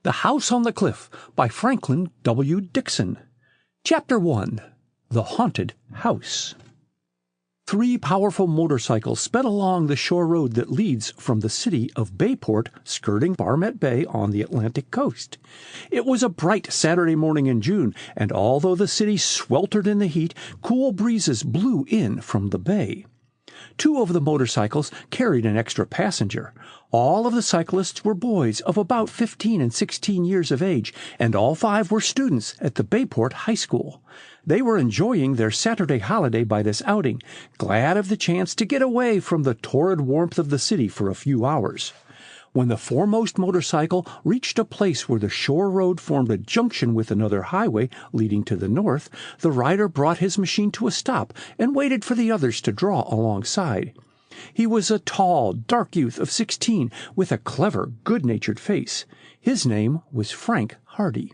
The House on the Cliff by Franklin W. Dixon. Chapter 1. The Haunted House. 3 powerful motorcycles sped along the shore road that leads from the city of Bayport, skirting Barmet Bay on the Atlantic coast. It was a bright Saturday morning in June, and although the city sweltered in the heat, cool breezes blew in from the bay. 2 of the motorcycles carried an extra passenger. All of the cyclists were boys of about 15 and 16 years of age, and all 5 were students at the Bayport High School. They were enjoying their Saturday holiday by this outing, glad of the chance to get away from the torrid warmth of the city for a few hours. When the foremost motorcycle reached a place where the shore road formed a junction with another highway leading to the north, the rider brought his machine to a stop and waited for the others to draw alongside. He was a tall, dark youth of 16 with a clever, good-natured face. His name was Frank Hardy.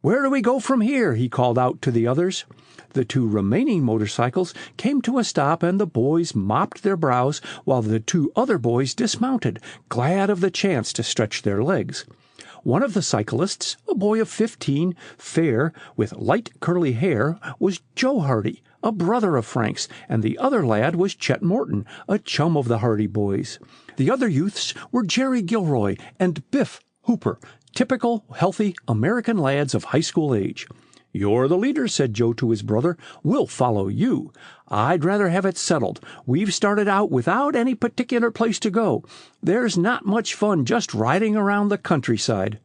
"Where do we go from here?" he called out to the others. The 2 remaining motorcycles came to a stop, and the boys mopped their brows while the 2 other boys dismounted, glad of the chance to stretch their legs. One of the cyclists, a boy of 15, fair, with light curly hair, was Joe Hardy, a brother of Frank's, and the other lad was Chet Morton, a chum of the Hardy boys. The other youths were Jerry Gilroy and Biff Hooper, typical, healthy American lads of high school age. "You're the leader," said Joe to his brother. "We'll follow you. I'd rather have it settled. We've started out without any particular place to go. There's not much fun just riding around the countryside."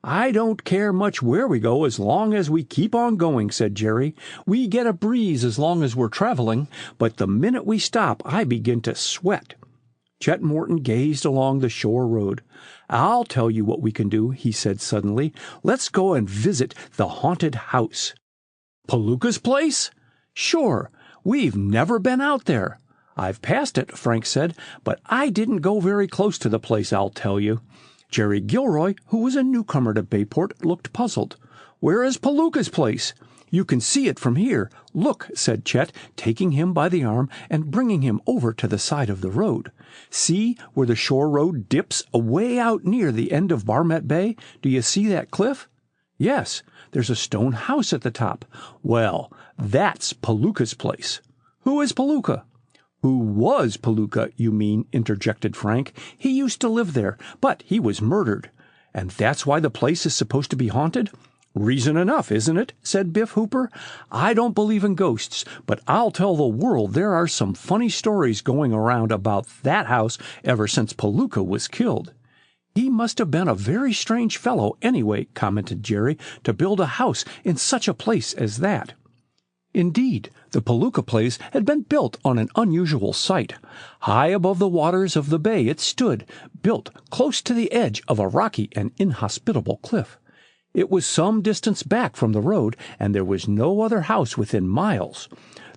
"I don't care much where we go as long as we keep on going," said Jerry. "We get a breeze as long as we're traveling, but the minute we stop I begin to sweat." Chet Morton gazed along the shore road. "I'll tell you what we can do," he said suddenly. "Let's go and visit the haunted house." "Palooka's place?" "Sure. We've never been out there." "I've passed it," Frank said, "but I didn't go very close to the place, I'll tell you." Jerry Gilroy, who was a newcomer to Bayport, looked puzzled. "Where is Palooka's place?" "You can see it from here. Look," said Chet, taking him by the arm and bringing him over to the side of the road. "See where the shore road dips away out near the end of Barmet Bay? Do you see that cliff?" "Yes, there's a stone house at the top." "Well, that's Palooka's place." "Who is Palooka?" "Who was Palooka, you mean," interjected Frank. "He used to live there, but he was murdered." "And that's why the place is supposed to be haunted?" "Reason enough, isn't it?" said Biff Hooper. "I don't believe in ghosts, but I'll tell the world there are some funny stories going around about that house ever since Palooka was killed." "He must have been a very strange fellow anyway," commented Jerry, "to build a house in such a place as that." Indeed, the Palooka place had been built on an unusual site. High above the waters of the bay it stood, built close to the edge of a rocky and inhospitable cliff. It was some distance back from the road, and there was no other house within miles.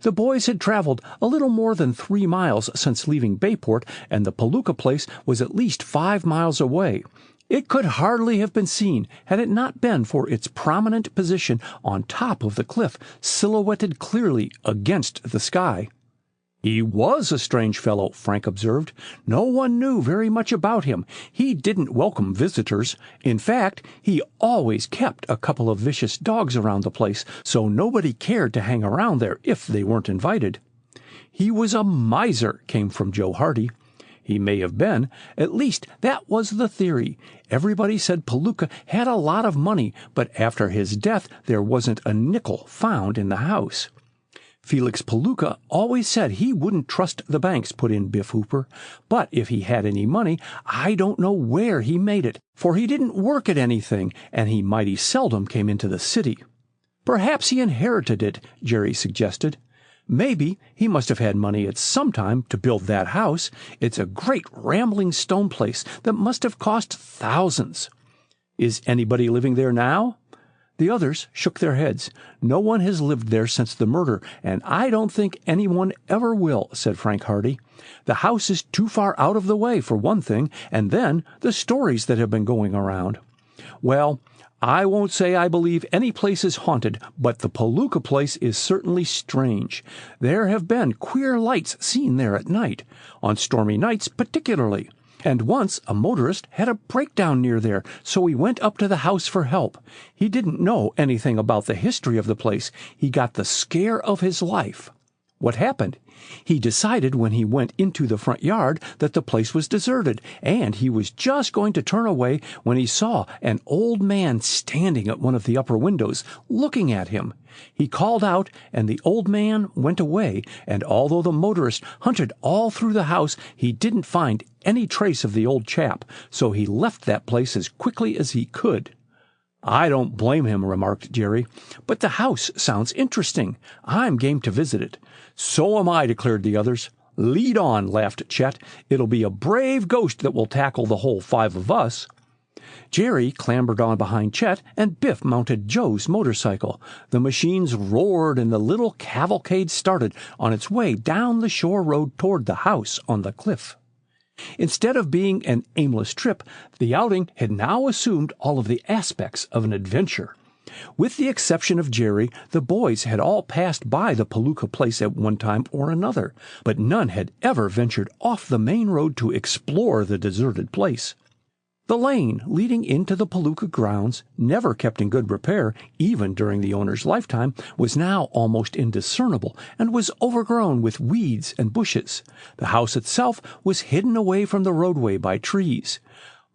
The boys had traveled a little more than 3 miles since leaving Bayport, and the Palooka place was at least 5 miles away. It could hardly have been seen had it not been for its prominent position on top of the cliff, silhouetted clearly against the sky. "He was a strange fellow," Frank observed. "No one knew very much about him. He didn't welcome visitors. In fact, he always kept a couple of vicious dogs around the place, so nobody cared to hang around there if they weren't invited." "He was a miser," came from Joe Hardy. "He may have been. At least that was the theory. Everybody said Palooka had a lot of money, but after his death there wasn't a nickel found in the house." "Felix Palooka always said he wouldn't trust the banks," put in Biff Hooper. "But if he had any money, I don't know where he made it, for he didn't work at anything, and he mighty seldom came into the city." "Perhaps he inherited it," Jerry suggested. "Maybe he must have had money at some time to build that house. It's a great rambling stone place that must have cost thousands." "Is anybody living there now?" The others shook their heads. "No one has lived there since the murder, and I don't think anyone ever will," said Frank Hardy. "The house is too far out of the way, for one thing, and then the stories that have been going around." "Well, I won't say I believe any place is haunted, but the Palooka place is certainly strange. There have been queer lights seen there at night, on stormy nights particularly. And once a motorist had a breakdown near there, so he went up to the house for help. He didn't know anything about the history of the place. He got the scare of his life. What happened? He decided when he went into the front yard that the place was deserted, and he was just going to turn away when he saw an old man standing at one of the upper windows, looking at him. He called out, and the old man went away, and although the motorist hunted all through the house, he didn't find any trace of the old chap, so he left that place as quickly as he could. "I don't blame him," remarked Jerry, "but the house sounds interesting. I'm game to visit it." "So am I," declared the others. "Lead on," laughed Chet. "It'll be a brave ghost that will tackle the whole 5 of us." Jerry clambered on behind Chet, and Biff mounted Joe's motorcycle. The machines roared, and the little cavalcade started on its way down the shore road toward the house on the cliff. Instead of being an aimless trip, the outing had now assumed all of the aspects of an adventure. With the exception of Jerry, the boys had all passed by the Palooka place at one time or another, but none had ever ventured off the main road to explore the deserted place. The lane leading into the Palooka grounds, never kept in good repair even during the owner's lifetime, was now almost indiscernible and was overgrown with weeds and bushes. The house itself was hidden away from the roadway by trees.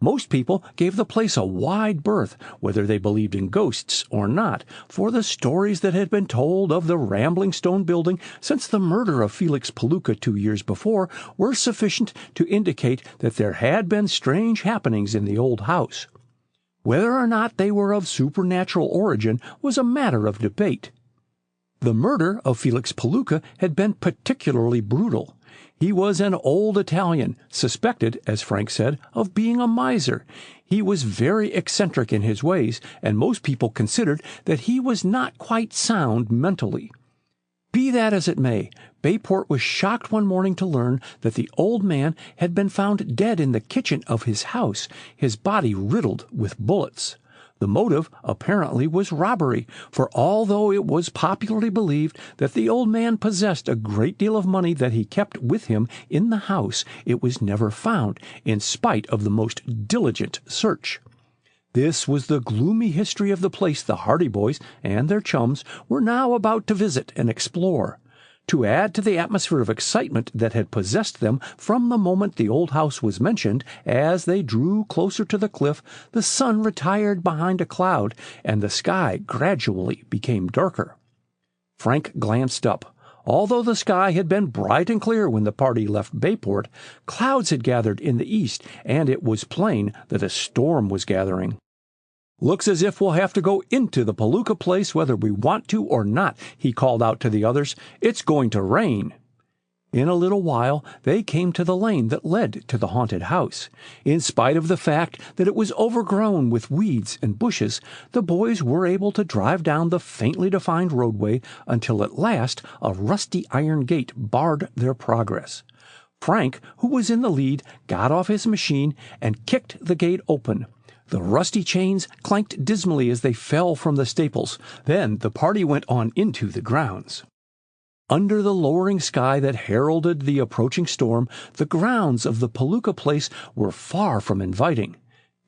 Most people gave the place a wide berth, whether they believed in ghosts or not, for the stories that had been told of the rambling stone building since the murder of Felix Palooka 2 years before were sufficient to indicate that there had been strange happenings in the old house. Whether or not they were of supernatural origin was a matter of debate. The murder of Felix Palooka had been particularly brutal. He was an old Italian, suspected, as Frank said, of being a miser. He was very eccentric in his ways, and most people considered that he was not quite sound mentally. Be that as it may, Bayport was shocked one morning to learn that the old man had been found dead in the kitchen of his house, his body riddled with bullets. The motive apparently was robbery, for although it was popularly believed that the old man possessed a great deal of money that he kept with him in the house, it was never found, in spite of the most diligent search. This was the gloomy history of the place the Hardy boys and their chums were now about to visit and explore. To add to the atmosphere of excitement that had possessed them from the moment the old house was mentioned, as they drew closer to the cliff, the sun retired behind a cloud, and the sky gradually became darker. Frank glanced up. Although the sky had been bright and clear when the party left Bayport, clouds had gathered in the east, and it was plain that a storm was gathering. "Looks as if we'll have to go into the Palooka place whether we want to or not," he called out to the others. "It's going to rain." In a little while they came to the lane that led to the haunted house. In spite of the fact that it was overgrown with weeds and bushes, the boys were able to drive down the faintly defined roadway until at last a rusty iron gate barred their progress. Frank, who was in the lead, got off his machine and kicked the gate open. The rusty chains clanked dismally as they fell from the staples. Then the party went on into the grounds. Under the lowering sky that heralded the approaching storm, the grounds of the Palooka place were far from inviting.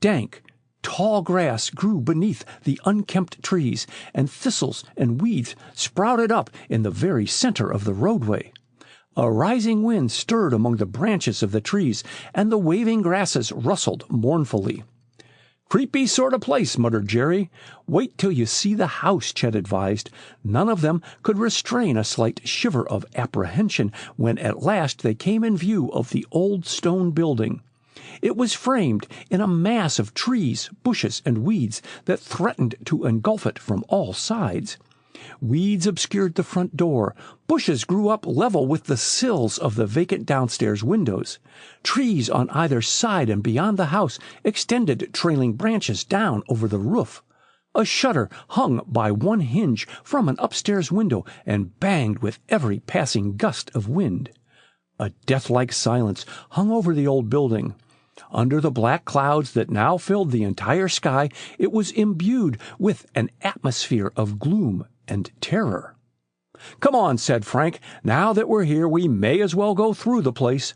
Dank, tall grass grew beneath the unkempt trees, and thistles and weeds sprouted up in the very center of the roadway. A rising wind stirred among the branches of the trees, and the waving grasses rustled mournfully. "Creepy sort of place," muttered Jerry. "Wait till you see the house," Chet advised. None of them could restrain a slight shiver of apprehension when at last they came in view of the old stone building. It was framed in a mass of trees, bushes, and weeds that threatened to engulf it from all sides. Weeds obscured the front door. Bushes grew up level with the sills of the vacant downstairs windows. Trees on either side and beyond the house extended trailing branches down over the roof. A shutter hung by one hinge from an upstairs window and banged with every passing gust of wind. A death-like silence hung over the old building. Under the black clouds that now filled the entire sky, it was imbued with an atmosphere of gloom and terror. "Come on," said Frank. "Now that we're here, we may as well go through the place."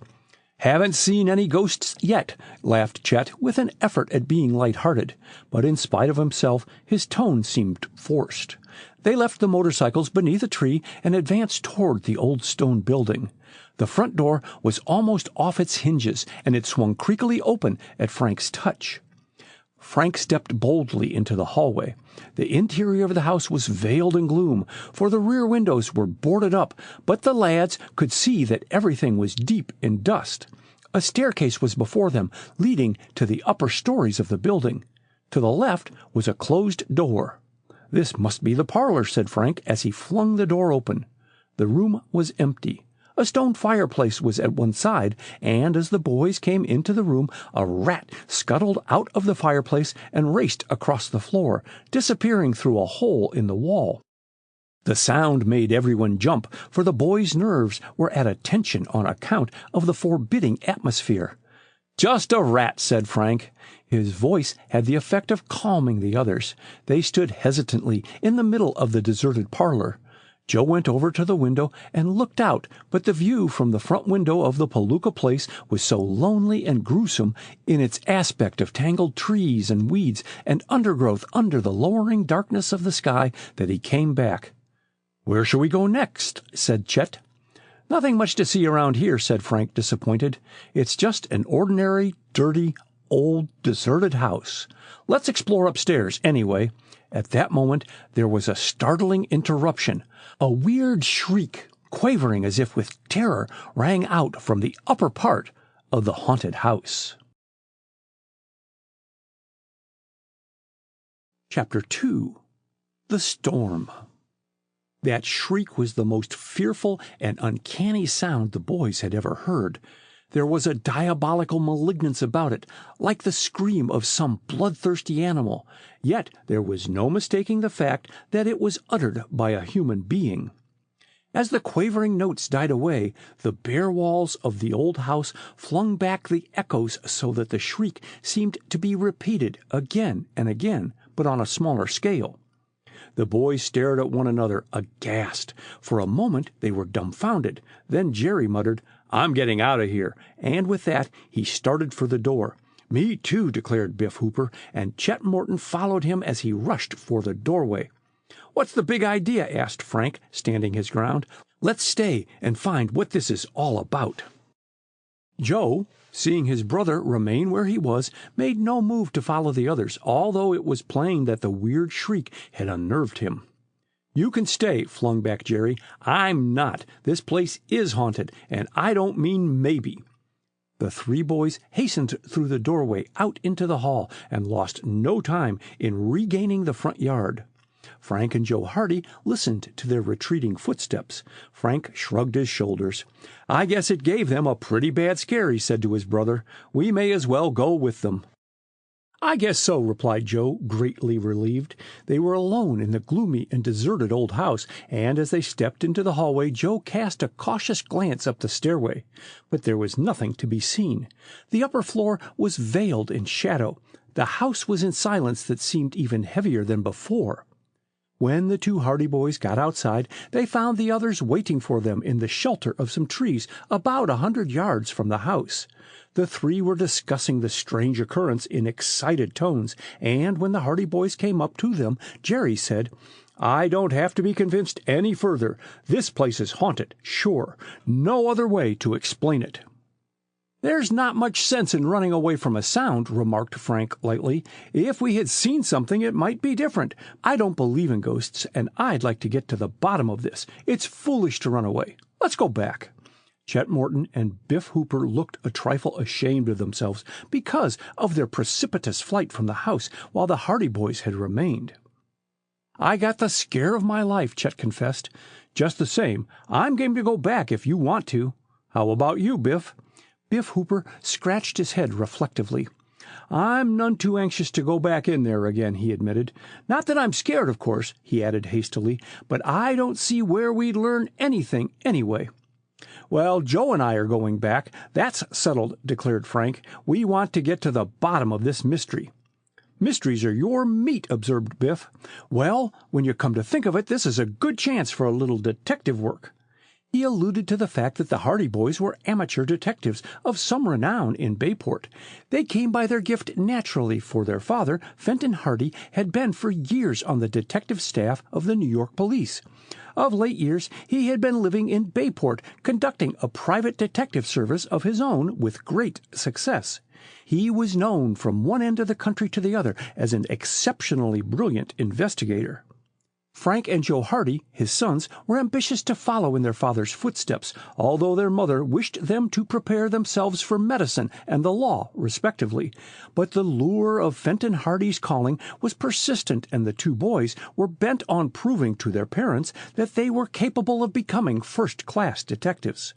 "Haven't seen any ghosts yet," laughed Chet, with an effort at being light-hearted, but in spite of himself his tone seemed forced. They left the motorcycles beneath a tree and advanced toward the old stone building. The front door was almost off its hinges, and it swung creakily open at Frank's touch. Frank stepped boldly into the hallway. The interior of the house was veiled in gloom, for the rear windows were boarded up, but the lads could see that everything was deep in dust. A staircase was before them, leading to the upper stories of the building. To the left was a closed door. "This must be the parlor," said Frank as he flung the door open. The room was empty. A stone fireplace was at one side, and as the boys came into the room, a rat scuttled out of the fireplace and raced across the floor, disappearing through a hole in the wall. The sound made everyone jump, for the boys' nerves were at a tension on account of the forbidding atmosphere. "Just a rat," said Frank. His voice had the effect of calming the others. They stood hesitantly in the middle of the deserted parlor. Joe went over to the window and looked out, but the view from the front window of the Palooka place was so lonely and gruesome in its aspect of tangled trees and weeds and undergrowth under the lowering darkness of the sky that he came back. "Where shall we go next?" said Chet. "Nothing much to see around here," said Frank, disappointed. "It's just an ordinary, dirty, old, deserted house. Let's explore upstairs, anyway." At that moment there was a startling interruption. A weird shriek, quavering as if with terror, rang out from the upper part of the haunted house. Chapter 2. The Storm. That shriek was the most fearful and uncanny sound the boys had ever heard. There was a diabolical malignance about it, like the scream of some bloodthirsty animal, yet there was no mistaking the fact that it was uttered by a human being. As the quavering notes died away, the bare walls of the old house flung back the echoes so that the shriek seemed to be repeated again and again, but on a smaller scale. The boys stared at one another, aghast. For a moment they were dumbfounded. Then Jerry muttered, "I'm getting out of here," and with that he started for the door. "Me too," declared Biff Hooper, and Chet Morton followed him as he rushed for the doorway. "What's the big idea?" asked Frank, standing his ground. "Let's stay and find what this is all about." Joe, seeing his brother remain where he was, made no move to follow the others, although it was plain that the weird shriek had unnerved him. "You can stay," flung back Jerry. "I'm not. This place is haunted, and I don't mean maybe." The three boys hastened through the doorway out into the hall and lost no time in regaining the front yard. Frank and Joe Hardy listened to their retreating footsteps. Frank shrugged his shoulders. "I guess it gave them a pretty bad scare," he said to his brother. "We may as well go with them." "I guess so," replied Joe, greatly relieved. They were alone in the gloomy and deserted old house, and as they stepped into the hallway, Joe cast a cautious glance up the stairway. But there was nothing to be seen. The upper floor was veiled in shadow. The house was in silence that seemed even heavier than before. When the two Hardy boys got outside, they found the others waiting for them in the shelter of some trees about 100 yards from the house. The three were discussing the strange occurrence in excited tones, and when the Hardy boys came up to them, Jerry said, "I don't have to be convinced any further. This place is haunted, sure. No other way to explain it." "There's not much sense in running away from a sound," remarked Frank lightly. "If we had seen something, it might be different. I don't believe in ghosts, and I'd like to get to the bottom of this. It's foolish to run away. Let's go back." Chet Morton and Biff Hooper looked a trifle ashamed of themselves because of their precipitous flight from the house while the Hardy boys had remained. "I got the scare of my life," Chet confessed. "Just the same, I'm game to go back if you want to. How about you, Biff?" Biff Hooper scratched his head reflectively. "I'm none too anxious to go back in there again," he admitted. "Not that I'm scared, of course," he added hastily, "but I don't see where we'd learn anything anyway." "Well, Joe and I are going back. That's settled," declared Frank. "We want to get to the bottom of this mystery." "Mysteries are your meat," observed Biff. "Well, when you come to think of it, this is a good chance for a little detective work." He alluded to the fact that the Hardy boys were amateur detectives of some renown in Bayport. They came by their gift naturally, for their father, Fenton Hardy, had been for years on the detective staff of the New York police. Of late years, he had been living in Bayport, conducting a private detective service of his own with great success. He was known from one end of the country to the other as an exceptionally brilliant investigator. Frank and Joe Hardy, his sons, were ambitious to follow in their father's footsteps, although their mother wished them to prepare themselves for medicine and the law, respectively. But the lure of Fenton Hardy's calling was persistent, and the two boys were bent on proving to their parents that they were capable of becoming first-class detectives.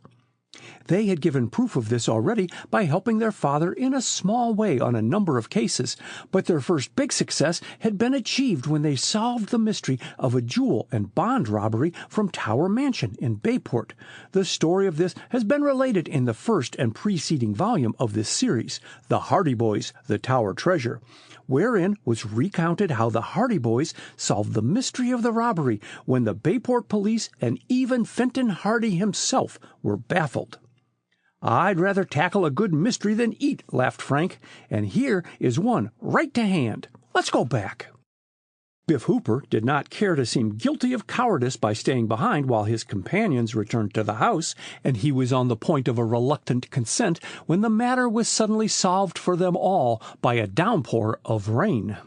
They had given proof of this already by helping their father in a small way on a number of cases, but their first big success had been achieved when they solved the mystery of a jewel and bond robbery from Tower Mansion in Bayport. The story of this has been related in the first and preceding volume of this series, The Hardy Boys, The Tower Treasure, wherein was recounted how the Hardy boys solved the mystery of the robbery when the Bayport police and even Fenton Hardy himself were baffled. "I'd rather tackle a good mystery than eat," laughed Frank, "and here is one right to hand. Let's go back." Biff Hooper did not care to seem guilty of cowardice by staying behind while his companions returned to the house, and he was on the point of a reluctant consent when the matter was suddenly solved for them all by a downpour of rain.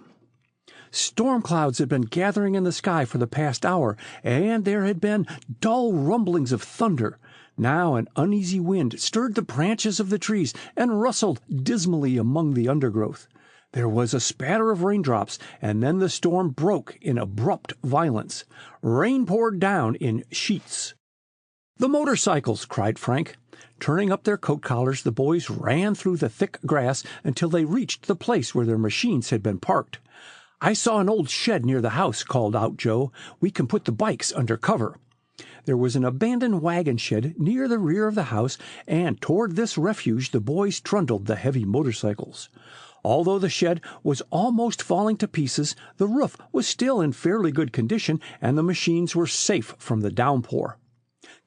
Storm clouds had been gathering in the sky for the past hour, and there had been dull rumblings of thunder. Now an uneasy wind stirred the branches of the trees and rustled dismally among the undergrowth. There was a spatter of raindrops, and then the storm broke in abrupt violence. Rain poured down in sheets. "The motorcycles!" cried Frank. Turning up their coat collars, the boys ran through the thick grass until they reached the place where their machines had been parked. "I saw an old shed near the house," called out Joe. "We can put the bikes under cover." There was an abandoned wagon shed near the rear of the house, and toward this refuge the boys trundled the heavy motorcycles. Although the shed was almost falling to pieces, the roof was still in fairly good condition, and the machines were safe from the downpour.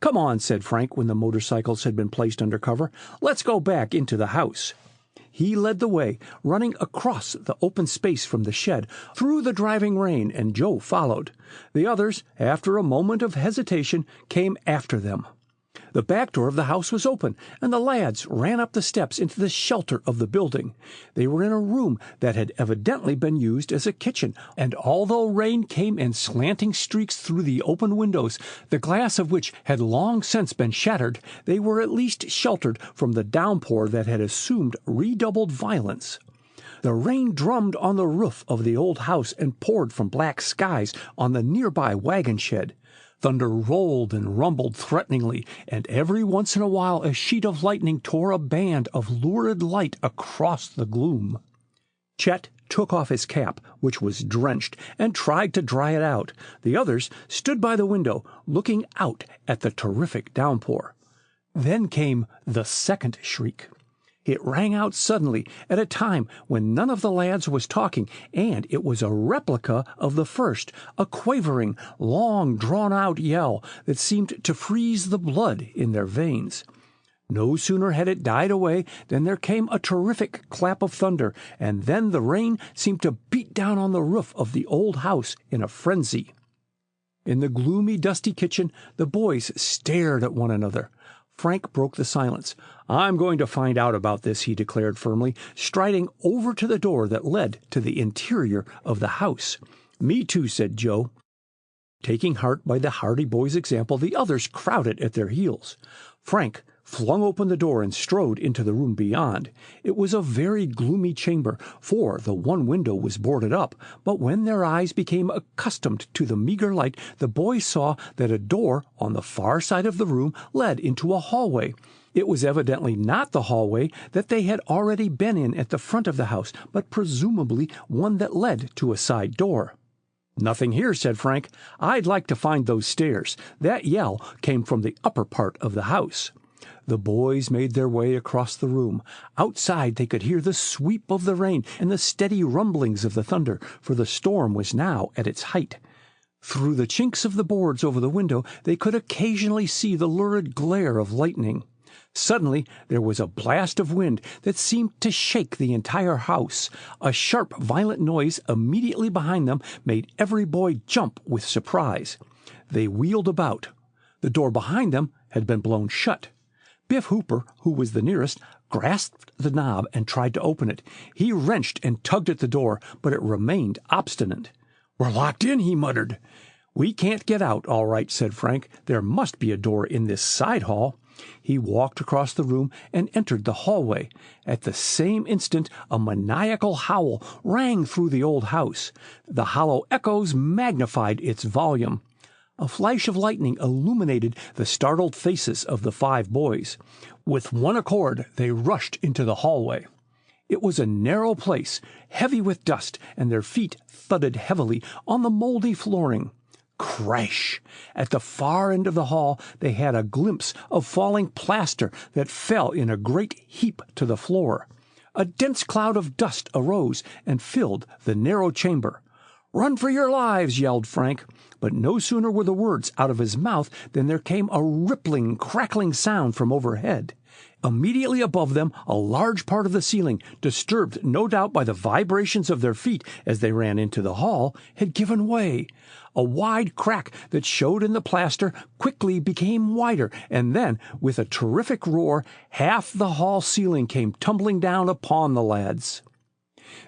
"Come on," said Frank when the motorcycles had been placed under cover. "Let's go back into the house." He led the way, running across the open space from the shed, through the driving rain, and Joe followed. The others, after a moment of hesitation, came after them. The back door of the house was open, and the lads ran up the steps into the shelter of the building. They were in a room that had evidently been used as a kitchen, and although rain came in slanting streaks through the open windows, the glass of which had long since been shattered, they were at least sheltered from the downpour that had assumed redoubled violence. The rain drummed on the roof of the old house and poured from black skies on the nearby wagon shed. Thunder rolled and rumbled threateningly, and every once in a while a sheet of lightning tore a band of lurid light across the gloom. Chet took off his cap, which was drenched, and tried to dry it out. The others stood by the window, looking out at the terrific downpour. Then came the second shriek. It rang out suddenly at a time when none of the lads was talking, and it was a replica of the first, a quavering, long drawn-out yell that seemed to freeze the blood in their veins. No sooner had it died away than there came a terrific clap of thunder, and then the rain seemed to beat down on the roof of the old house in a frenzy. In the gloomy, dusty kitchen, the boys stared at one another. Frank broke the silence. "I'm going to find out about this," he declared firmly, striding over to the door that led to the interior of the house. "Me too," said Joe. Taking heart by the Hardy boys' example, the others crowded at their heels. Frank flung open the door and strode into the room beyond. It was a very gloomy chamber, for the one window was boarded up, but when their eyes became accustomed to the meager light, the boys saw that a door on the far side of the room led into a hallway. It was evidently not the hallway that they had already been in at the front of the house, but presumably one that led to a side door. "Nothing here," said Frank. "I'd like to find those stairs. That yell came from the upper part of the house." The boys made their way across the room. Outside they could hear the sweep of the rain and the steady rumblings of the thunder, for the storm was now at its height. Through the chinks of the boards over the window they could occasionally see the lurid glare of lightning. Suddenly there was a blast of wind that seemed to shake the entire house. A sharp, violent noise immediately behind them made every boy jump with surprise. They wheeled about. The door behind them had been blown shut. Biff Hooper, who was the nearest, grasped the knob and tried to open it. He wrenched and tugged at the door, but it remained obstinate. "We're locked in," he muttered. "We can't get out, all right," said Frank. "There must be a door in this side hall." He walked across the room and entered the hallway. At the same instant a maniacal howl rang through the old house. The hollow echoes magnified its volume. A flash of lightning illuminated the startled faces of the 5 boys. With one accord they rushed into the hallway. It was a narrow place, heavy with dust, and their feet thudded heavily on the moldy flooring. Crash! At the far end of the hall they had a glimpse of falling plaster that fell in a great heap to the floor. A dense cloud of dust arose and filled the narrow chamber. "Run for your lives!" yelled Frank. But no sooner were the words out of his mouth than there came a rippling, crackling sound from overhead. Immediately above them a large part of the ceiling, disturbed no doubt by the vibrations of their feet as they ran into the hall, had given way. A wide crack that showed in the plaster quickly became wider, and then, with a terrific roar, half the hall ceiling came tumbling down upon the lads.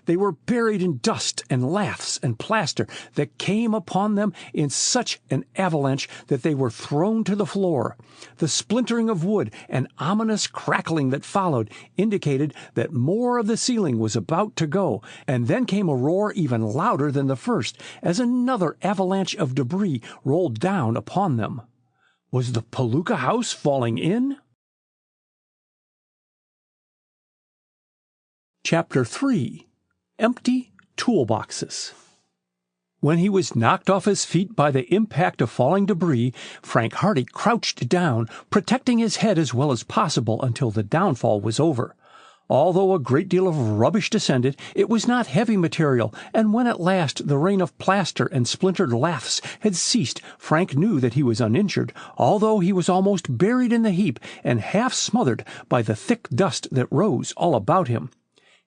They were buried in dust and laths and plaster that came upon them in such an avalanche that they were thrown to the floor. The splintering of wood and ominous crackling that followed indicated that more of the ceiling was about to go, and then came a roar even louder than the first as another avalanche of debris rolled down upon them. Was the Palooka house falling in? Chapter 3. Empty Toolboxes. When he was knocked off his feet by the impact of falling debris, Frank Hardy crouched down, protecting his head as well as possible until the downfall was over. Although a great deal of rubbish descended, it was not heavy material, and when at last the rain of plaster and splintered laths had ceased, Frank knew that he was uninjured, although he was almost buried in the heap and half smothered by the thick dust that rose all about him.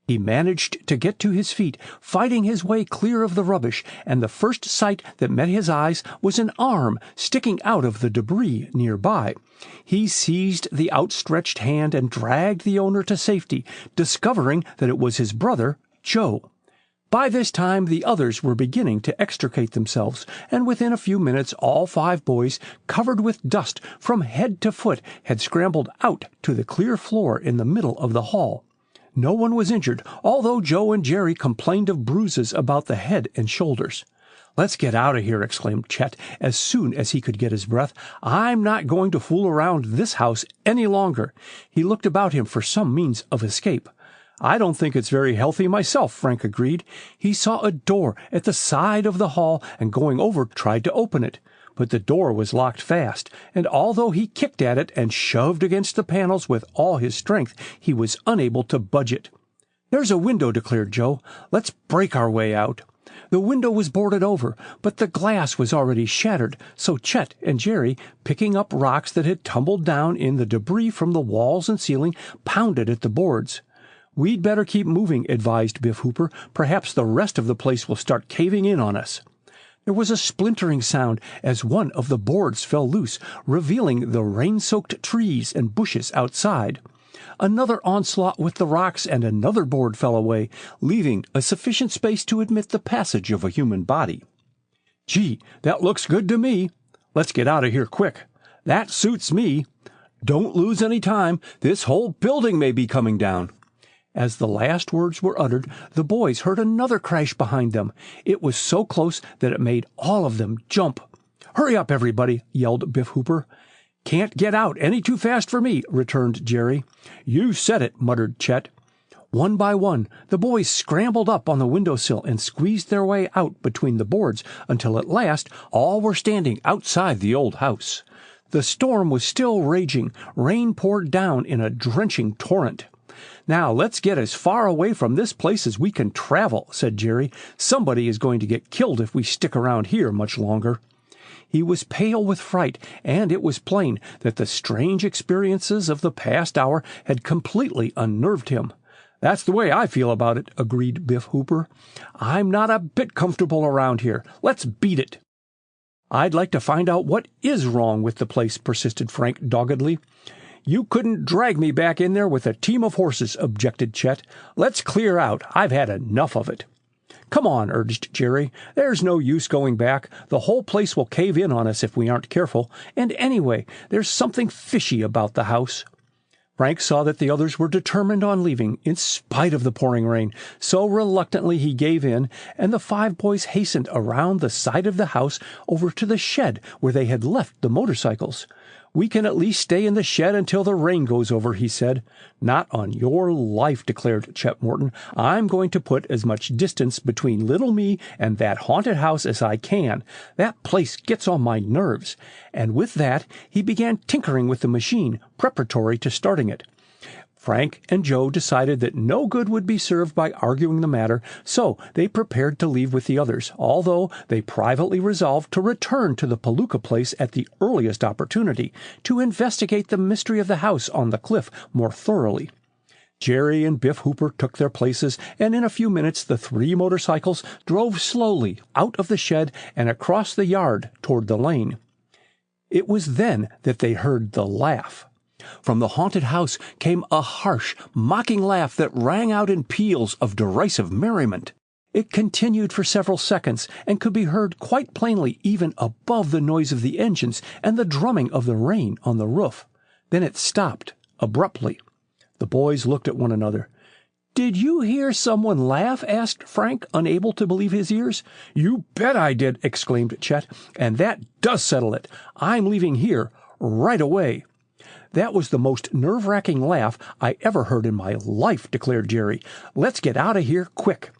He managed to get to his feet, fighting his way clear of the rubbish, and the first sight that met his eyes was an arm sticking out of the debris nearby. He seized the outstretched hand and dragged the owner to safety, discovering that it was his brother, Joe. By this time the others were beginning to extricate themselves, and within a few minutes all 5 boys, covered with dust from head to foot, had scrambled out to the clear floor in the middle of the hall. No one was injured, although Joe and Jerry complained of bruises about the head and shoulders. "Let's get out of here," exclaimed Chet as soon as he could get his breath. "I'm not going to fool around this house any longer." He looked about him for some means of escape. "I don't think it's very healthy myself," Frank agreed. He saw a door at the side of the hall and going over tried to open it. But the door was locked fast, and although he kicked at it and shoved against the panels with all his strength, he was unable to budge it. "There's a window," declared Joe. "Let's break our way out." The window was boarded over, but the glass was already shattered, so Chet and Jerry, picking up rocks that had tumbled down in the debris from the walls and ceiling, pounded at the boards. "We'd better keep moving," advised Biff Hooper. "Perhaps the rest of the place will start caving in on us." There was a splintering sound as one of the boards fell loose, revealing the rain-soaked trees and bushes outside. Another onslaught with the rocks and another board fell away, leaving a sufficient space to admit the passage of a human body. "Gee, that looks good to me. Let's get out of here quick." "That suits me." "Don't lose any time. This whole building may be coming down." As the last words were uttered, the boys heard another crash behind them. It was so close that it made all of them jump. "Hurry up, everybody," yelled Biff Hooper. "Can't get out any too fast for me," returned Jerry. "You said it," muttered Chet. One by one, the boys scrambled up on the windowsill and squeezed their way out between the boards until at last all were standing outside the old house. The storm was still raging. Rain poured down in a drenching torrent. "Now let's get as far away from this place as we can travel," said Jerry. "Somebody is going to get killed if we stick around here much longer." He was pale with fright, and it was plain that the strange experiences of the past hour had completely unnerved him. "That's the way I feel about it," agreed Biff Hooper. "I'm not a bit comfortable around here. Let's beat it." "I'd like to find out what is wrong with the place," persisted Frank doggedly. "You couldn't drag me back in there with a team of horses," objected Chet. "Let's clear out. I've had enough of it." "Come on," urged Jerry. "There's no use going back. The whole place will cave in on us if we aren't careful. And anyway, there's something fishy about the house." Frank saw that the others were determined on leaving, in spite of the pouring rain, so reluctantly he gave in, and the 5 boys hastened around the side of the house over to the shed where they had left the motorcycles. "We can at least stay in the shed until the rain goes over," he said. "Not on your life," declared Chet Morton. "I'm going to put as much distance between little me and that haunted house as I can. That place gets on my nerves." And with that, he began tinkering with the machine, preparatory to starting it. Frank and Joe decided that no good would be served by arguing the matter, so they prepared to leave with the others, although they privately resolved to return to the Palooka place at the earliest opportunity, to investigate the mystery of the house on the cliff more thoroughly. Jerry and Biff Hooper took their places, and in a few minutes the 3 motorcycles drove slowly out of the shed and across the yard toward the lane. It was then that they heard the laugh. From the haunted house came a harsh, mocking laugh that rang out in peals of derisive merriment. It continued for several seconds, and could be heard quite plainly even above the noise of the engines and the drumming of the rain on the roof. Then it stopped abruptly. The boys looked at one another. "Did you hear someone laugh?" asked Frank, unable to believe his ears. "You bet I did!" exclaimed Chet. "And that does settle it. I'm leaving here right away." "That was the most nerve-wracking laugh I ever heard in my life," declared Jerry. "Let's get out of here quick."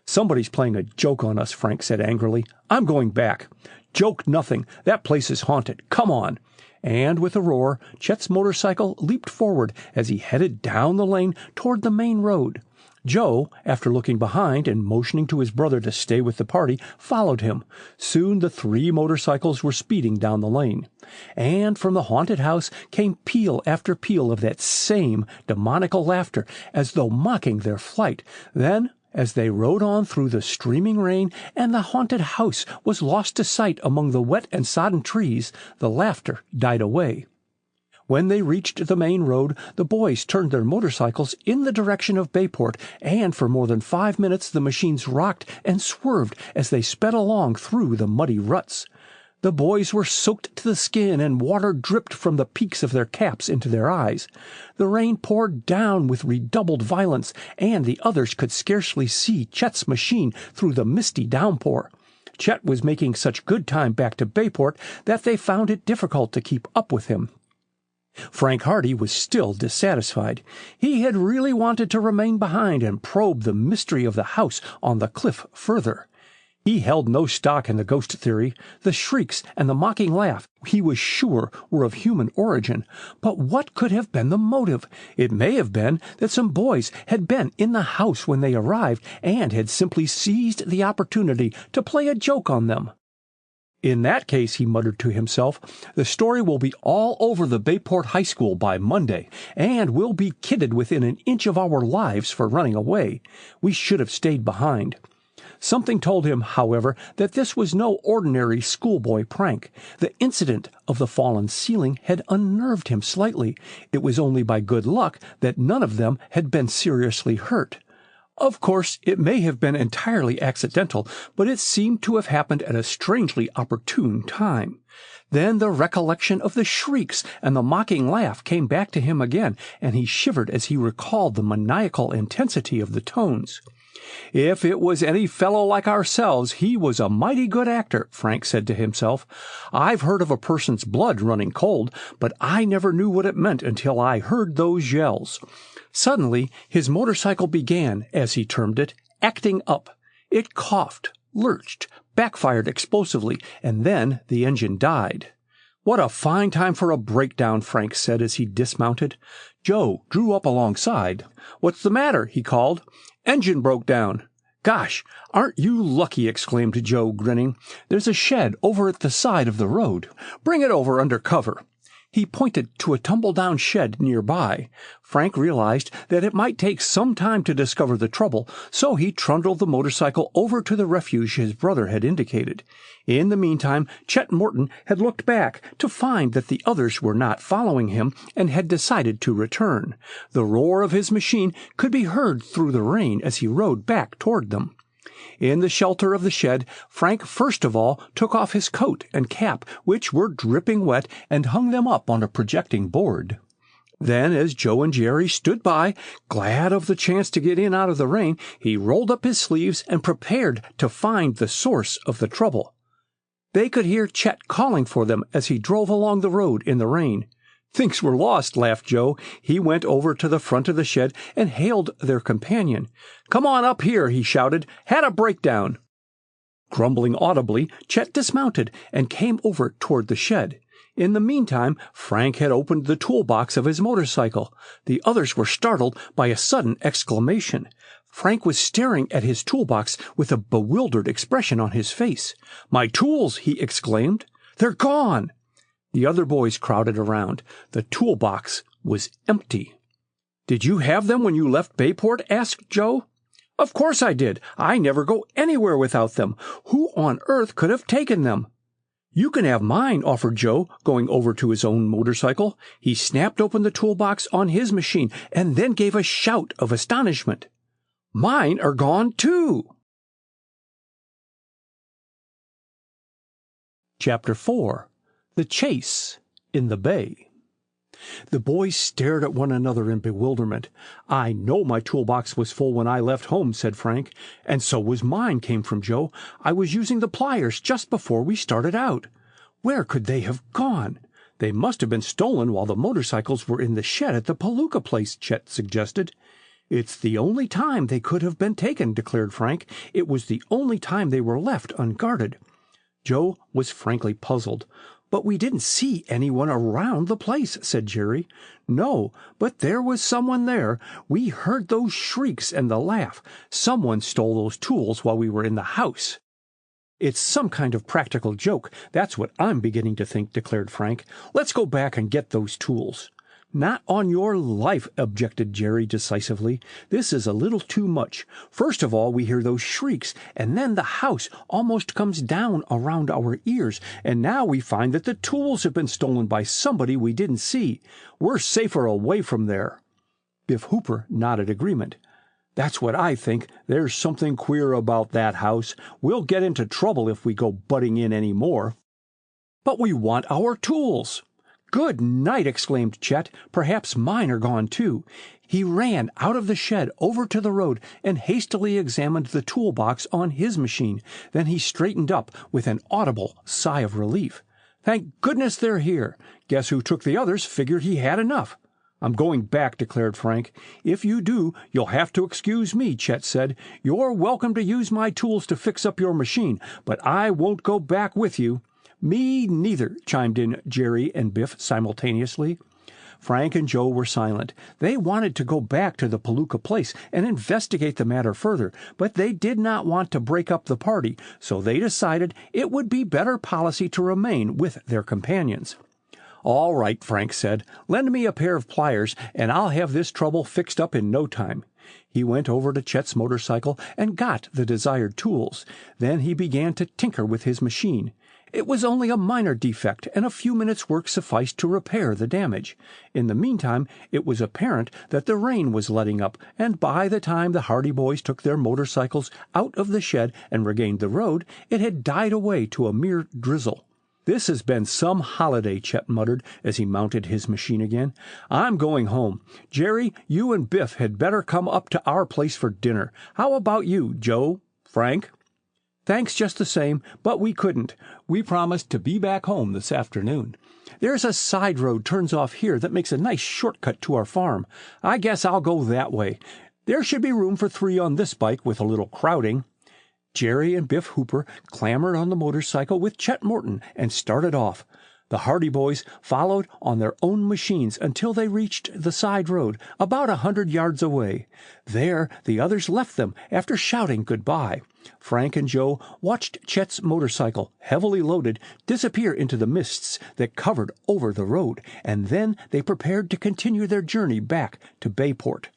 "Somebody's playing a joke on us," Frank said angrily. "I'm going back." "Joke nothing. That place is haunted. Come on." And with a roar, Chet's motorcycle leaped forward as he headed down the lane toward the main road. Joe, after looking behind and motioning to his brother to stay with the party, followed him. Soon the 3 motorcycles were speeding down the lane. And from the haunted house came peal after peal of that same demoniacal laughter, as though mocking their flight. Then, as they rode on through the streaming rain and the haunted house was lost to sight among the wet and sodden trees, the laughter died away. When they reached the main road, the boys turned their motorcycles in the direction of Bayport, and for more than 5 minutes the machines rocked and swerved as they sped along through the muddy ruts. The boys were soaked to the skin, and water dripped from the peaks of their caps into their eyes. The rain poured down with redoubled violence, and the others could scarcely see Chet's machine through the misty downpour. Chet was making such good time back to Bayport that they found it difficult to keep up with him. Frank Hardy was still dissatisfied. He had really wanted to remain behind and probe the mystery of the house on the cliff further. He held no stock in the ghost theory. The shrieks and the mocking laugh, he was sure, were of human origin. But what could have been the motive? It may have been that some boys had been in the house when they arrived and had simply seized the opportunity to play a joke on them. "In that case," he muttered to himself, "the story will be all over the Bayport High School by Monday, and we'll be kidded within an inch of our lives for running away. We should have stayed behind." Something told him, however, that this was no ordinary schoolboy prank. The incident of the fallen ceiling had unnerved him slightly. It was only by good luck that none of them had been seriously hurt. Of course, it may have been entirely accidental, but it seemed to have happened at a strangely opportune time. Then the recollection of the shrieks and the mocking laugh came back to him again, and he shivered as he recalled the maniacal intensity of the tones. "If it was any fellow like ourselves, he was a mighty good actor," Frank said to himself. "I've heard of a person's blood running cold, but I never knew what it meant until I heard those yells." Suddenly, his motorcycle began, as he termed it, acting up. It coughed, lurched, backfired explosively, and then the engine died. "What a fine time for a breakdown," Frank said as he dismounted. Joe drew up alongside. "What's the matter?" he called. "Engine broke down." "Gosh, aren't you lucky!" exclaimed Joe, grinning. "There's a shed over at the side of the road. Bring it over under cover." He pointed to a tumble-down shed nearby. Frank realized that it might take some time to discover the trouble, so he trundled the motorcycle over to the refuge his brother had indicated. In the meantime, Chet Morton had looked back to find that the others were not following him and had decided to return. The roar of his machine could be heard through the rain as he rode back toward them. In the shelter of the shed, Frank first of all took off his coat and cap, which were dripping wet, and hung them up on a projecting board. Then, as Joe and Jerry stood by, glad of the chance to get in out of the rain, he rolled up his sleeves and prepared to find the source of the trouble. They could hear Chet calling for them as he drove along the road in the rain. "Thinks we're lost," laughed Joe. He went over to the front of the shed and hailed their companion. "Come on up here," he shouted. "Had a breakdown." Grumbling audibly, Chet dismounted and came over toward the shed. In the meantime, Frank had opened the toolbox of his motorcycle. The others were startled by a sudden exclamation. Frank was staring at his toolbox with a bewildered expression on his face. "My tools!" he exclaimed. "They're gone!" The other boys crowded around. The toolbox was empty. "Did you have them when you left Bayport?" asked Joe. "Of course I did. I never go anywhere without them. Who on earth could have taken them?" "You can have mine," offered Joe, going over to his own motorcycle. He snapped open the toolbox on his machine and then gave a shout of astonishment. "Mine are gone, too!" Chapter 4. The Chase in the Bay. The boys stared at one another in bewilderment. "I know my toolbox was full when I left home," said Frank. "And so was mine," came from Joe. "I was using the pliers just before we started out." "Where could they have gone?" "They must have been stolen while the motorcycles were in the shed at the Palooka place," Chet suggested. "It's the only time they could have been taken," declared Frank. "It was the only time they were left unguarded." Joe was frankly puzzled. "But we didn't see anyone around the place," said Jerry. "No, but there was someone there. We heard those shrieks and the laugh. Someone stole those tools while we were in the house." "It's some kind of practical joke. That's what I'm beginning to think," declared Frank. "Let's go back and get those tools." "Not on your life," objected Jerry decisively. "This is a little too much. First of all, we hear those shrieks, and then the house almost comes down around our ears, and now we find that the tools have been stolen by somebody we didn't see. We're safer away from there." Biff Hooper nodded agreement. "That's what I think. There's something queer about that house. We'll get into trouble if we go butting in any more." "But we want our tools." "Good night!" exclaimed Chet. "Perhaps mine are gone, too." He ran out of the shed over to the road and hastily examined the toolbox on his machine. Then he straightened up with an audible sigh of relief. "Thank goodness they're here. Guess who took the others figured he had enough." "I'm going back," declared Frank. "If you do, you'll have to excuse me," Chet said. "You're welcome to use my tools to fix up your machine, but I won't go back with you." "Me neither," chimed in Jerry and Biff simultaneously. Frank and Joe were silent. They wanted to go back to the Palooka place and investigate the matter further, but they did not want to break up the party, so they decided it would be better policy to remain with their companions. "All right," Frank said. "Lend me a pair of pliers, and I'll have this trouble fixed up in no time." He went over to Chet's motorcycle and got the desired tools. Then he began to tinker with his machine. It was only a minor defect, and a few minutes' work sufficed to repair the damage. In the meantime, it was apparent that the rain was letting up, and by the time the Hardy boys took their motorcycles out of the shed and regained the road, it had died away to a mere drizzle. "This has been some holiday," Chet muttered as he mounted his machine again. "I'm going home. Jerry, you and Biff had better come up to our place for dinner. How about you, Joe? Frank?" "Thanks just the same, but we couldn't. We promised to be back home this afternoon. There's a side road turns off here that makes a nice shortcut to our farm. I guess I'll go that way. There should be room for 3 on this bike with a little crowding." Jerry and Biff Hooper clambered on the motorcycle with Chet Morton and started off. The Hardy boys followed on their own machines until they reached the side road, about 100 yards away. There the others left them after shouting goodbye. Frank and Joe watched Chet's motorcycle, heavily loaded, disappear into the mists that covered over the road, and then they prepared to continue their journey back to Bayport.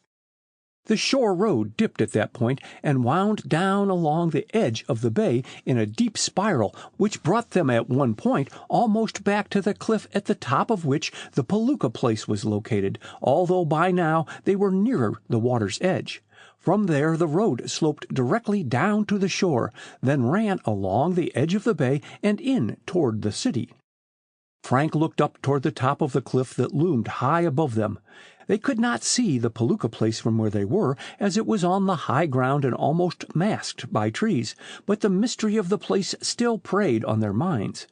The shore road dipped at that point and wound down along the edge of the bay in a deep spiral, which brought them at one point almost back to the cliff at the top of which the Palooka place was located, although by now they were nearer the water's edge. From there the road sloped directly down to the shore, then ran along the edge of the bay and in toward the city. Frank looked up toward the top of the cliff that loomed high above them. They could not see the Palooka place from where they were, as it was on the high ground and almost masked by trees, but the mystery of the place still preyed on their minds.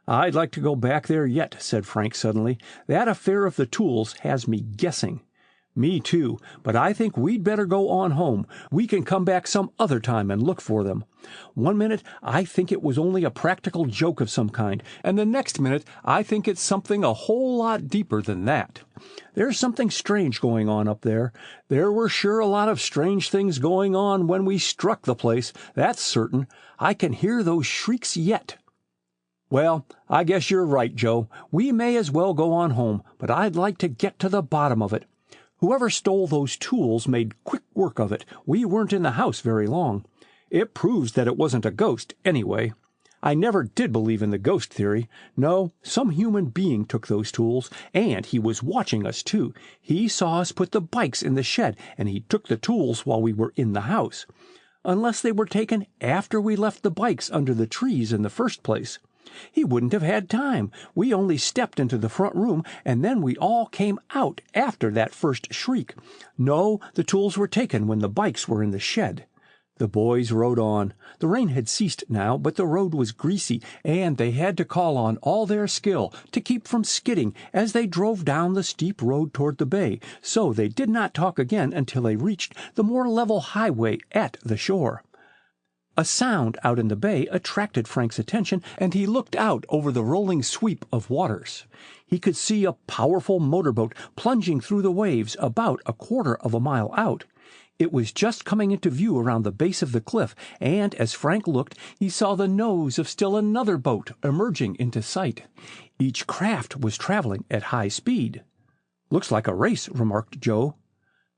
"I'd like to go back there yet," said Frank suddenly. "That affair of the tools has me guessing." "Me too, but I think we'd better go on home. We can come back some other time and look for them. One minute I think it was only a practical joke of some kind, and the next minute I think it's something a whole lot deeper than that. There's something strange going on up there. There were sure a lot of strange things going on when we struck the place, that's certain. I can hear those shrieks yet." "Well, I guess you're right, Joe. We may as well go on home, but I'd like to get to the bottom of it. Whoever stole those tools made quick work of it. We weren't in the house very long. It proves that it wasn't a ghost, anyway. I never did believe in the ghost theory. No, some human being took those tools, and he was watching us, too. He saw us put the bikes in the shed, and he took the tools while we were in the house. Unless they were taken after we left the bikes under the trees in the first place. He wouldn't have had time. We only stepped into the front room, and then we all came out after that first shriek. No, the tools were taken when the bikes were in the shed." The boys rode on. The rain had ceased now, but the road was greasy, and they had to call on all their skill to keep from skidding as they drove down the steep road toward the bay, so they did not talk again until they reached the more level highway at the shore. A sound out in the bay attracted Frank's attention, and he looked out over the rolling sweep of waters. He could see a powerful motorboat plunging through the waves about a quarter of a mile out. It was just coming into view around the base of the cliff, and as Frank looked, he saw the nose of still another boat emerging into sight. Each craft was traveling at high speed. "Looks like a race," remarked Joe.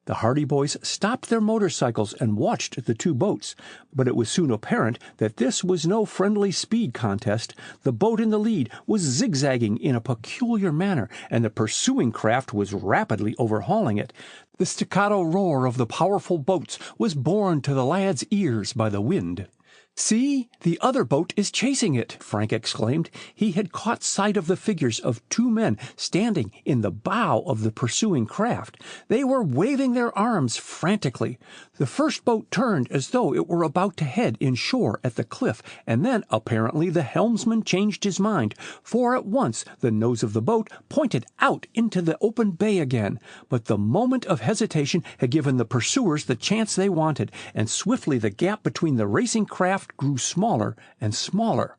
The Hardy boys stopped their motorcycles and watched the two boats, but it was soon apparent that this was no friendly speed contest. The boat in the lead was zigzagging in a peculiar manner, and the pursuing craft was rapidly overhauling it. The staccato roar of the powerful boats was borne to the lad's ears by the wind. "See, the other boat is chasing it," Frank exclaimed. He had caught sight of the figures of two men standing in the bow of the pursuing craft. They were waving their arms frantically. The first boat turned as though it were about to head inshore at the cliff, and then apparently the helmsman changed his mind, for at once the nose of the boat pointed out into the open bay again. But the moment of hesitation had given the pursuers the chance they wanted, and swiftly the gap between the racing craft grew smaller and smaller.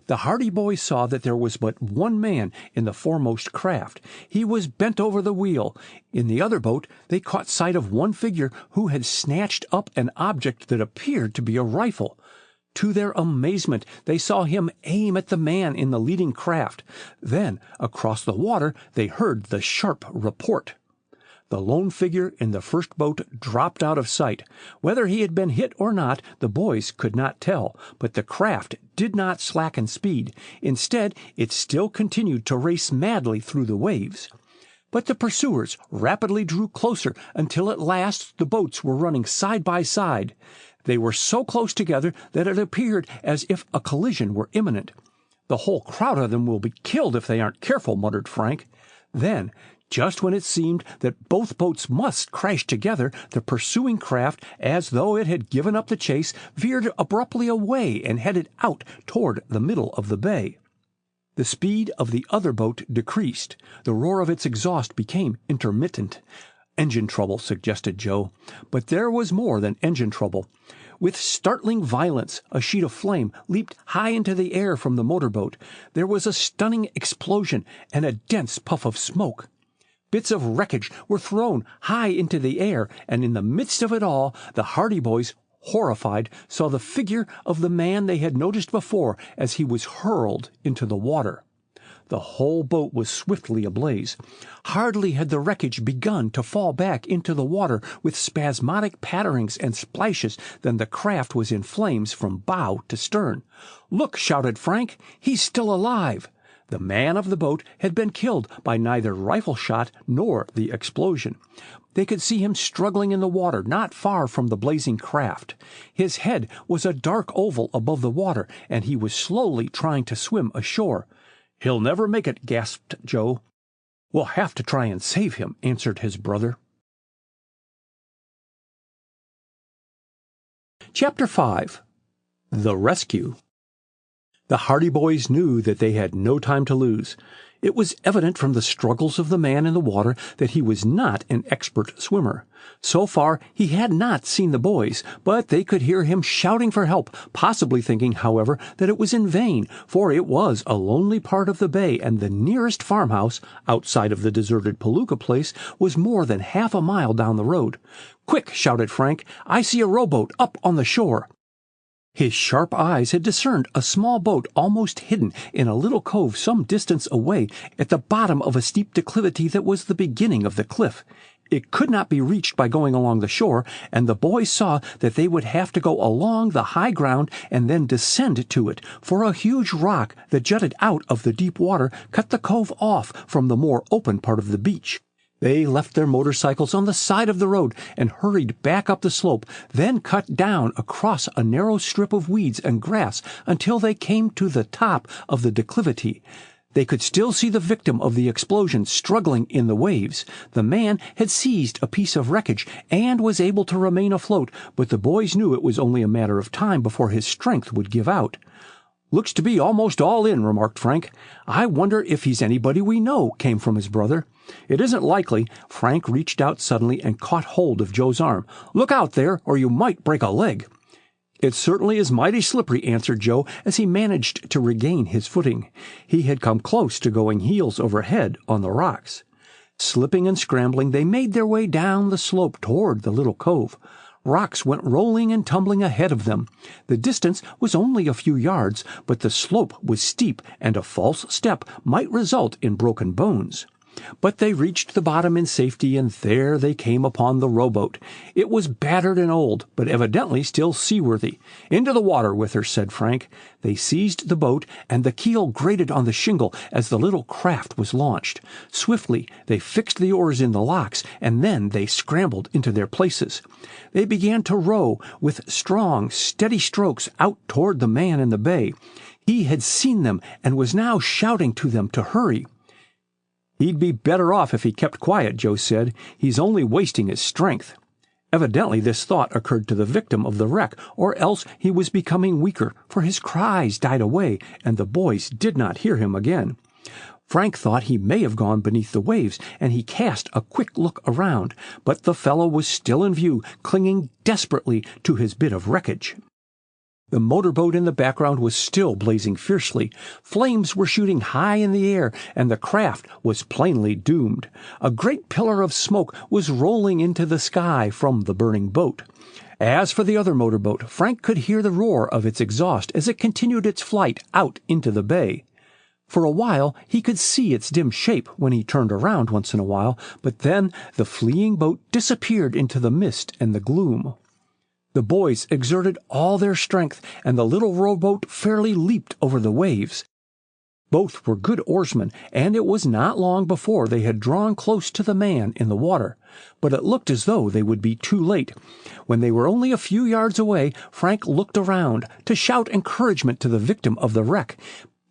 The Hardy boys saw that there was but one man in the foremost craft. He was bent over the wheel. In the other boat they caught sight of one figure who had snatched up an object that appeared to be a rifle. To their amazement, they saw him aim at the man in the leading craft. Then, across the water, they heard the sharp report. The lone figure in the first boat dropped out of sight. Whether he had been hit or not, the boys could not tell, but the craft did not slacken speed. Instead, it still continued to race madly through the waves. But the pursuers rapidly drew closer until at last the boats were running side by side. They were so close together that it appeared as if a collision were imminent. "The whole crowd of them will be killed if they aren't careful," muttered Frank. Then, just when it seemed that both boats must crash together, the pursuing craft, as though it had given up the chase, veered abruptly away and headed out toward the middle of the bay. The speed of the other boat decreased. The roar of its exhaust became intermittent. "Engine trouble," suggested Joe. But there was more than engine trouble. With startling violence, a sheet of flame leaped high into the air from the motorboat. There was a stunning explosion and a dense puff of smoke. Bits of wreckage were thrown high into the air, and in the midst of it all, the Hardy boys, horrified, saw the figure of the man they had noticed before as he was hurled into the water. The whole boat was swiftly ablaze. Hardly had the wreckage begun to fall back into the water with spasmodic patterings and splashes than the craft was in flames from bow to stern. "Look!" shouted Frank. "He's still alive!" The man of the boat had been killed by neither rifle shot nor the explosion. They could see him struggling in the water not far from the blazing craft. His head was a dark oval above the water, and he was slowly trying to swim ashore. "He'll never make it," gasped Joe. "We'll have to try and save him," answered his brother. Chapter 5. The Rescue. The Hardy boys knew that they had no time to lose. It was evident from the struggles of the man in the water that he was not an expert swimmer. So far he had not seen the boys, but they could hear him shouting for help, possibly thinking, however, that it was in vain, for it was a lonely part of the bay, and the nearest farmhouse, outside of the deserted Palooka place, was more than half a mile down the road. "Quick!" shouted Frank. "I see a rowboat up on the shore." His sharp eyes had discerned a small boat almost hidden in a little cove some distance away at the bottom of a steep declivity that was the beginning of the cliff. It could not be reached by going along the shore, and the boys saw that they would have to go along the high ground and then descend to it, for a huge rock that jutted out of the deep water cut the cove off from the more open part of the beach. They left their motorcycles on the side of the road and hurried back up the slope, then cut down across a narrow strip of weeds and grass until they came to the top of the declivity. They could still see the victim of the explosion struggling in the waves. The man had seized a piece of wreckage and was able to remain afloat, but the boys knew it was only a matter of time before his strength would give out. "Looks to be almost all in," remarked Frank. "I wonder if he's anybody we know," came from his brother. "It isn't likely." Frank reached out suddenly and caught hold of Joe's arm. "Look out there, or you might break a leg." "It certainly is mighty slippery," answered Joe as he managed to regain his footing. He had come close to going heels over head on the rocks. Slipping and scrambling, they made their way down the slope toward the little cove. Rocks went rolling and tumbling ahead of them. The distance was only a few yards, but the slope was steep, and a false step might result in broken bones. But they reached the bottom in safety, and there they came upon the rowboat. It was battered and old, but evidently still seaworthy. "Into the water with her," said Frank. They seized the boat, and the keel grated on the shingle as the little craft was launched. Swiftly they fixed the oars in the locks, and then they scrambled into their places. They began to row with strong, steady strokes out toward the man in the bay. He had seen them and was now shouting to them to hurry. "He'd be better off if he kept quiet," Joe said. "He's only wasting his strength." Evidently this thought occurred to the victim of the wreck, or else he was becoming weaker, for his cries died away, and the boys did not hear him again. Frank thought he may have gone beneath the waves, and he cast a quick look around, but the fellow was still in view, clinging desperately to his bit of wreckage. The motorboat in the background was still blazing fiercely. Flames were shooting high in the air, and the craft was plainly doomed. A great pillar of smoke was rolling into the sky from the burning boat. As for the other motorboat, Frank could hear the roar of its exhaust as it continued its flight out into the bay. For a while he could see its dim shape when he turned around once in a while, but then the fleeing boat disappeared into the mist and the gloom. The boys exerted all their strength, and the little rowboat fairly leaped over the waves. Both were good oarsmen, and it was not long before they had drawn close to the man in the water. But it looked as though they would be too late. When they were only a few yards away, Frank looked around to shout encouragement to the victim of the wreck.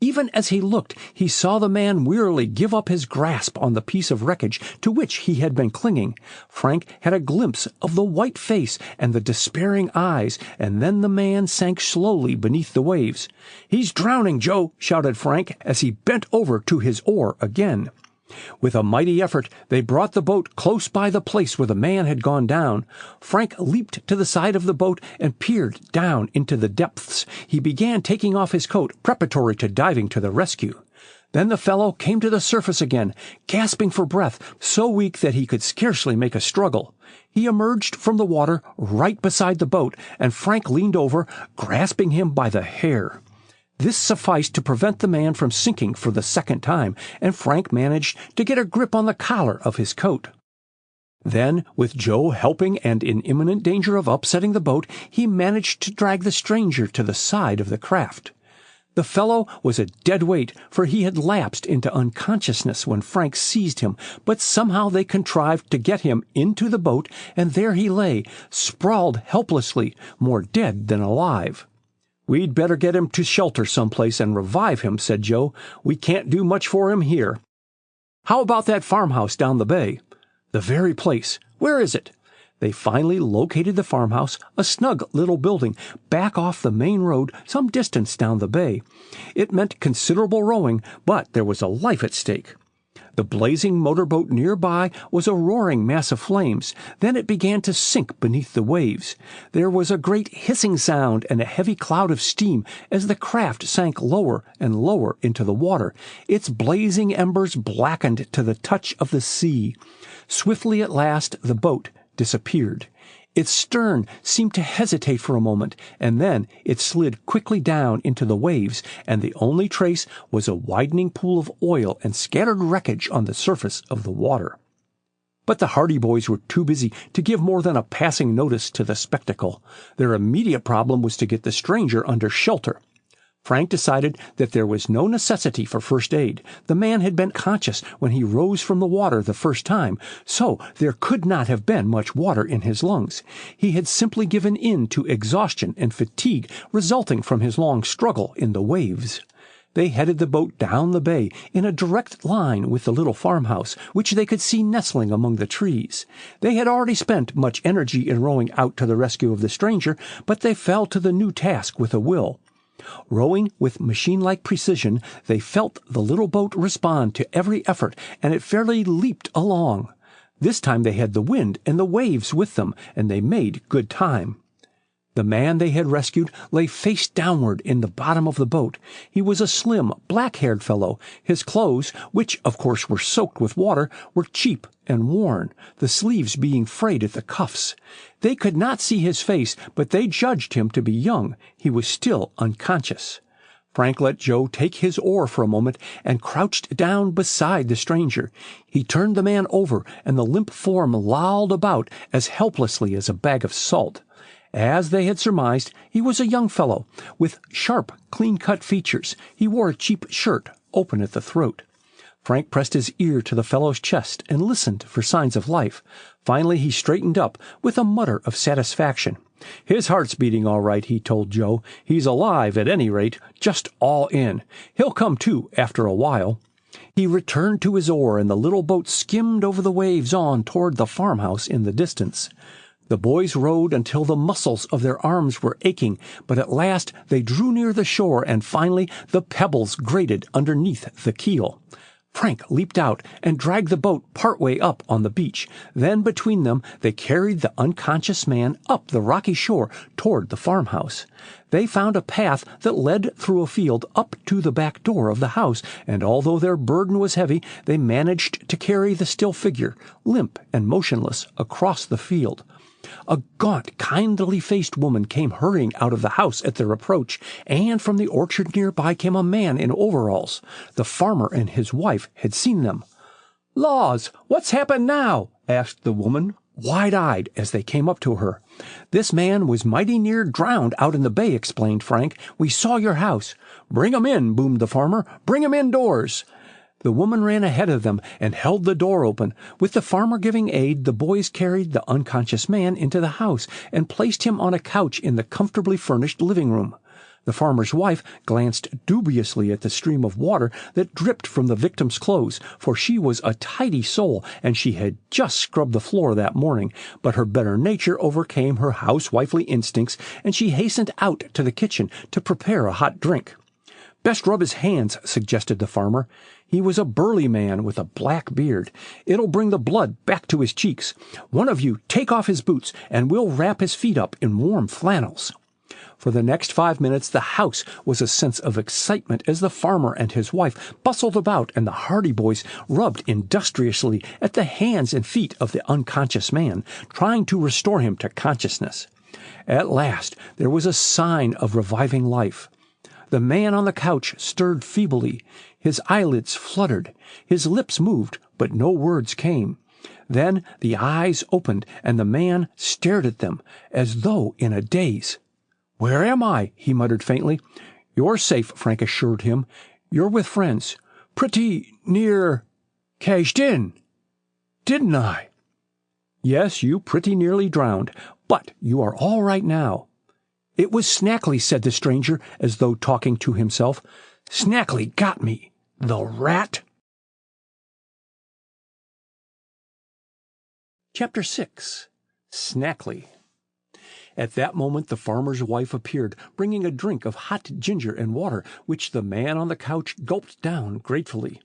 Even as he looked, he saw the man wearily give up his grasp on the piece of wreckage to which he had been clinging. Frank had a glimpse of the white face and the despairing eyes, and then the man sank slowly beneath the waves. "He's drowning, Joe!" shouted Frank as he bent over to his oar again. With a mighty effort, they brought the boat close by the place where the man had gone down. Frank leaped to the side of the boat and peered down into the depths. He began taking off his coat, preparatory to diving to the rescue. Then the fellow came to the surface again, gasping for breath, so weak that he could scarcely make a struggle. He emerged from the water right beside the boat, and Frank leaned over, grasping him by the hair. This sufficed to prevent the man from sinking for the second time, and Frank managed to get a grip on the collar of his coat. Then, with Joe helping and in imminent danger of upsetting the boat, he managed to drag the stranger to the side of the craft. The fellow was a dead weight, for he had lapsed into unconsciousness when Frank seized him, but somehow they contrived to get him into the boat, and there he lay, sprawled helplessly, more dead than alive. "We'd better get him to shelter someplace and revive him," said Joe. "We can't do much for him here." "How about that farmhouse down the bay?" "The very place. Where is it?" They finally located the farmhouse, a snug little building, back off the main road some distance down the bay. It meant considerable rowing, but there was a life at stake. The blazing motorboat nearby was a roaring mass of flames. Then it began to sink beneath the waves. There was a great hissing sound and a heavy cloud of steam as the craft sank lower and lower into the water. Its blazing embers blackened to the touch of the sea. Swiftly at last the boat disappeared. Its stern seemed to hesitate for a moment, and then it slid quickly down into the waves, and the only trace was a widening pool of oil and scattered wreckage on the surface of the water. But the Hardy boys were too busy to give more than a passing notice to the spectacle. Their immediate problem was to get the stranger under shelter. Frank decided that there was no necessity for first aid. The man had been conscious when he rose from the water the first time, so there could not have been much water in his lungs. He had simply given in to exhaustion and fatigue resulting from his long struggle in the waves. They headed the boat down the bay in a direct line with the little farmhouse, which they could see nestling among the trees. They had already spent much energy in rowing out to the rescue of the stranger, but they fell to the new task with a will. Rowing with machine-like precision, they felt the little boat respond to every effort, and it fairly leaped along. This time they had the wind and the waves with them, and they made good time. The man they had rescued lay face downward in the bottom of the boat. He was a slim, black-haired fellow. His clothes, which of course were soaked with water, were cheap and worn, the sleeves being frayed at the cuffs. They could not see his face, but they judged him to be young. He was still unconscious. Frank let Joe take his oar for a moment and crouched down beside the stranger. He turned the man over, and the limp form lolled about as helplessly as a bag of salt. As they had surmised, he was a young fellow, with sharp, clean-cut features. He wore a cheap shirt, open at the throat. Frank pressed his ear to the fellow's chest and listened for signs of life. Finally he straightened up with a mutter of satisfaction. "His heart's beating all right," he told Joe. "He's alive at any rate, just all in. He'll come to after a while." He returned to his oar, and the little boat skimmed over the waves on toward the farmhouse in the distance. The boys rowed until the muscles of their arms were aching, but at last they drew near the shore, and finally the pebbles grated underneath the keel. Frank leaped out and dragged the boat part way up on the beach. Then between them they carried the unconscious man up the rocky shore toward the farmhouse. They found a path that led through a field up to the back door of the house, and although their burden was heavy, they managed to carry the still figure, limp and motionless, across the field. A gaunt, kindly-faced woman came hurrying out of the house at their approach, and from the orchard nearby came a man in overalls. The farmer and his wife had seen them. "Laws, what's happened now?" asked the woman, wide-eyed, as they came up to her. "This man was mighty near drowned out in the bay," explained Frank. "We saw your house." "Bring 'em in," boomed the farmer. "Bring 'em indoors." The woman ran ahead of them and held the door open. With the farmer giving aid, the boys carried the unconscious man into the house and placed him on a couch in the comfortably furnished living room. The farmer's wife glanced dubiously at the stream of water that dripped from the victim's clothes, for she was a tidy soul, and she had just scrubbed the floor that morning. But her better nature overcame her housewifely instincts, and she hastened out to the kitchen to prepare a hot drink. "Best rub his hands," suggested the farmer. He was a burly man with a black beard. "It'll bring the blood back to his cheeks. One of you take off his boots, and we'll wrap his feet up in warm flannels." For the next 5 minutes the house was a sense of excitement as the farmer and his wife bustled about and the Hardy boys rubbed industriously at the hands and feet of the unconscious man, trying to restore him to consciousness. At last there was a sign of reviving life. The man on the couch stirred feebly. His eyelids fluttered. His lips moved, but no words came. Then the eyes opened, and the man stared at them, as though in a daze. "Where am I?" he muttered faintly. "You're safe," Frank assured him. "You're with friends. Pretty near cashed in. Didn't I?" "Yes, you pretty nearly drowned, but you are all right now." "It was Snackley," said the stranger, as though talking to himself. "Snackley got me. The rat." Chapter 6. Snackley. At that moment the farmer's wife appeared, bringing a drink of hot ginger and water, which the man on the couch gulped down gratefully.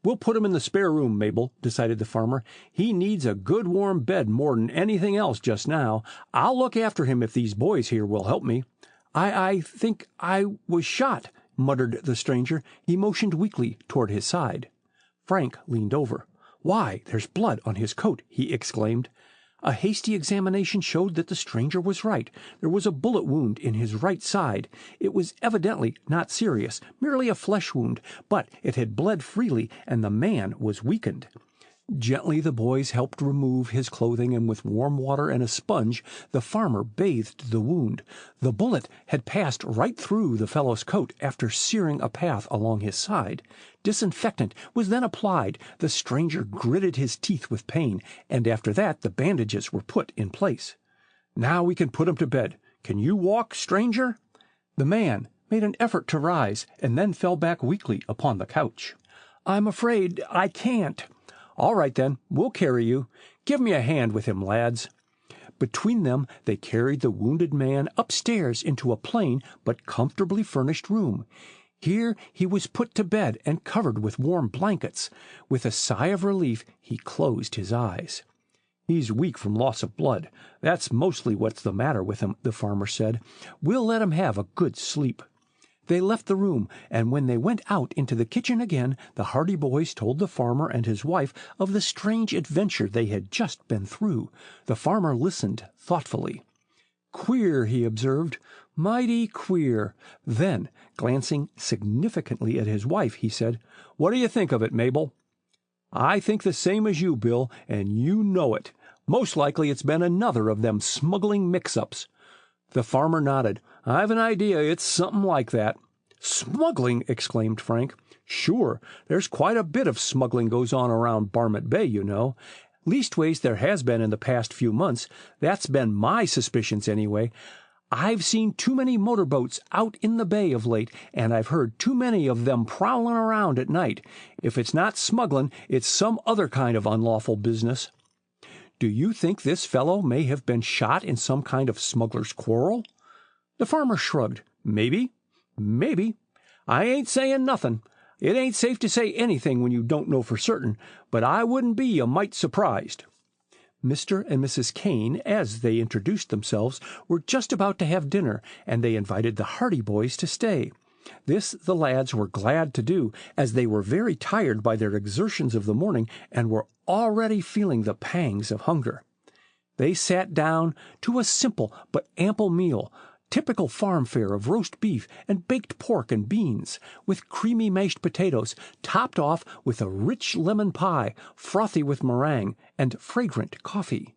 "We'll put him in the spare room, Mabel," decided the farmer. "He needs a good warm bed more'n anything else just now. I'll look after him if these boys here will help me." I think I was shot," muttered the stranger. He motioned weakly toward his side. Frank leaned over. "Why, there's blood on his coat," he exclaimed. A hasty examination showed that the stranger was right. There was a bullet wound in his right side. It was evidently not serious, merely a flesh wound, but it had bled freely, and the man was weakened. Gently the boys helped remove his clothing, and with warm water and a sponge the farmer bathed the wound. The bullet had passed right through the fellow's coat after searing a path along his side. Disinfectant was then applied. The stranger gritted his teeth with pain, and after that the bandages were put in place. "Now we can put him to bed. Can you walk, stranger?" The man made an effort to rise, and then fell back weakly upon the couch. "I'm afraid I can't." "All right, then, we'll carry you. Give me a hand with him, lads." Between them they carried the wounded man upstairs into a plain but comfortably furnished room. Here he was put to bed and covered with warm blankets. With a sigh of relief he closed his eyes. "He's weak from loss of blood. That's mostly what's the matter with him," the farmer said. "We'll let him have a good sleep." They left the room, and when they went out into the kitchen again, the Hardy boys told the farmer and his wife of the strange adventure they had just been through. The farmer listened thoughtfully. "Queer," he observed, "mighty queer." Then, glancing significantly at his wife, he said, "What do you think of it, Mabel?" "I think the same as you, Bill, and you know it. Most likely it's been another of them smuggling mix-ups." The farmer nodded. "I've an idea it's something like that." "Smuggling!" exclaimed Frank. "Sure, there's quite a bit of smuggling goes on around Barmet Bay, you know. Leastways there has been in the past few months. That's been my suspicions anyway. I've seen too many motorboats out in the bay of late, and I've heard too many of them prowling around at night. If it's not smuggling, it's some other kind of unlawful business." "Do you think this fellow may have been shot in some kind of smuggler's quarrel?" The farmer shrugged. Maybe. I ain't saying nothing. It ain't safe to say anything when you don't know for certain, but I wouldn't be a mite surprised." Mr. and Mrs. Kane, as they introduced themselves, were just about to have dinner, and they invited the Hardy boys to stay. This the lads were glad to do, as they were very tired by their exertions of the morning and were already feeling the pangs of hunger. They sat down to a simple but ample meal, typical farm fare of roast beef and baked pork and beans, with creamy mashed potatoes, topped off with a rich lemon pie, frothy with meringue, and fragrant coffee.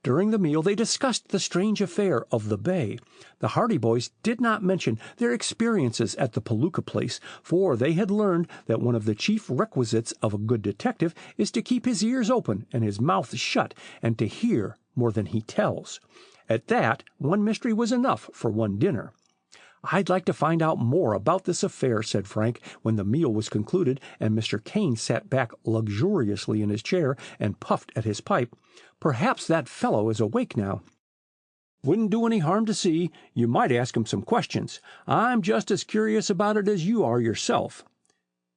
During the meal they discussed the strange affair of the bay. The Hardy boys did not mention their experiences at the Palooka place, for they had learned that one of the chief requisites of a good detective is to keep his ears open and his mouth shut, and to hear more than he tells. At that, one mystery was enough for one dinner. "I'd like to find out more about this affair," said Frank, when the meal was concluded and Mr. Kane sat back luxuriously in his chair and puffed at his pipe. "Perhaps that fellow is awake now." Wouldn't do any harm to see. You might ask him some questions. I'm just as curious about it as you are yourself."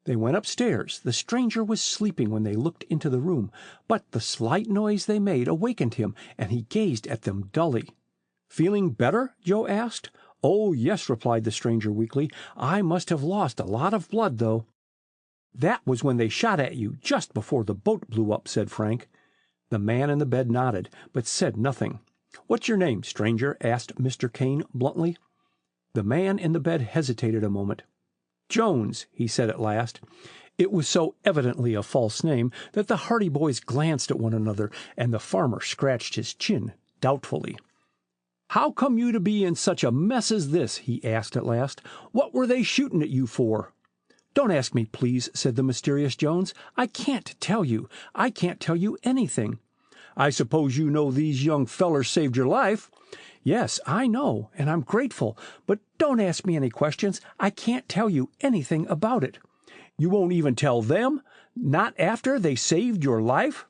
They went upstairs. The stranger was sleeping when they looked into the room, but the slight noise they made awakened him, and he gazed at them dully. "Feeling better?" Joe asked. "Oh, yes," replied the stranger weakly. "I must have lost a lot of blood, though." "That was when they shot at you, just before the boat blew up," said Frank. The man in the bed nodded, but said nothing. "What's your name, stranger?" asked Mr. Kane bluntly. The man in the bed hesitated a moment. "Jones," he said at last. It was so evidently a false name that the Hardy boys glanced at one another, and the farmer scratched his chin doubtfully. "How come you to be in such a mess as this?" he asked at last. "What were they shooting at you for?" "Don't ask me, please," said the mysterious Jones. "I can't tell you. I can't tell you anything." "I suppose you know these young fellers saved your life?" "Yes, I know, and I'm grateful, but don't ask me any questions. I can't tell you anything about it." "You won't even tell them? Not after they saved your life?"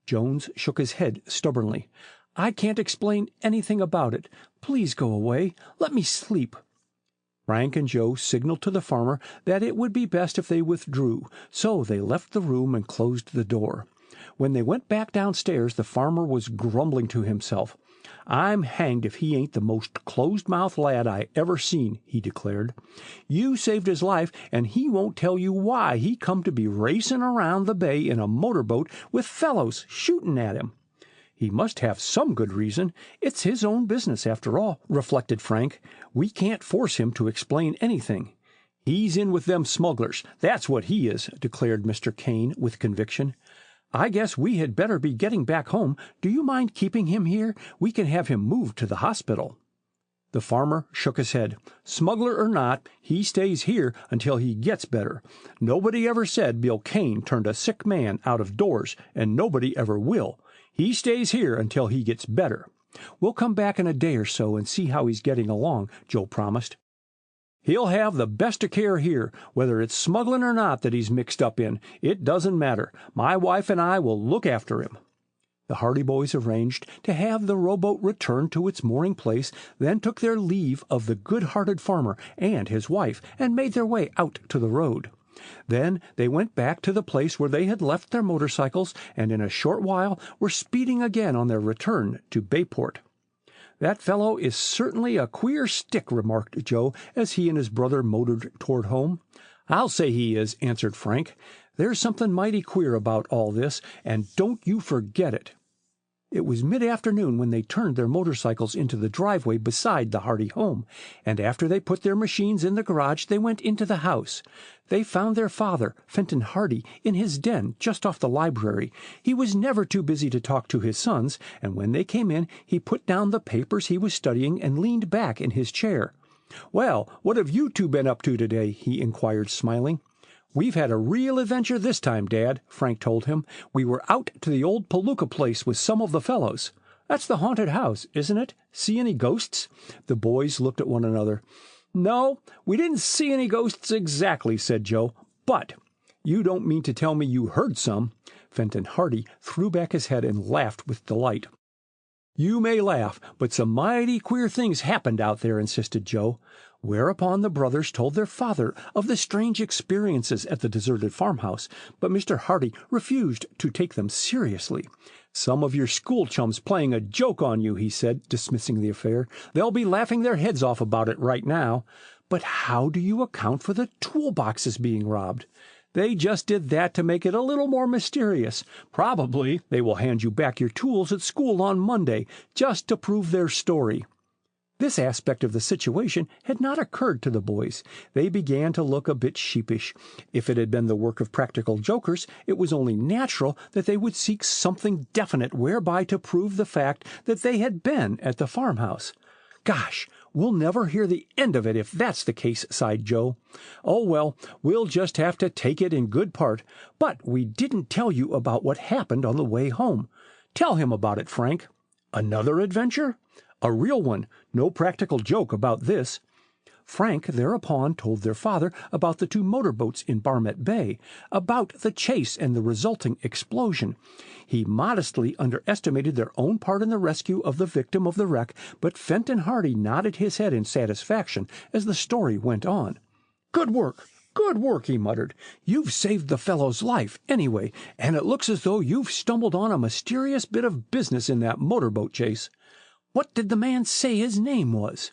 Jones shook his head stubbornly. "I can't explain anything about it. Please go away. Let me sleep." Frank and Joe signaled to the farmer that it would be best if they withdrew, so they left the room and closed the door. When they went back downstairs, the farmer was grumbling to himself. "I'm hanged if he ain't the most closed-mouthed lad I ever seen," he declared. "You saved his life, and he won't tell you why he come to be racing around the bay in a motorboat with fellows shooting at him." "He must have some good reason. It's his own business, after all," reflected Frank. "We can't force him to explain anything." "He's in with them smugglers, that's what he is," declared Mr. Kane with conviction. "I guess we had better be getting back home. Do you mind keeping him here? We can have him moved to the hospital." The farmer shook his head. "Smuggler or not, he stays here until he gets better. Nobody ever said Bill Kane turned a sick man out of doors, and nobody ever will. He stays here until he gets better." "We'll come back in a day or so and see how he's getting along," Joe promised. "He'll have the best of care here, whether it's smuggling or not that he's mixed up in. It doesn't matter. My wife and I will look after him." The Hardy boys arranged to have the rowboat returned to its mooring place, then took their leave of the good-hearted farmer and his wife and made their way out to the road. Then they went back to the place where they had left their motorcycles, and in a short while were speeding again on their return to Bayport. "That fellow is certainly a queer stick," remarked Joe as he and his brother motored toward home. "I'll say he is," answered Frank. "There's something mighty queer about all this, and don't you forget it." It was mid-afternoon when they turned their motorcycles into the driveway beside the Hardy home, and after they put their machines in the garage, they went into the house. They found their father, Fenton Hardy, in his den just off the library. He was never too busy to talk to his sons, and when they came in, he put down the papers he was studying and leaned back in his chair. "Well, what have you two been up to today?" he inquired, smiling. "We've had a real adventure this time, Dad," Frank told him. "We were out to the old Palooka place with some of the fellows." "That's the haunted house, isn't it? See any ghosts?" The boys looked at one another. "No, we didn't see any ghosts exactly," said Joe. "But you don't mean to tell me you heard some?" Fenton Hardy threw back his head and laughed with delight. "You may laugh, but some mighty queer things happened out there," insisted Joe. Whereupon the brothers told their father of the strange experiences at the deserted farmhouse, but Mr. Hardy refused to take them seriously. "Some of your school chums playing a joke on you," he said, dismissing the affair. "They'll be laughing their heads off about it right now." "But how do you account for the toolboxes being robbed?" "They just did that to make it a little more mysterious. Probably they will hand you back your tools at school on Monday, just to prove their story." This aspect of the situation had not occurred to the boys. They began to look a bit sheepish. If it had been the work of practical jokers, it was only natural that they would seek something definite whereby to prove the fact that they had been at the farmhouse. "Gosh, we'll never hear the end of it if that's the case," sighed Joe. "Oh, well, we'll just have to take it in good part. But we didn't tell you about what happened on the way home. Tell him about it, Frank." "Another adventure?" "A real one. No practical joke about this." Frank thereupon told their father about the two motorboats in Barmet Bay, about the chase and the resulting explosion. He modestly underestimated their own part in the rescue of the victim of the wreck, but Fenton Hardy nodded his head in satisfaction as the story went on. "Good work! Good work," he muttered. "You've saved the fellow's life, anyway, and it looks as though you've stumbled on a mysterious bit of business in that motorboat chase. What did the man say his name was?"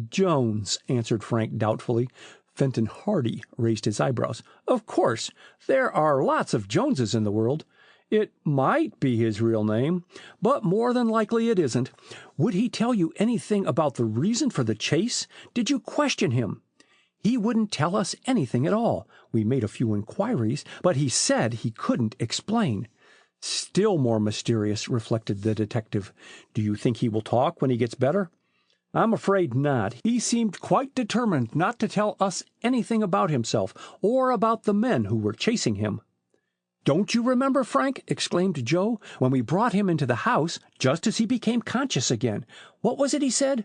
"Jones," answered Frank doubtfully. Fenton Hardy raised his eyebrows. "Of course, there are lots of Joneses in the world. It might be his real name, but more than likely it isn't. Would he tell you anything about the reason for the chase? Did you question him?" "He wouldn't tell us anything at all. We made a few inquiries, but he said he couldn't explain." "Still more mysterious," reflected the detective. "Do you think he will talk when he gets better?" "I'm afraid not. He seemed quite determined not to tell us anything about himself or about the men who were chasing him." "Don't you remember, Frank," exclaimed Joe, "when we brought him into the house just as he became conscious again? What was it he said?"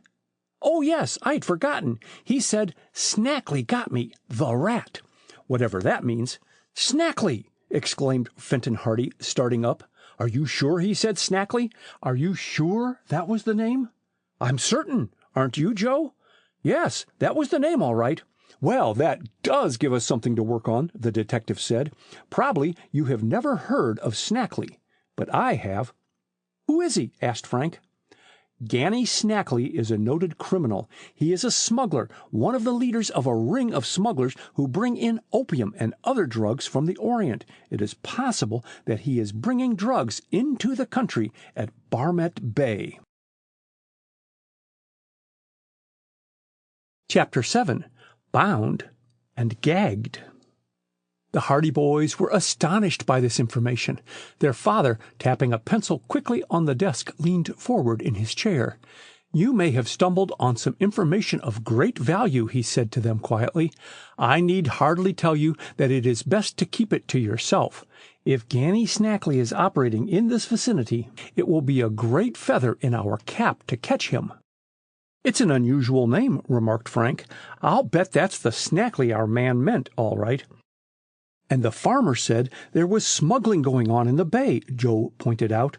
"Oh, yes, I'd forgotten. He said, 'Snackley got me, the rat,' whatever that means." "Snackley!" exclaimed Fenton Hardy, starting up. "Are you sure he said Snackley? Are you sure that was the name?" "I'm certain. Aren't you, Joe?" "Yes, that was the name, all right." "Well, that does give us something to work on," the detective said. "Probably you have never heard of Snackley, but I have." "Who is he?" asked Frank. "Ganny Snackley is a noted criminal. He is a smuggler, one of the leaders of a ring of smugglers who bring in opium and other drugs from the Orient. It is possible that he is bringing drugs into the country at Barmet Bay." Chapter 7. Bound and Gagged. The Hardy boys were astonished by this information. Their father, tapping a pencil quickly on the desk, leaned forward in his chair. "You may have stumbled on some information of great value," he said to them quietly. "I need hardly tell you that it is best to keep it to yourself. If Ganny Snackley is operating in this vicinity, it will be a great feather in our cap to catch him." "It's an unusual name," remarked Frank. "I'll bet that's the Snackley our man meant, all right." "And the farmer said there was smuggling going on in the bay," Joe pointed out.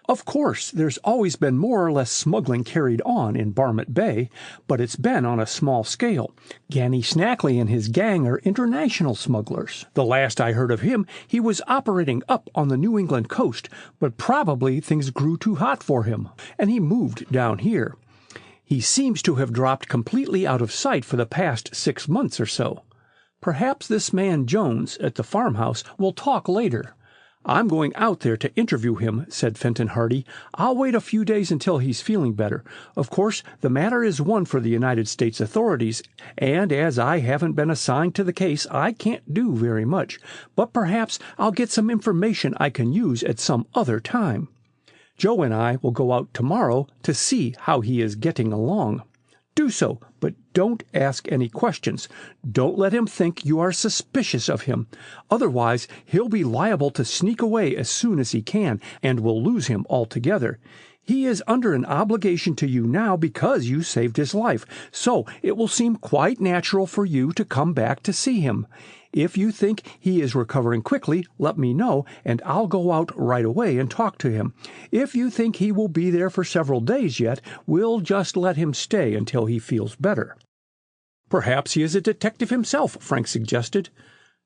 "Of course, there's always been more or less smuggling carried on in Barmet Bay, but it's been on a small scale. Ganny Snackley and his gang are international smugglers. The last I heard of him, he was operating up on the New England coast, but probably things grew too hot for him, and he moved down here. He seems to have dropped completely out of sight for the past 6 months or so. Perhaps this man Jones at the farmhouse will talk later." "I'm going out there to interview him," said Fenton Hardy. "I'll wait a few days until he's feeling better. Of course, the matter is one for the United States authorities, and as I haven't been assigned to the case, I can't do very much. But perhaps I'll get some information I can use at some other time. Joe and I will go out tomorrow to see how he is getting along. Do so, but don't ask any questions. Don't let him think you are suspicious of him. Otherwise, he'll be liable to sneak away as soon as he can, and we'll lose him altogether. He is under an obligation to you now because you saved his life, so it will seem quite natural for you to come back to see him. If you think he is recovering quickly, let me know, and I'll go out right away and talk to him. If you think he will be there for several days yet, we'll just let him stay until he feels better." "Perhaps he is a detective himself," Frank suggested.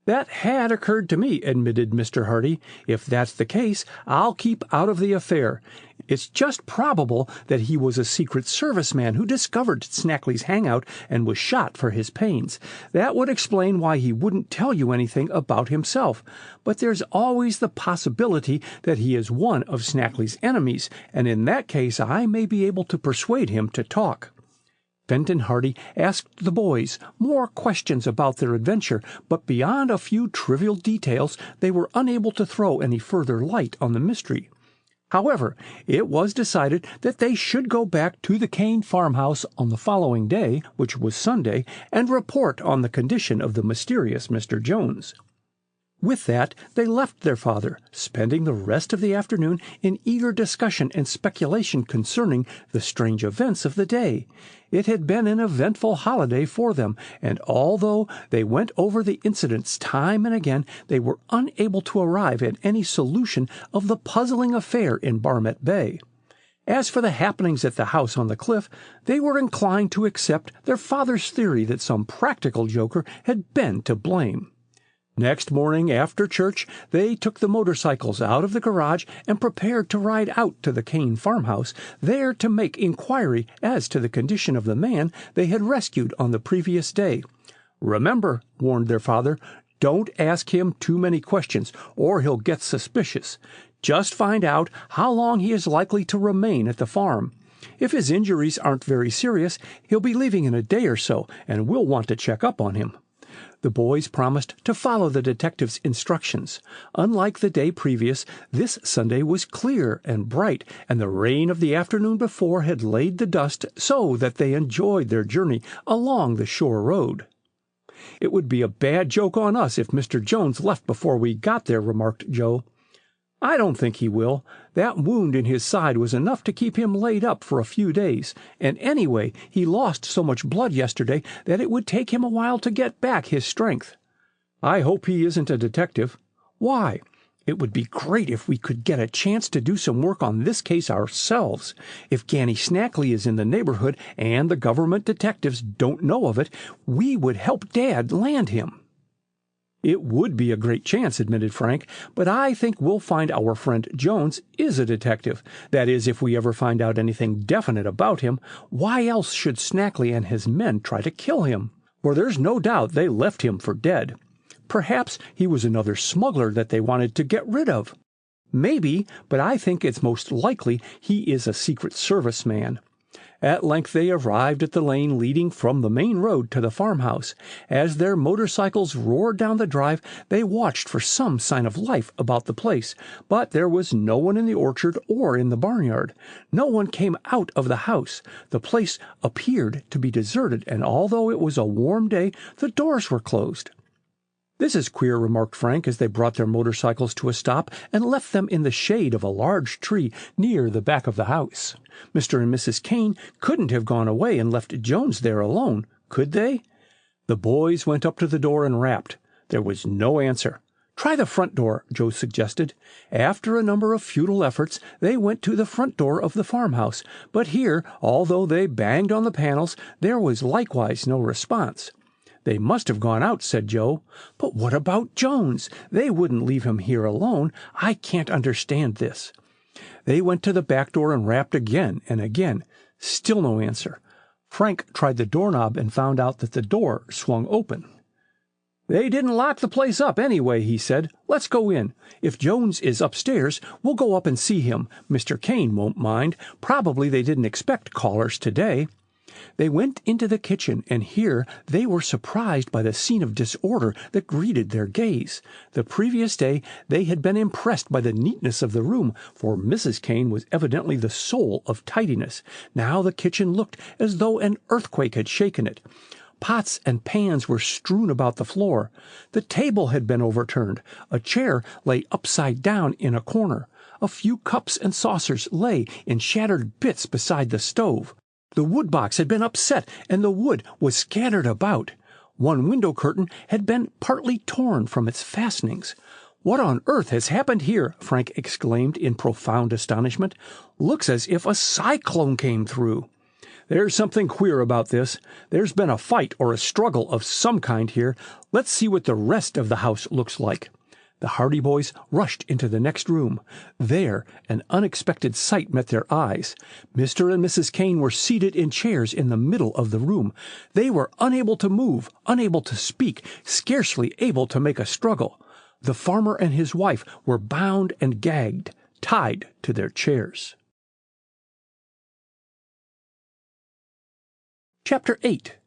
"That had occurred to me," admitted Mr. Hardy. "If that's the case, I'll keep out of the affair. It's just probable that he was a Secret Service man who discovered Snackley's hangout and was shot for his pains. That would explain why he wouldn't tell you anything about himself. But there's always the possibility that he is one of Snackley's enemies, and in that case I may be able to persuade him to talk." Fenton Hardy asked the boys more questions about their adventure, but beyond a few trivial details they were unable to throw any further light on the mystery. However, it was decided that they should go back to the Kane farmhouse on the following day, which was Sunday, and report on the condition of the mysterious Mr. Jones. With that, they left their father, spending the rest of the afternoon in eager discussion and speculation concerning the strange events of the day. It had been an eventful holiday for them, and although they went over the incidents time and again, they were unable to arrive at any solution of the puzzling affair in Barmet Bay. As for the happenings at the house on the cliff, they were inclined to accept their father's theory that some practical joker had been to blame. Next morning, after church, they took the motorcycles out of the garage and prepared to ride out to the Kane farmhouse, there to make inquiry as to the condition of the man they had rescued on the previous day. "Remember," warned their father, "don't ask him too many questions, or he'll get suspicious. Just find out how long he is likely to remain at the farm. If his injuries aren't very serious, he'll be leaving in a day or so, and we'll want to check up on him." The boys promised to follow the detective's instructions. Unlike the day previous, this Sunday was clear and bright, and the rain of the afternoon before had laid the dust so that they enjoyed their journey along the shore road. "It would be a bad joke on us if Mr. Jones left before we got there," remarked Joe. "I don't think he will. That wound in his side was enough to keep him laid up for a few days, and anyway, he lost so much blood yesterday that it would take him a while to get back his strength." "I hope he isn't a detective." "Why? It would be great if we could get a chance to do some work on this case ourselves. If Ganny Snackley is in the neighborhood and the government detectives don't know of it, we would help Dad land him." "It would be a great chance," admitted Frank, "but I think we'll find our friend Jones is a detective. That is, if we ever find out anything definite about him. Why else should Snackley and his men try to kill him? For there's no doubt they left him for dead. Perhaps he was another smuggler that they wanted to get rid of. Maybe, but I think it's most likely he is a Secret Service man." At length they arrived at the lane leading from the main road to the farmhouse. As their motorcycles roared down the drive, they watched for some sign of life about the place, but there was no one in the orchard or in the barnyard. No one came out of the house. The place appeared to be deserted, and although it was a warm day, the doors were closed. "This is queer," remarked Frank as they brought their motorcycles to a stop and left them in the shade of a large tree near the back of the house. "Mr. and Mrs. Kane couldn't have gone away and left Jones there alone, could they?" The boys went up to the door and rapped. There was no answer. "Try the front door," Joe suggested. After a number of futile efforts, they went to the front door of the farmhouse, but here, although they banged on the panels, there was likewise no response. "They must have gone out," said Joe. "But what about Jones? They wouldn't leave him here alone. I can't understand this." They went to the back door and rapped again and again. Still no answer. Frank tried the doorknob and found out that the door swung open. "They didn't lock the place up anyway," he said. "Let's go in. If Jones is upstairs, we'll go up and see him. Mr. Kane won't mind. Probably they didn't expect callers today." They went into the kitchen, and here they were surprised by the scene of disorder that greeted their gaze. The previous day they had been impressed by the neatness of the room, for Mrs. Kane was evidently the soul of tidiness. Now the kitchen looked as though an earthquake had shaken it. Pots and pans were strewn about the floor. The table had been overturned. A chair lay upside down in a corner. A few cups and saucers lay in shattered bits beside the stove. The wood box had been upset, and the wood was scattered about. One window curtain had been partly torn from its fastenings. "What on earth has happened here?" Frank exclaimed in profound astonishment. "Looks as if a cyclone came through." "There's something queer about this. There's been a fight or a struggle of some kind here. Let's see what the rest of the house looks like." The Hardy boys rushed into the next room. There, an unexpected sight met their eyes. Mr. and Mrs. Kane were seated in chairs in the middle of the room. They were unable to move, unable to speak, scarcely able to make a struggle. The farmer and his wife were bound and gagged, tied to their chairs. Chapter 8.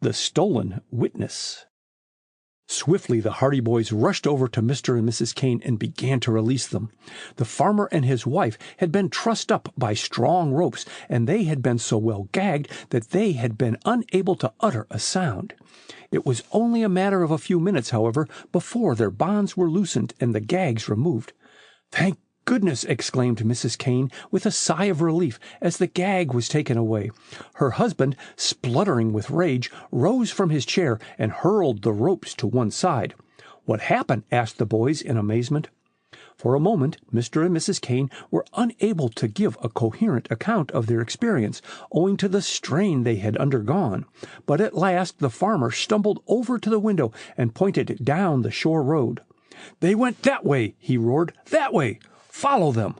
The Stolen Witness. Swiftly the Hardy boys rushed over to Mr. and Mrs. Kane and began to release them. The farmer and his wife had been trussed up by strong ropes, and they had been so well gagged that they had been unable to utter a sound. It was only a matter of a few minutes, however, before their bonds were loosened and the gags removed. "Thank goodness!" exclaimed Mrs. Kane with a sigh of relief as the gag was taken away. Her husband, spluttering with rage, rose from his chair and hurled the ropes to one side. "What happened?" asked the boys in amazement. For a moment Mr. and Mrs. Kane were unable to give a coherent account of their experience, owing to the strain they had undergone. But at last the farmer stumbled over to the window and pointed down the shore road. "They went that way!" he roared. "That way! Follow them!"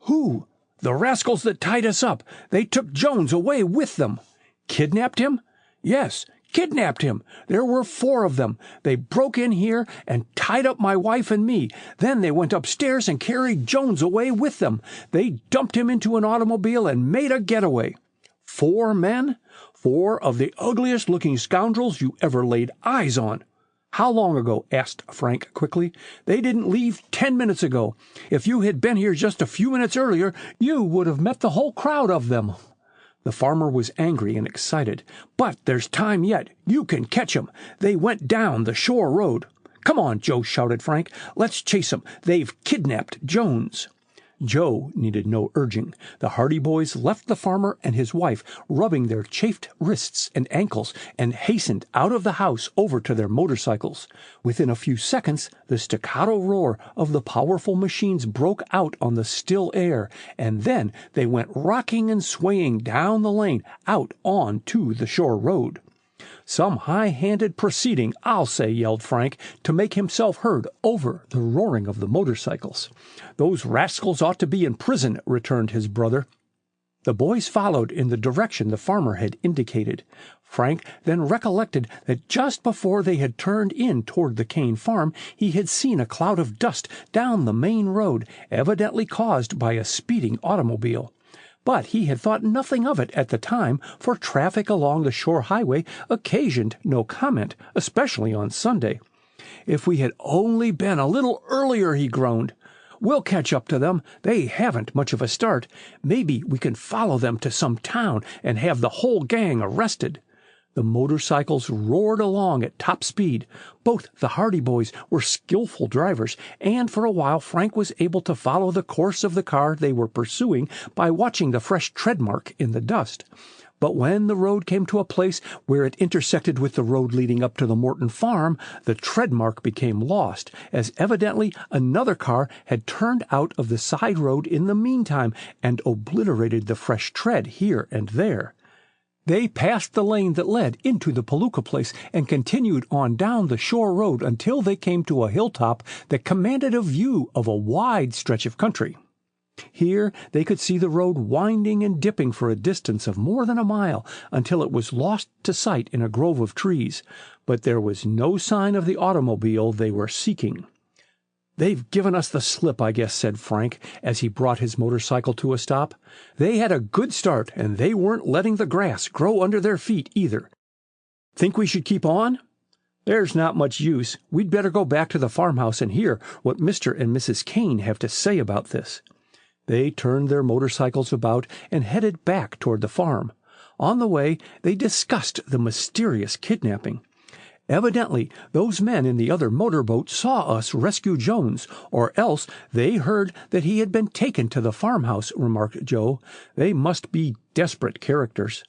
"Who?" "The rascals that tied us up. They took Jones away with them." "Kidnapped him?" "Yes, kidnapped him. There were 4 of them. They broke in here and tied up my wife and me. Then they went upstairs and carried Jones away with them. They dumped him into an automobile and made a getaway." 4 men? 4 of the ugliest-looking scoundrels you ever laid eyes on. "How long ago?" asked Frank quickly. "They didn't leave 10 minutes ago. If you had been here just a few minutes earlier, you would have met the whole crowd of them." The farmer was angry and excited. "But there's time yet. You can catch 'em. They went down the shore road." "Come on, Joe," shouted Frank. "Let's chase 'em. They've kidnapped Jones." Joe needed no urging. The Hardy boys left the farmer and his wife rubbing their chafed wrists and ankles and hastened out of the house over to their motorcycles. Within a few seconds, the staccato roar of the powerful machines broke out on the still air, and then they went rocking and swaying down the lane out on to the shore road. "Some high-handed proceeding, I'll say," yelled Frank, to make himself heard over the roaring of the motorcycles. "Those rascals ought to be in prison," returned his brother. The boys followed in the direction the farmer had indicated. Frank then recollected that just before they had turned in toward the Kane farm, he had seen a cloud of dust down the main road, evidently caused by a speeding automobile. But he had thought nothing of it at the time, for traffic along the shore highway occasioned no comment, especially on Sunday. "If we had only been a little earlier," he groaned. "We'll catch up to them. They haven't much of a start. Maybe we can follow them to some town and have the whole gang arrested." The motorcycles roared along at top speed. Both the Hardy boys were skillful drivers, and for a while Frank was able to follow the course of the car they were pursuing by watching the fresh tread mark in the dust. But when the road came to a place where it intersected with the road leading up to the Morton farm, the tread mark became lost, as evidently another car had turned out of the side road in the meantime and obliterated the fresh tread here and there. They passed the lane that led into the Palooka place and continued on down the shore road until they came to a hilltop that commanded a view of a wide stretch of country. Here they could see the road winding and dipping for a distance of more than a mile until it was lost to sight in a grove of trees, but there was no sign of the automobile they were seeking. "They've given us the slip, I guess," said Frank, as he brought his motorcycle to a stop. "They had a good start, and they weren't letting the grass grow under their feet either. Think we should keep on?" "There's not much use. We'd better go back to the farmhouse and hear what Mr. and Mrs. Kane have to say about this." They turned their motorcycles about and headed back toward the farm. On the way, they discussed the mysterious kidnapping. "Evidently, those men in the other motorboat saw us rescue Jones, or else they heard that he had been taken to the farmhouse," remarked Joe. "They must be desperate characters."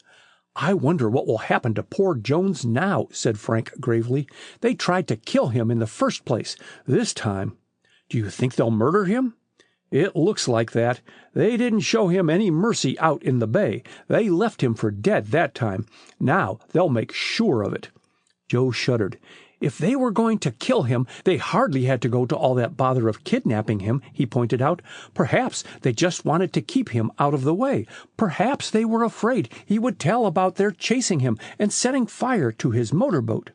"I wonder what will happen to poor Jones now," said Frank gravely. "They tried to kill him in the first place. This time—" "Do you think they'll murder him?" "It looks like that. They didn't show him any mercy out in the bay. They left him for dead that time. Now they'll make sure of it." Joe shuddered. "If they were going to kill him, they hardly had to go to all that bother of kidnapping him," he pointed out. "Perhaps they just wanted to keep him out of the way. Perhaps they were afraid he would tell about their chasing him and setting fire to his motorboat.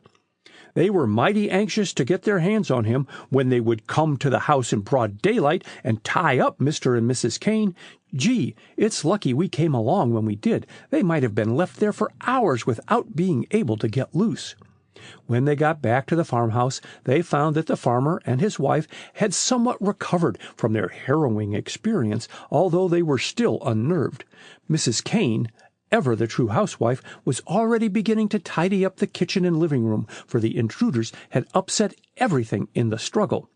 They were mighty anxious to get their hands on him when they would come to the house in broad daylight and tie up Mr. and Mrs. Kane. Gee, it's lucky we came along when we did. They might have been left there for hours without being able to get loose." When they got back to the farmhouse, they found that the farmer and his wife had somewhat recovered from their harrowing experience, although they were still unnerved. Mrs. Kane, ever the true housewife, was already beginning to tidy up the kitchen and living room, for the intruders had upset everything in the struggle.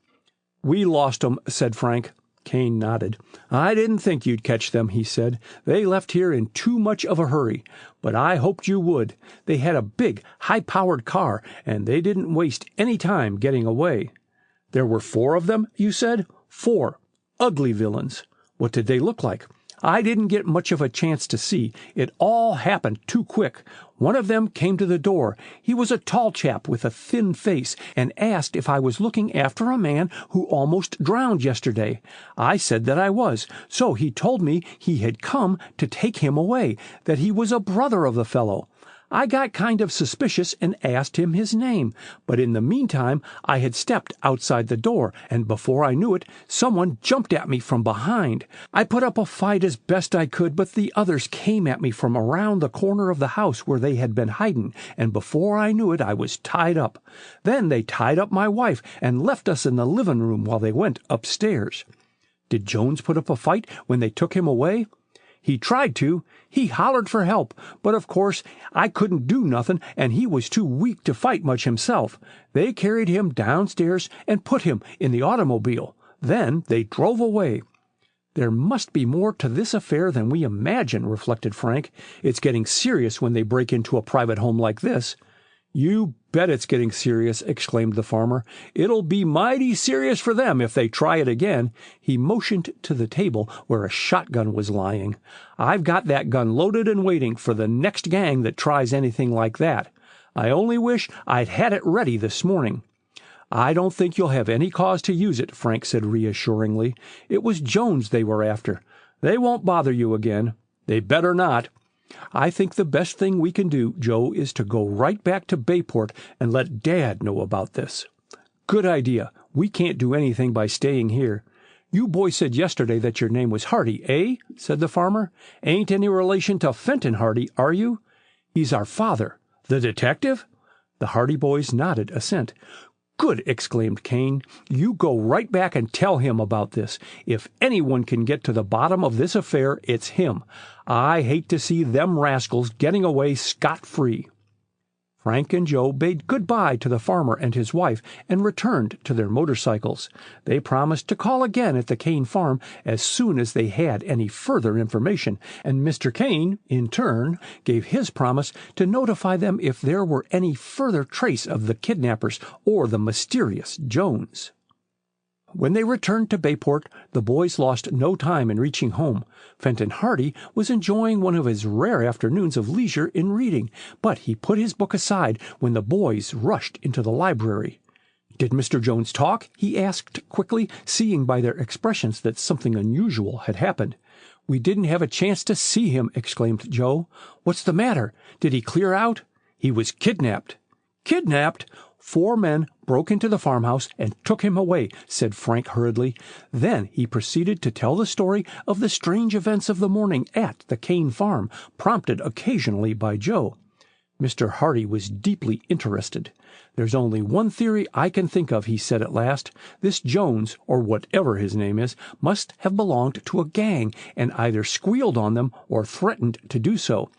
"We lost 'em," said Frank. Kane nodded. "I didn't think you'd catch them," he said. "They left here in too much of a hurry. But I hoped you would. They had a big, high-powered car, and they didn't waste any time getting away." "There were 4 of them, you said?" "4. Ugly villains." "What did they look like?" "I didn't get much of a chance to see. It all happened too quick. One of them came to the door. He was a tall chap with a thin face, and asked if I was looking after a man who almost drowned yesterday. I said that I was, so he told me he had come to take him away, that he was a brother of the fellow. I got kind of suspicious and asked him his name, but in the meantime I had stepped outside the door, and before I knew it, someone jumped at me from behind. I put up a fight as best I could, but the others came at me from around the corner of the house where they had been hiding, and before I knew it I was tied up. Then they tied up my wife and left us in the living room while they went upstairs." "Did Jones put up a fight when they took him away?" "He tried to. He hollered for help, but of course I couldn't do nothing, and he was too weak to fight much himself. They carried him downstairs and put him in the automobile. Then they drove away." "There must be more to this affair than we imagine," reflected Frank. "It's getting serious when they break into a private home like this." "You bet it's getting serious," exclaimed the farmer. "It'll be mighty serious for them if they try it again." He motioned to the table where a shotgun was lying. "I've got that gun loaded and waiting for the next gang that tries anything like that. I only wish I'd had it ready this morning." "I don't think you'll have any cause to use it," Frank said reassuringly. "It was Jones they were after. They won't bother you again." "They better not." "I think the best thing we can do, Joe, is to go right back to Bayport and let Dad know about this." "Good idea. We can't do anything by staying here." "You boys said yesterday that your name was Hardy, eh?" said the farmer. "Ain't any relation to Fenton Hardy, are you?" "He's our father." "The detective?" The Hardy boys nodded assent. "Good!" exclaimed Kane. "You go right back and tell him about this. If anyone can get to the bottom of this affair, it's him. I hate to see them rascals getting away scot-free." Frank and Joe bade good-bye to the farmer and his wife and returned to their motorcycles. They promised to call again at the Kane farm as soon as they had any further information, and Mr. Kane, in turn, gave his promise to notify them if there were any further trace of the kidnappers or the mysterious Jones. When they returned to Bayport, the boys lost no time in reaching home. Fenton Hardy was enjoying one of his rare afternoons of leisure in reading, but he put his book aside when the boys rushed into the library. "Did Mr. Jones talk?" he asked quickly, seeing by their expressions that something unusual had happened. "We didn't have a chance to see him," exclaimed Joe. "What's the matter? Did he clear out?" "He was kidnapped." "Kidnapped?" "4 men broke into the farmhouse and took him away," said Frank hurriedly. Then he proceeded to tell the story of the strange events of the morning at the Kane farm, prompted occasionally by Joe. Mr. Hardy was deeply interested. "There's only one theory I can think of," he said at last. "This Jones, or whatever his name is, must have belonged to a gang and either squealed on them or threatened to do so.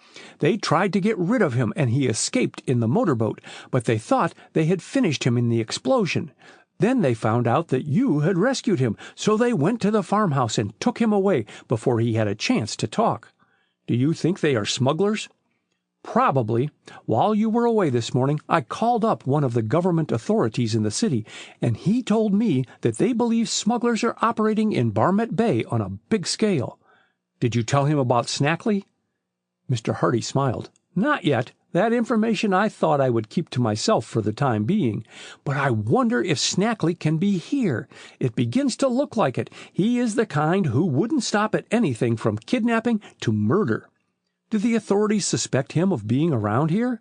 They tried to get rid of him and he escaped in the motorboat, but they thought they had finished him in the explosion. Then they found out that you had rescued him, so they went to the farmhouse and took him away before he had a chance to talk." "Do you think they are smugglers?" "Probably. While you were away this morning, I called up one of the government authorities in the city, and he told me that they believe smugglers are operating in Barmet Bay on a big scale." "Did you tell him about Snackley?" Mr. Hardy smiled. "Not yet. That information I thought I would keep to myself for the time being. But I wonder if Snackley can be here. It begins to look like it. He is the kind who wouldn't stop at anything from kidnapping to murder." "Do the authorities suspect him of being around here?"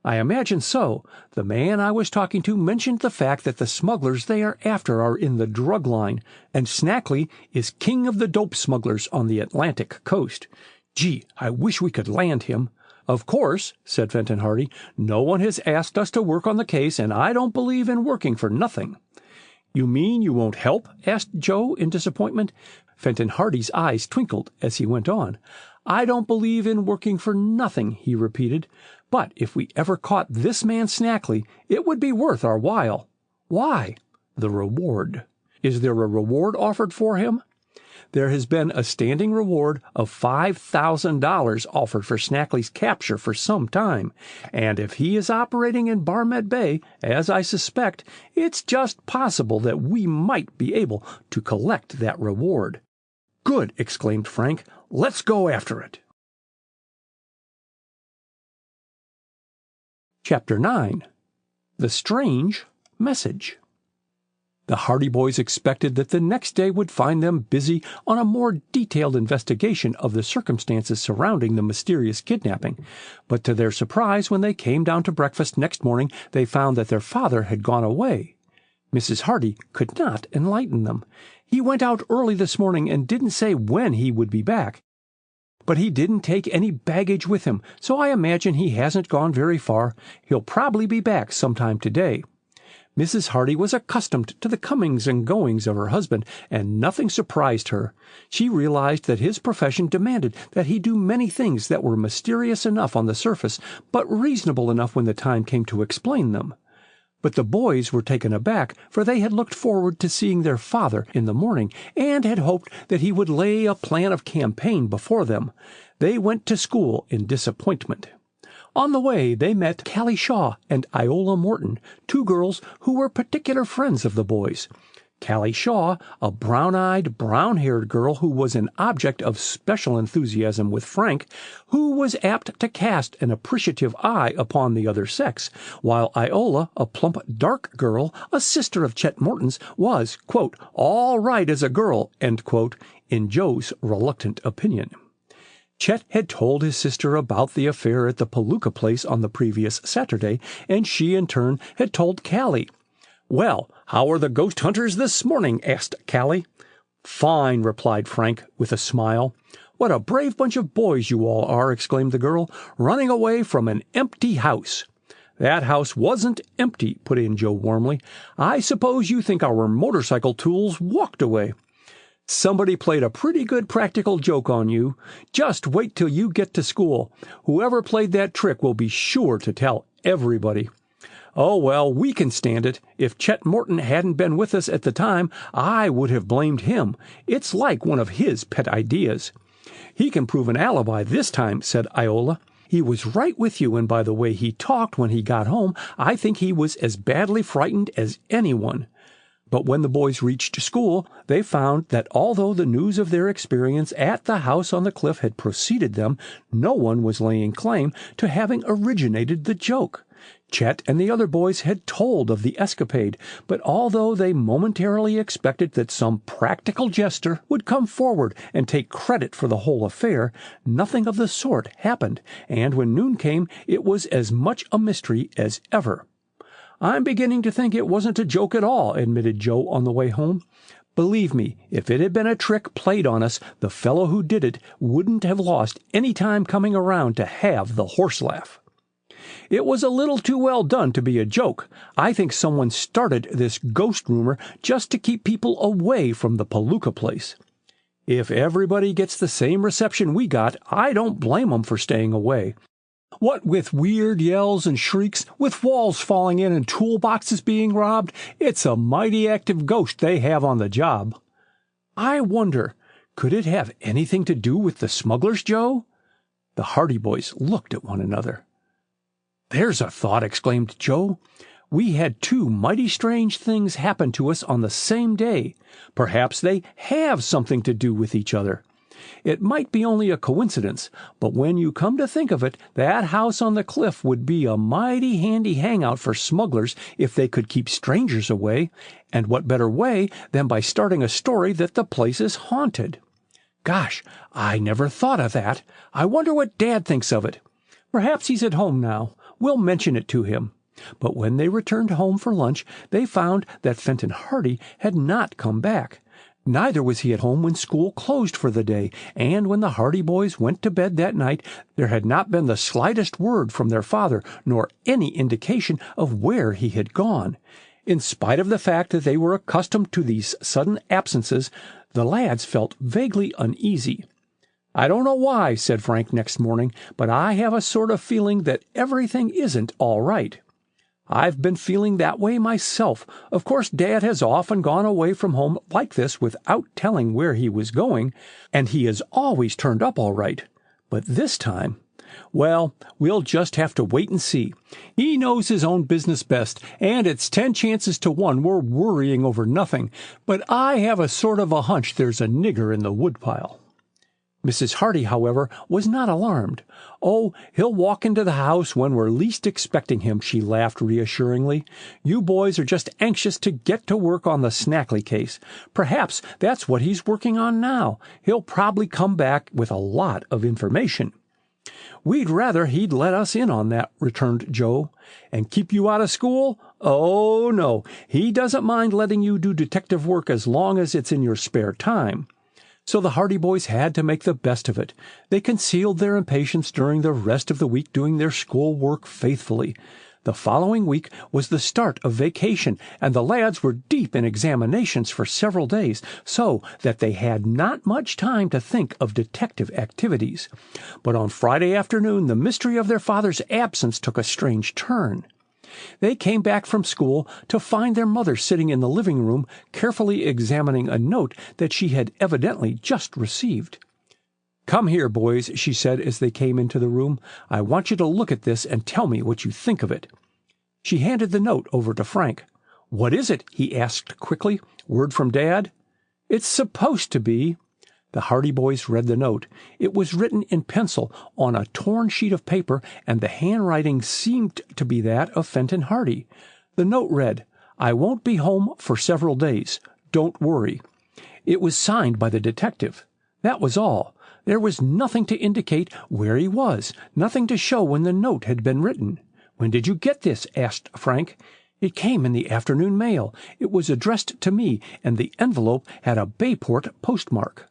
"I imagine so. The man I was talking to mentioned the fact that the smugglers they are after are in the drug line, and Snackley is king of the dope smugglers on the Atlantic coast. Gee, I wish we could land him." "Of course," said Fenton Hardy, "no one has asked us to work on the case, and I don't believe in working for nothing." "You mean you won't help?" asked Joe in disappointment. Fenton Hardy's eyes twinkled as he went on. "I don't believe in working for nothing," he repeated. "But if we ever caught this man Snackley, it would be worth our while." "Why?" "The reward." "Is there a reward offered for him?" "There has been a standing reward of $5,000 offered for Snackley's capture for some time, and if he is operating in Barmet Bay, as I suspect, it's just possible that we might be able to collect that reward." "Good!" exclaimed Frank. "Let's go after it." Chapter 9. The Strange Message. The Hardy boys expected that the next day would find them busy on a more detailed investigation of the circumstances surrounding the mysterious kidnapping, but to their surprise, when they came down to breakfast next morning, they found that their father had gone away. Mrs. Hardy could not enlighten them. "He went out early this morning and didn't say when he would be back. But he didn't take any baggage with him, so I imagine he hasn't gone very far. He'll probably be back sometime today." Mrs. Hardy was accustomed to the comings and goings of her husband, and nothing surprised her. She realized that his profession demanded that he do many things that were mysterious enough on the surface, but reasonable enough when the time came to explain them. But the boys were taken aback, for they had looked forward to seeing their father in the morning, and had hoped that he would lay a plan of campaign before them. They went to school in disappointment. On the way they met Callie Shaw and Iola Morton, two girls who were particular friends of the boys. Callie Shaw, a brown-eyed, brown-haired girl who was an object of special enthusiasm with Frank, who was apt to cast an appreciative eye upon the other sex, while Iola, a plump, dark girl, a sister of Chet Morton's, was, quote, "all right as a girl," end quote, in Joe's reluctant opinion. Chet had told his sister about the affair at the Palooka place on the previous Saturday, and she in turn had told Callie. "Well, how are the ghost hunters this morning?" asked Callie. "Fine," replied Frank with a smile. "What a brave bunch of boys you all are," exclaimed the girl, "running away from an empty house." "That house wasn't empty," put in Joe warmly. "I suppose you think our motorcycle tools walked away." "Somebody played a pretty good practical joke on you. Just wait till you get to school. Whoever played that trick will be sure to tell everybody." "Oh, well, we can stand it. If Chet Morton hadn't been with us at the time, I would have blamed him. It's like one of his pet ideas." "He can prove an alibi this time," said Iola. "He was right with you, and by the way he talked when he got home, I think he was as badly frightened as anyone." But when the boys reached school, they found that although the news of their experience at the house on the cliff had preceded them, no one was laying claim to having originated the joke. Chet and the other boys had told of the escapade, but although they momentarily expected that some practical jester would come forward and take credit for the whole affair, nothing of the sort happened, and when noon came, it was as much a mystery as ever. "I'm beginning to think it wasn't a joke at all," admitted Joe on the way home. "Believe me, if it had been a trick played on us, the fellow who did it wouldn't have lost any time coming around to have the horse laugh. It was a little too well done to be a joke. I think someone started this ghost rumor just to keep people away from the Palooka place. If everybody gets the same reception we got, I don't blame 'em for staying away. What with weird yells and shrieks, with walls falling in and toolboxes being robbed, it's a mighty active ghost they have on the job." "I wonder, could it have anything to do with the smugglers, Joe?" The Hardy boys looked at one another. "There's a thought," exclaimed Joe. "We had two mighty strange things happen to us on the same day. Perhaps they have something to do with each other. It might be only a coincidence, but when you come to think of it, that house on the cliff would be a mighty handy hangout for smugglers if they could keep strangers away, and what better way than by starting a story that the place is haunted? Gosh, I never thought of that. I wonder what Dad thinks of it. Perhaps he's at home now. We'll mention it to him." But when they returned home for lunch, they found that Fenton Hardy had not come back. Neither was he at home when school closed for the day, and when the Hardy boys went to bed that night, there had not been the slightest word from their father, nor any indication of where he had gone. In spite of the fact that they were accustomed to these sudden absences, the lads felt vaguely uneasy. "I don't know why," said Frank next morning, "but I have a sort of feeling that everything isn't all right." "I've been feeling that way myself. Of course, Dad has often gone away from home like this without telling where he was going, and he has always turned up all right. But this time, well, we'll just have to wait and see. He knows his own business best, and it's 10 chances to 1 we're worrying over nothing. But I have a sort of a hunch there's a nigger in the woodpile." Mrs. Hardy, however, was not alarmed. "Oh, he'll walk into the house when we're least expecting him," she laughed reassuringly. "You boys are just anxious to get to work on the Snackley case. Perhaps that's what he's working on now. He'll probably come back with a lot of information." "We'd rather he'd let us in on that," returned Joe. "And keep you out of school? Oh, no, he doesn't mind letting you do detective work as long as it's in your spare time." So the Hardy boys had to make the best of it. They concealed their impatience during the rest of the week, doing their school work faithfully. The following week was the start of vacation, and the lads were deep in examinations for several days, so that they had not much time to think of detective activities. But on Friday afternoon, the mystery of their father's absence took a strange turn. They came back from school to find their mother sitting in the living room, carefully examining a note that she had evidently just received. "Come here, boys," she said as they came into the room. "I want you to look at this and tell me what you think of it." She handed the note over to Frank. "What is it?" he asked quickly. "Word from Dad?" "It's supposed to be." The Hardy boys read the note. It was written in pencil on a torn sheet of paper, and the handwriting seemed to be that of Fenton Hardy. The note read, "I won't be home for several days. Don't worry." It was signed by the detective. That was all. There was nothing to indicate where he was, nothing to show when the note had been written. "When did you get this?" asked Frank. "It came in the afternoon mail. It was addressed to me, and the envelope had a Bayport postmark."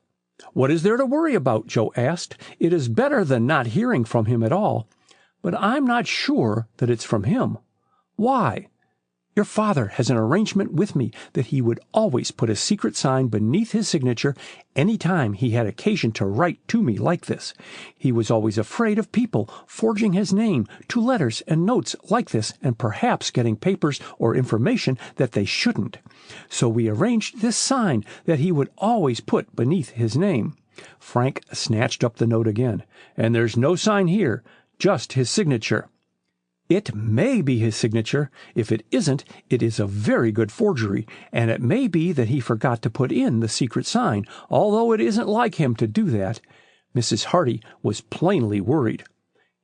"What is there to worry about?" Joe asked. "It is better than not hearing from him at all." "But I'm not sure that it's from him." "Why?" "Your father has an arrangement with me that he would always put a secret sign beneath his signature any time he had occasion to write to me like this. He was always afraid of people forging his name to letters and notes like this and perhaps getting papers or information that they shouldn't. So we arranged this sign that he would always put beneath his name." Frank snatched up the note again. "And there's no sign here, just his signature." "It may be his signature. If it isn't, it is a very good forgery, and it may be that he forgot to put in the secret sign, although it isn't like him to do that." Mrs. Hardy was plainly worried.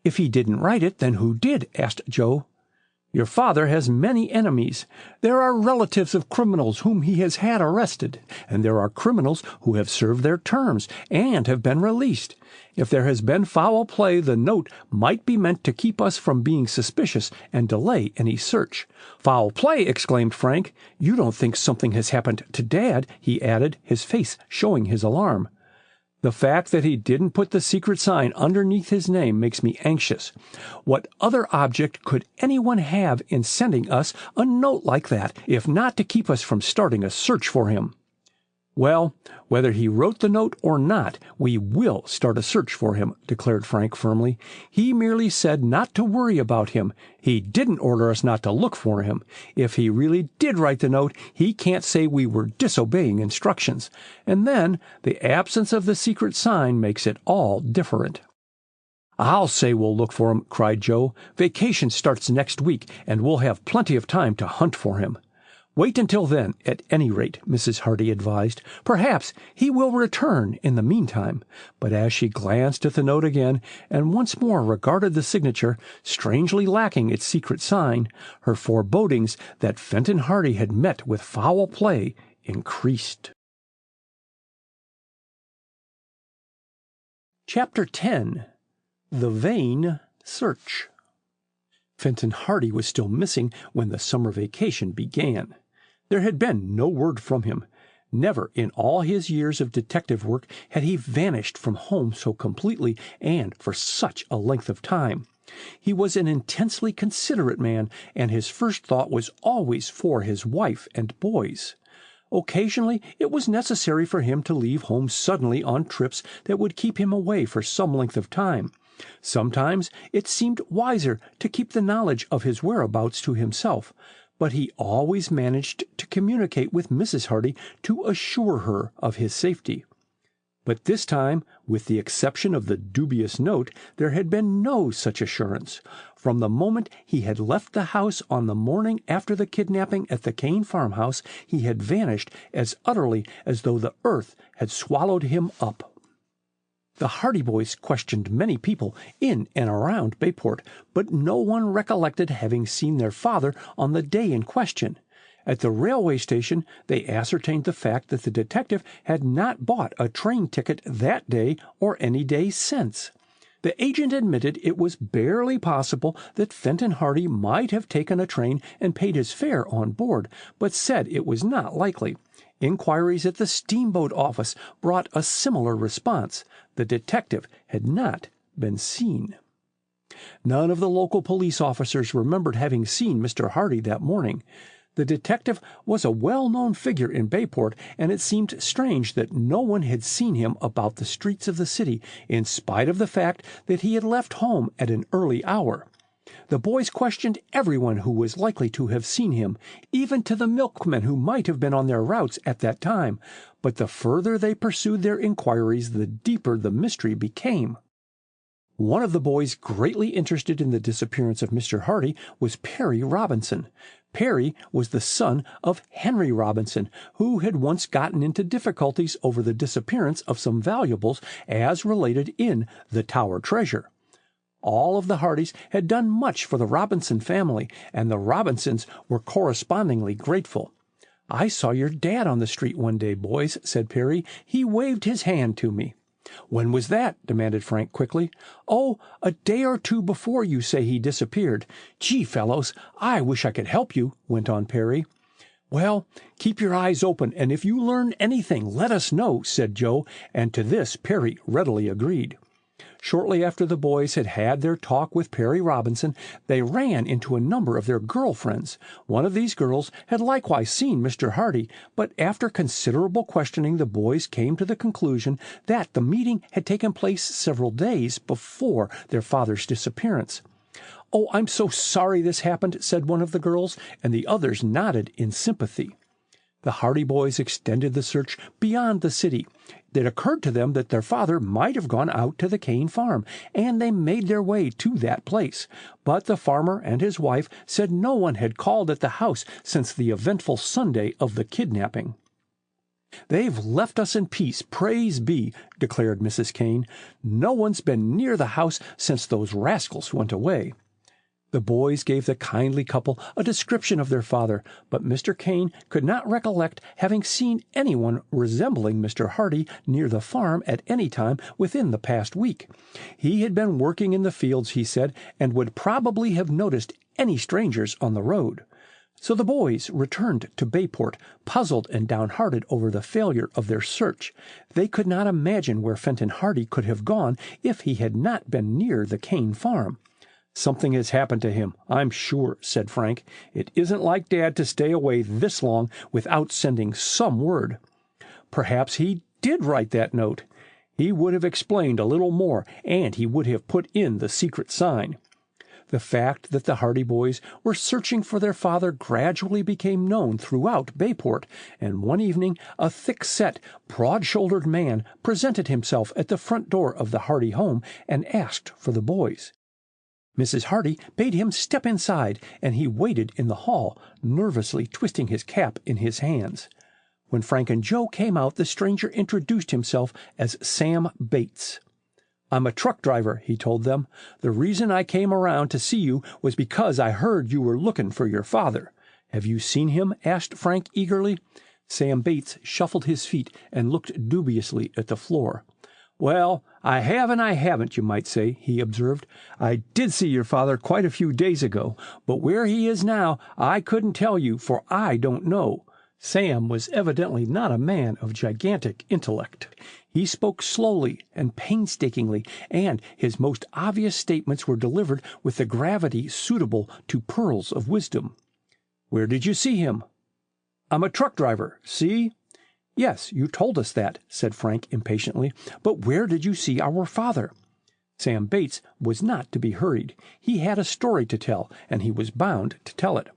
"If he didn't write it, then who did?" asked Joe. "Your father has many enemies. There are relatives of criminals whom he has had arrested, and there are criminals who have served their terms and have been released. If there has been foul play, the note might be meant to keep us from being suspicious and delay any search." "Foul play!" exclaimed Frank. "You don't think something has happened to Dad?" he added, his face showing his alarm. "The fact that he didn't put the secret sign underneath his name makes me anxious. What other object could anyone have in sending us a note like that, if not to keep us from starting a search for him?" "Well, whether he wrote the note or not, we will start a search for him," declared Frank firmly. "He merely said not to worry about him. He didn't order us not to look for him. If he really did write the note, he can't say we were disobeying instructions. And then the absence of the secret sign makes it all different." "I'll say we'll look for him," cried Joe. "Vacation starts next week, and we'll have plenty of time to hunt for him." "Wait until then, at any rate," Mrs. Hardy advised. "Perhaps he will return in the meantime." But as she glanced at the note again, and once more regarded the signature, strangely lacking its secret sign, her forebodings that Fenton Hardy had met with foul play increased. Chapter 10. The Vain Search. Fenton Hardy was still missing when the summer vacation began. There had been no word from him. Never in all his years of detective work had he vanished from home so completely and for such a length of time. He was an intensely considerate man, and his first thought was always for his wife and boys. Occasionally it was necessary for him to leave home suddenly on trips that would keep him away for some length of time. Sometimes it seemed wiser to keep the knowledge of his whereabouts to himself, but he always managed to communicate with Mrs. Hardy to assure her of his safety. But this time, with the exception of the dubious note, there had been no such assurance. From the moment he had left the house on the morning after the kidnapping at the Kane farmhouse, he had vanished as utterly as though the earth had swallowed him up. The Hardy boys questioned many people in and around Bayport, but no one recollected having seen their father on the day in question. At the railway station they ascertained the fact that the detective had not bought a train ticket that day or any day since. The agent admitted it was barely possible that Fenton Hardy might have taken a train and paid his fare on board, but said it was not likely. Inquiries at the steamboat office brought a similar response. The detective had not been seen. None of the local police officers remembered having seen Mr. Hardy that morning. The detective was a well-known figure in Bayport, and it seemed strange that no one had seen him about the streets of the city, in spite of the fact that he had left home at an early hour. The boys questioned everyone who was likely to have seen him, even to the milkmen who might have been on their routes at that time, but the further they pursued their inquiries, the deeper the mystery became. One of the boys greatly interested in the disappearance of Mr. Hardy was Perry Robinson. Perry was the son of Henry Robinson, who had once gotten into difficulties over the disappearance of some valuables as related in The Tower Treasure. All of the Hardys had done much for the Robinson family, and the Robinsons were correspondingly grateful. "I saw your dad on the street one day, boys," said Perry. "He waved his hand to me." "When was that?" demanded Frank quickly. "Oh, a day or two before you say he disappeared. Gee, fellows, I wish I could help you," went on Perry. "Well, keep your eyes open, and if you learn anything, let us know," said Joe, and to this Perry readily agreed. Shortly after the boys had had their talk with Perry Robinson, they ran into a number of their girl friends. One of these girls had likewise seen Mr. Hardy, but after considerable questioning the boys came to the conclusion that the meeting had taken place several days before their father's disappearance. "Oh, I'm so sorry this happened," said one of the girls, and the others nodded in sympathy. The Hardy boys extended the search beyond the city. It occurred to them that their father might have gone out to the Kane farm, and they made their way to that place. But the farmer and his wife said no one had called at the house since the eventful Sunday of the kidnapping. "They've left us in peace, praise be," declared Mrs. Kane. "No one's been near the house since those rascals went away." The boys gave the kindly couple a description of their father, but Mr. Kane could not recollect having seen anyone resembling Mr. Hardy near the farm at any time within the past week. He had been working in the fields, he said, and would probably have noticed any strangers on the road. So the boys returned to Bayport, puzzled and downhearted over the failure of their search. They could not imagine where Fenton Hardy could have gone if he had not been near the Kane farm. "Something has happened to him, I'm sure," said Frank. "It isn't like Dad to stay away this long without sending some word." "Perhaps he did write that note. He would have explained a little more, and he would have put in the secret sign." The fact that the Hardy boys were searching for their father gradually became known throughout Bayport, and one evening a thick-set, broad-shouldered man presented himself at the front door of the Hardy home and asked for the boys. Mrs. Hardy bade him step inside, and he waited in the hall, nervously twisting his cap in his hands. When Frank and Joe came out, the stranger introduced himself as Sam Bates. "I'm a truck driver," he told them. "The reason I came around to see you was because I heard you were looking for your father." "Have you seen him?" asked Frank eagerly. Sam Bates shuffled his feet and looked dubiously at the floor. "Well, I have and I haven't, you might say," he observed. "I did see your father quite a few days ago, but where he is now I couldn't tell you, for I don't know." Sam was evidently not a man of gigantic intellect. He spoke slowly and painstakingly, and his most obvious statements were delivered with the gravity suitable to pearls of wisdom. "Where did you see him?" "I'm a truck driver, see?" "Yes, you told us that," said Frank impatiently, "but where did you see our father?" Sam Bates was not to be hurried. He had a story to tell, and he was bound to tell it.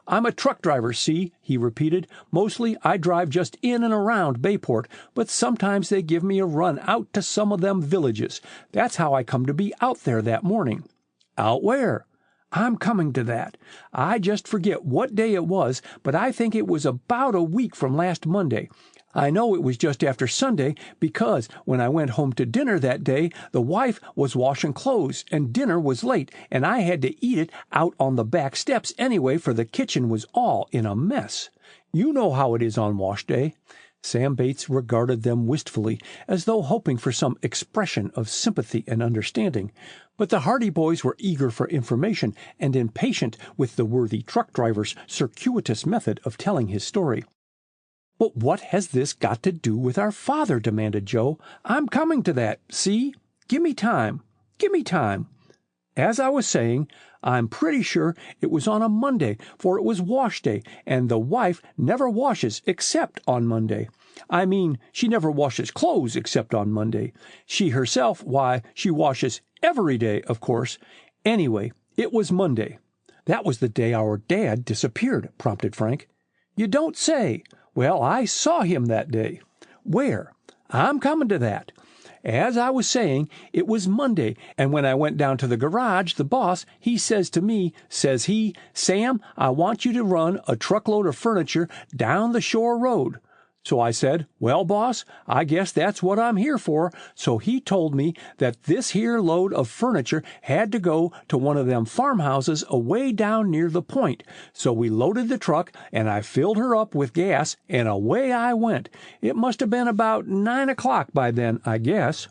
"I'm a truck driver, see," he repeated. "Mostly I drive just in and around Bayport, but sometimes they give me a run out to some of them villages. That's how I come to be out there that morning." "Out where?" "I'm coming to that. I just forget what day it was, but I think it was about a week from last Monday. I know it was just after Sunday because when I went home to dinner that day, the wife was washing clothes and dinner was late, and I had to eat it out on the back steps anyway, for the kitchen was all in a mess. You know how it is on wash day." Sam Bates regarded them wistfully, as though hoping for some expression of sympathy and understanding. But the Hardy boys were eager for information and impatient with the worthy truck driver's circuitous method of telling his story. "But what has this got to do with our father?" demanded Joe. "I'm coming to that, see? Give me time. Give me time. As I was saying, I'm pretty sure it was on a Monday, for it was wash day, and the wife never washes except on Monday. I mean, she never washes clothes except on Monday. She herself, why, she washes every day, of course. Anyway, it was Monday." "That was the day our dad disappeared," prompted Frank. "You don't say! Well, I saw him that day." "Where?" "I'm coming to that. As I was saying, it was Monday, and when I went down to the garage, the boss, he says to me, says he, 'Sam, I want you to run a truckload of furniture down the shore road.' So I said, 'Well, boss, I guess that's what I'm here for.' So he told me that this here load of furniture had to go to one of them farmhouses away down near the point. So we loaded the truck, and I filled her up with gas, and away I went. It must have been about 9 o'clock by then, I guess."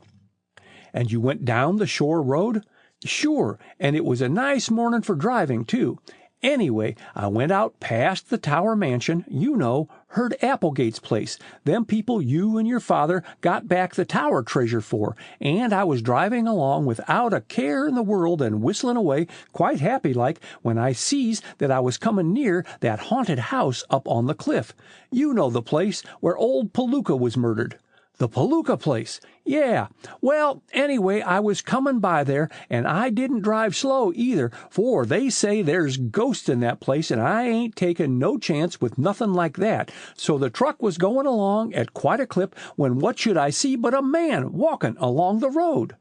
"And you went down the shore road?" "Sure, and it was a nice morning for driving, too. Anyway, I went out past the Tower Mansion, you know, Herd Applegate's place, them people you and your father got back the Tower treasure for, and I was driving along without a care in the world and whistling away, quite happy like, when I sees that I was coming near that haunted house up on the cliff. You know the place where old Palooka was murdered." "The Palooka place? Yeah. Well, anyway, I was coming by there, and I didn't drive slow either, for they say there's ghosts in that place, and I ain't taking no chance with nothing like that. So the truck was going along at quite a clip when what should I see but a man walking along the road."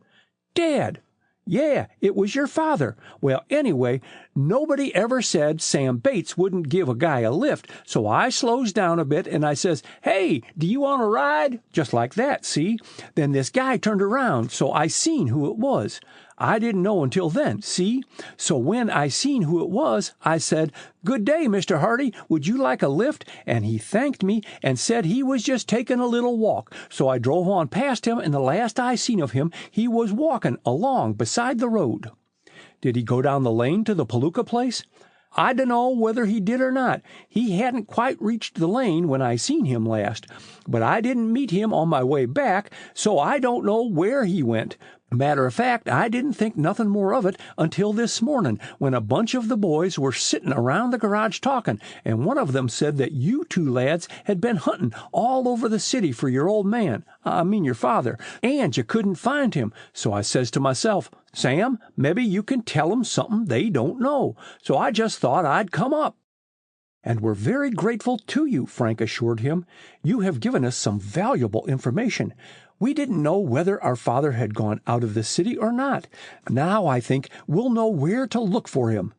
"Dad!" "Yeah, it was your father. Well, anyway, nobody ever said Sam Bates wouldn't give a guy a lift, so I slows down a bit and I says, 'Hey, do you want a ride?' Just like that, see? Then this guy turned around, so I seen who it was. I didn't know until then, see? So when I seen who it was, I said, 'Good day, Mr. Hardy, would you like a lift?' And he thanked me and said he was just taking a little walk. So I drove on past him, and the last I seen of him, he was walking along beside the road." "Did he go down the lane to the Palooka place?" "I dunno whether he did or not. He hadn't quite reached the lane when I seen him last. But I didn't meet him on my way back, so I don't know where he went. Matter of fact, I didn't think nothing more of it until this morning, when a bunch of the boys were sitting around the garage talking, and one of them said that you two lads had been hunting all over the city for your old man, I mean your father, and you couldn't find him. So I says to myself, 'Sam, maybe you can tell 'em something they don't know.' So I just thought I'd come up." "And we're very grateful to you," Frank assured him. "You have given us some valuable information. We didn't know whether our father had gone out of the city or not. Now I think we'll know where to look for him."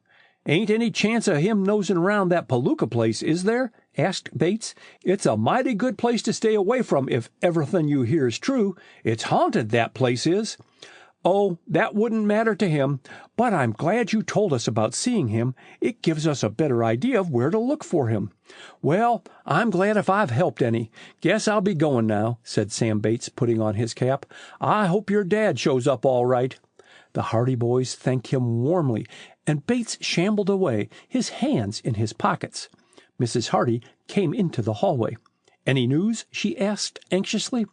"Ain't any chance of him nosing around that Palooka place, is there?" asked Bates. "It's a mighty good place to stay away from if everything you hear is true. It's haunted, that place is." "Oh, that wouldn't matter to him. But I'm glad you told us about seeing him. It gives us a better idea of where to look for him." "Well, I'm glad if I've helped any. Guess I'll be going now," said Sam Bates, putting on his cap. "I hope your dad shows up all right." The Hardy boys thanked him warmly, and Bates shambled away, his hands in his pockets. Mrs. Hardy came into the hallway. "Any news?" she asked anxiously.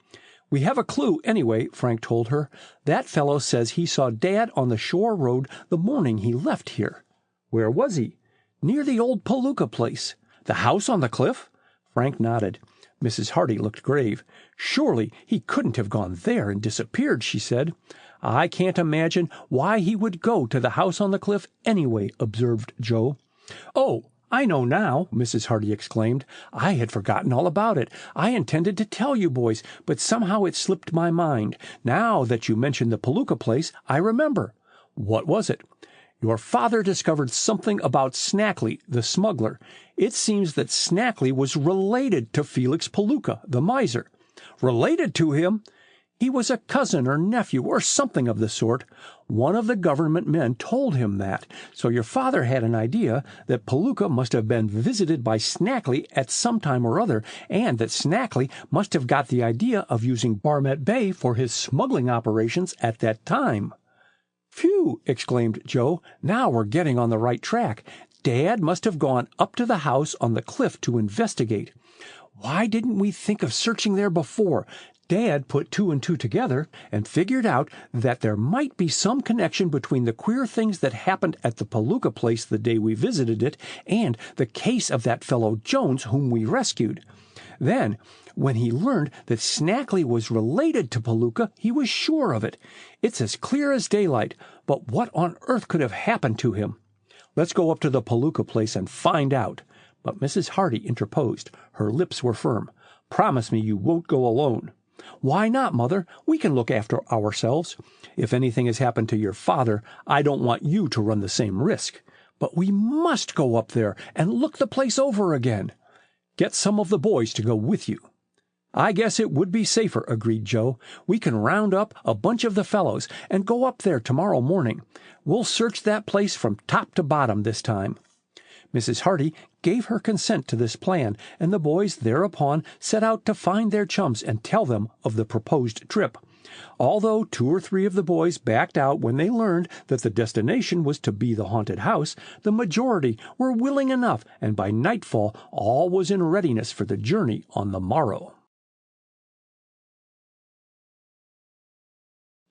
"We have a clue, anyway," Frank told her. "That fellow says he saw Dad on the shore road the morning he left here." "Where was he?" "Near the old Palooka place." "The house on the cliff?" Frank nodded. Mrs. Hardy looked grave. "Surely he couldn't have gone there and disappeared," she said. "I can't imagine why he would go to the house on the cliff anyway," observed Joe. "Oh, I know now," Mrs. Hardy exclaimed. "I had forgotten all about it. I intended to tell you boys, but somehow it slipped my mind. Now that you mention the Palooka place, I remember." "What was it?" "Your father discovered something about Snackley, the smuggler. It seems that Snackley was related to Felix Palooka, the miser." "Related to him?" "He was a cousin or nephew or something of the sort. One of the government men told him that. So your father had an idea that Palooka must have been visited by Snackley at some time or other, and that Snackley must have got the idea of using Barmet Bay for his smuggling operations at that time." "Phew!" exclaimed Joe. "Now we're getting on the right track. Dad must have gone up to the house on the cliff to investigate. Why didn't we think of searching there before? Dad put two and two together and figured out that there might be some connection between the queer things that happened at the Palooka place the day we visited it and the case of that fellow Jones whom we rescued. Then, when he learned that Snackley was related to Palooka, he was sure of it. It's as clear as daylight, but what on earth could have happened to him?" "Let's go up to the Palooka place and find out." But Mrs. Hardy interposed. Her lips were firm. "Promise me you won't go alone." "Why not, Mother? We can look after ourselves. If anything has happened to your father, I don't want you to run the same risk." "But we must go up there and look the place over again." "Get some of the boys to go with you." "I guess it would be safer," agreed Joe. "We can round up a bunch of the fellows and go up there tomorrow morning. We'll search that place from top to bottom this time." Mrs. Hardy gave her consent to this plan, and the boys thereupon set out to find their chums and tell them of the proposed trip. Although 2 or 3 of the boys backed out when they learned that the destination was to be the haunted house, the majority were willing enough, and by nightfall all was in readiness for the journey on the morrow.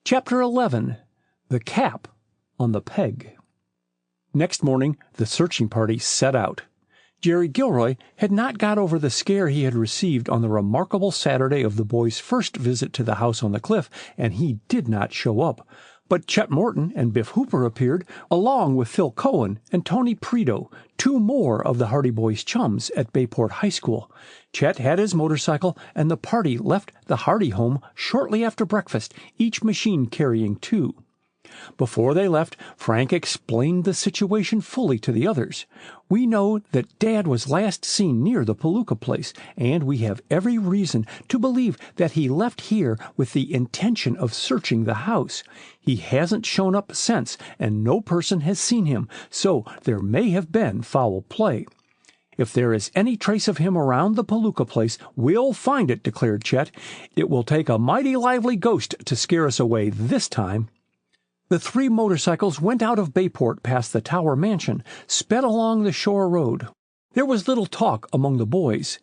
Chapter 11. The Cap on the Peg. Next morning the searching party set out. Jerry Gilroy had not got over the scare he had received on the remarkable Saturday of the boys' first visit to the house on the cliff, and he did not show up. But Chet Morton and Biff Hooper appeared, along with Phil Cohen and Tony Preto, 2 more of the Hardy Boys' chums at Bayport High School. Chet had his motorcycle, and the party left the Hardy home shortly after breakfast, each machine carrying 2. Before they left, Frank explained the situation fully to the others. "We know that Dad was last seen near the Palooka place, and we have every reason to believe that he left here with the intention of searching the house. He hasn't shown up since, and no person has seen him, so there may have been foul play." "If there is any trace of him around the Palooka place, we'll find it," declared Chet. "It will take a mighty lively ghost to scare us away this time." The 3 motorcycles went out of Bayport past the Tower Mansion, sped along the shore road. There was little talk among the boys.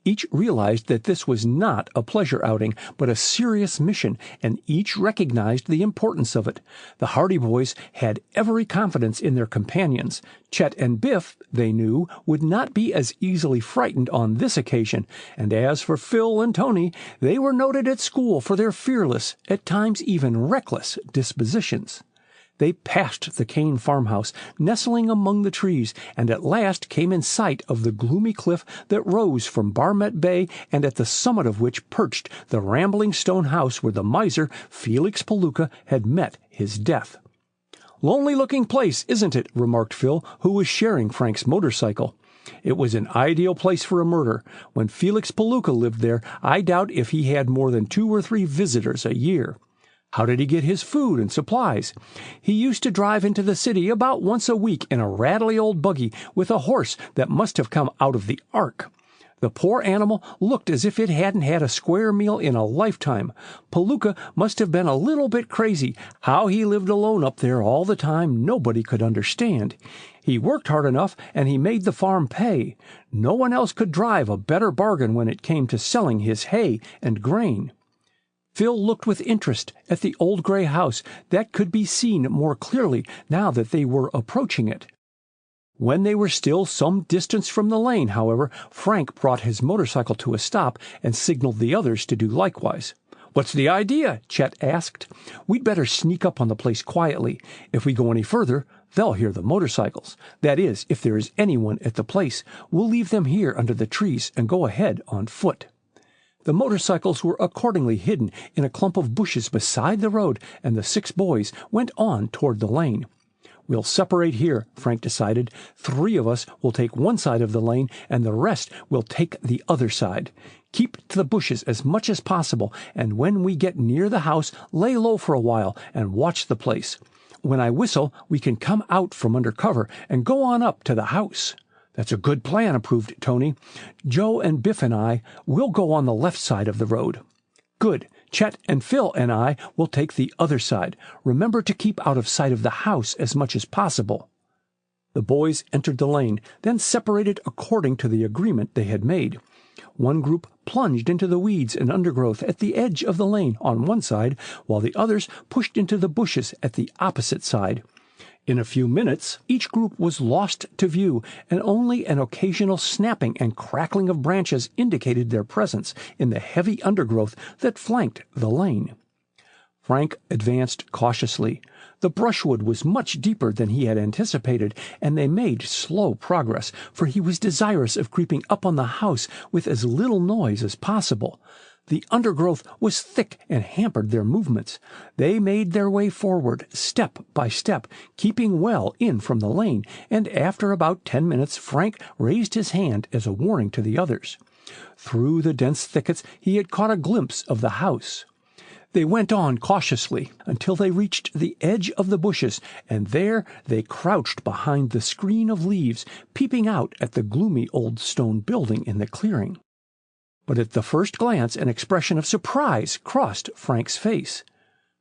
Each realized that this was not a pleasure outing, but a serious mission, and each recognized the importance of it. The Hardy Boys had every confidence in their companions. Chet and Biff, they knew, would not be as easily frightened on this occasion, and as for Phil and Tony, they were noted at school for their fearless, at times even reckless, dispositions. They passed the Kane farmhouse, nestling among the trees, and at last came in sight of the gloomy cliff that rose from Barmet Bay, and at the summit of which perched the rambling stone house where the miser, Felix Palooka, had met his death. "Lonely-looking place, isn't it?" remarked Phil, who was sharing Frank's motorcycle. "It was an ideal place for a murder. When Felix Palooka lived there, I doubt if he had more than 2 or 3 visitors a year." "How did he get his food and supplies?" "He used to drive into the city about once a week in a rattly old buggy with a horse that must have come out of the Ark. The poor animal looked as if it hadn't had a square meal in a lifetime. Palooka must have been a little bit crazy. How he lived alone up there all the time nobody could understand. He worked hard enough, and he made the farm pay. No one else could drive a better bargain when it came to selling his hay and grain. Phil looked with interest at the old gray house that could be seen more clearly now that they were approaching it. When they were still some distance from the lane, however, Frank brought his motorcycle to a stop and signaled the others to do likewise. "What's the idea?" Chet asked. "We'd better sneak up on the place quietly. If we go any further, they'll hear the motorcycles. That is, if there is anyone at the place. We'll leave them here under the trees and go ahead on foot." The motorcycles were accordingly hidden in a clump of bushes beside the road, and the 6 boys went on toward the lane. "We'll separate here," Frank decided. 3 of us will take one side of the lane, and the rest will take the other side. Keep to the bushes as much as possible, and when we get near the house, lay low for a while and watch the place. When I whistle, we can come out from under cover and go on up to the house." "That's a good plan," approved Tony. "Joe and Biff and I will go on the left side of the road." "Good. Chet and Phil and I will take the other side. Remember to keep out of sight of the house as much as possible." The boys entered the lane, then separated according to the agreement they had made. One group plunged into the weeds and undergrowth at the edge of the lane on one side, while the others pushed into the bushes at the opposite side. In a few minutes, each group was lost to view, and only an occasional snapping and crackling of branches indicated their presence in the heavy undergrowth that flanked the lane. Frank advanced cautiously. The brushwood was much deeper than he had anticipated, and they made slow progress, for he was desirous of creeping up on the house with as little noise as possible. The undergrowth was thick and hampered their movements. They made their way forward, step by step, keeping well in from the lane, and after about 10 minutes Frank raised his hand as a warning to the others. Through the dense thickets he had caught a glimpse of the house. They went on cautiously until they reached the edge of the bushes, and there they crouched behind the screen of leaves, peeping out at the gloomy old stone building in the clearing. But at the first glance an expression of surprise crossed Frank's face.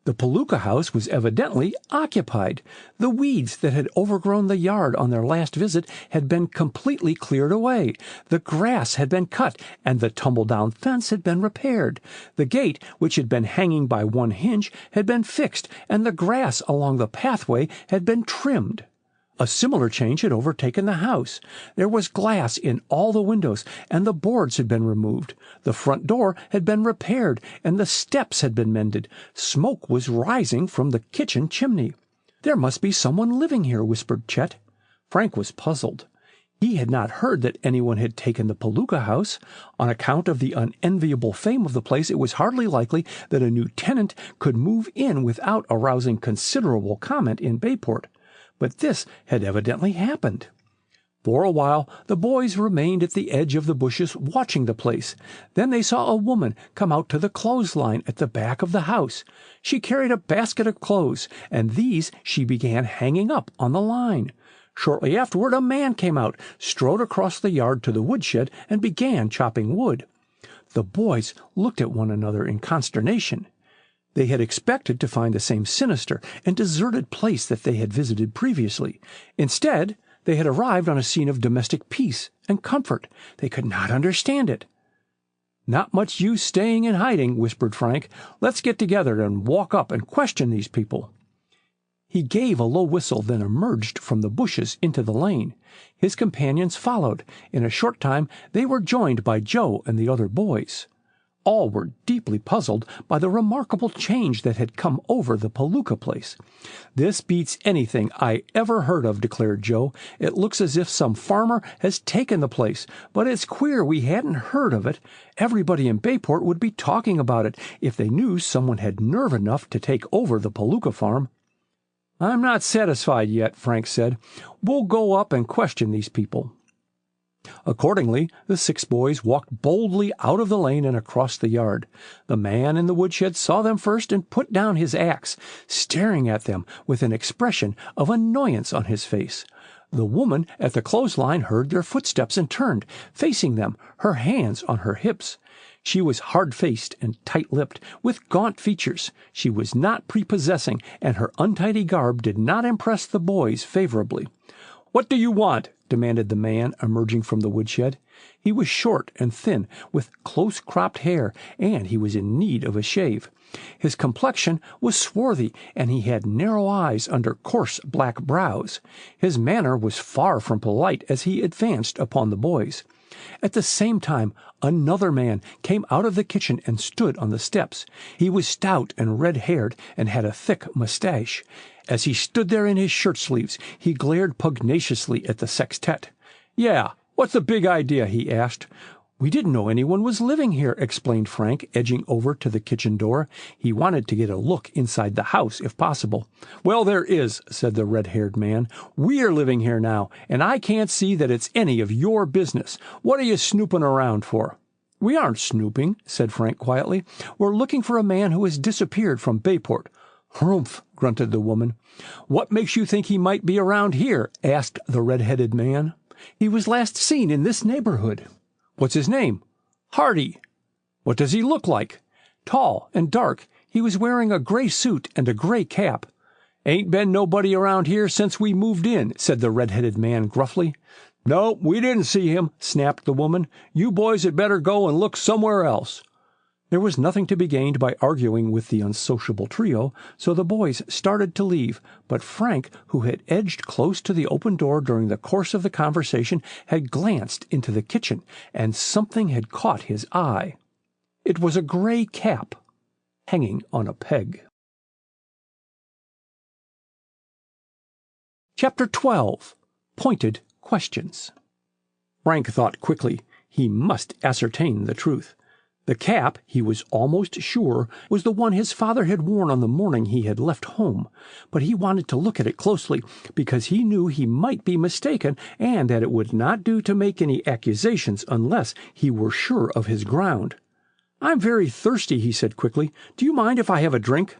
The Palooka house was evidently occupied. The weeds that had overgrown the yard on their last visit had been completely cleared away. The grass had been cut, and the tumble-down fence had been repaired. The gate, which had been hanging by one hinge, had been fixed, and the grass along the pathway had been trimmed. A similar change had overtaken the house. There was glass in all the windows, and the boards had been removed. The front door had been repaired, and the steps had been mended. Smoke was rising from the kitchen chimney. "There must be someone living here," whispered Chet. Frank was puzzled. He had not heard that anyone had taken the Palooka house. On account of the unenviable fame of the place, it was hardly likely that a new tenant could move in without arousing considerable comment in Bayport. But this had evidently happened. For a while the boys remained at the edge of the bushes watching the place. Then they saw a woman come out to the clothesline at the back of the house. She carried a basket of clothes, and these she began hanging up on the line. Shortly afterward a man came out, strode across the yard to the woodshed, and began chopping wood. The boys looked at one another in consternation. They had expected to find the same sinister and deserted place that they had visited previously. Instead, they had arrived on a scene of domestic peace and comfort. They could not understand it. "Not much use staying and hiding," whispered Frank. "Let's get together and walk up and question these people." He gave a low whistle, then emerged from the bushes into the lane. His companions followed. In a short time they were joined by Joe and the other boys. All were deeply puzzled by the remarkable change that had come over the Palooka place. "This beats anything I ever heard of," declared Joe. "It looks as if some farmer has taken the place, but it's queer we hadn't heard of it. Everybody in Bayport would be talking about it if they knew someone had nerve enough to take over the Palooka farm." "I'm not satisfied yet," Frank said. "We'll go up and question these people." Accordingly, the 6 boys walked boldly out of the lane and across the yard. The man in the woodshed saw them first and put down his axe, staring at them with an expression of annoyance on his face. The woman at the clothesline heard their footsteps and turned, facing them, her hands on her hips. She was hard-faced and tight-lipped, with gaunt features. She was not prepossessing, and her untidy garb did not impress the boys favorably. "What do you want?" demanded the man emerging from the woodshed. He was short and thin, with close-cropped hair, and he was in need of a shave. His complexion was swarthy, and he had narrow eyes under coarse black brows. His manner was far from polite as he advanced upon the boys. At the same time, another man came out of the kitchen and stood on the steps. He was stout and red-haired and had a thick mustache. As he stood there in his shirt-sleeves, he glared pugnaciously at the sextet. "Yeah, what's the big idea?" he asked. "We didn't know anyone was living here," explained Frank, edging over to the kitchen door. He wanted to get a look inside the house, if possible. "Well, there is," said the red-haired man. "We're living here now, and I can't see that it's any of your business. What are you snooping around for?" "We aren't snooping," said Frank quietly. "We're looking for a man who has disappeared from Bayport." "Humph," grunted the woman. "What makes you think he might be around here?" asked the red-headed man. "He was last seen in this neighborhood." "What's his name?" "Hardy." "What does he look like?" "Tall and dark. He was wearing a gray suit and a gray cap." "Ain't been nobody around here since we moved in," said the red-headed man gruffly. "No, we didn't see him," snapped the woman. "You boys had better go and look somewhere else." There was nothing to be gained by arguing with the unsociable trio, so the boys started to leave, but Frank, who had edged close to the open door during the course of the conversation, had glanced into the kitchen, and something had caught his eye. It was a gray cap hanging on a peg. Chapter 12. Pointed Questions. Frank thought quickly. He must ascertain the truth. The cap, he was almost sure, was the one his father had worn on the morning he had left home, but he wanted to look at it closely because he knew he might be mistaken and that it would not do to make any accusations unless he were sure of his ground. "I'm very thirsty," he said quickly. "Do you mind if I have a drink?"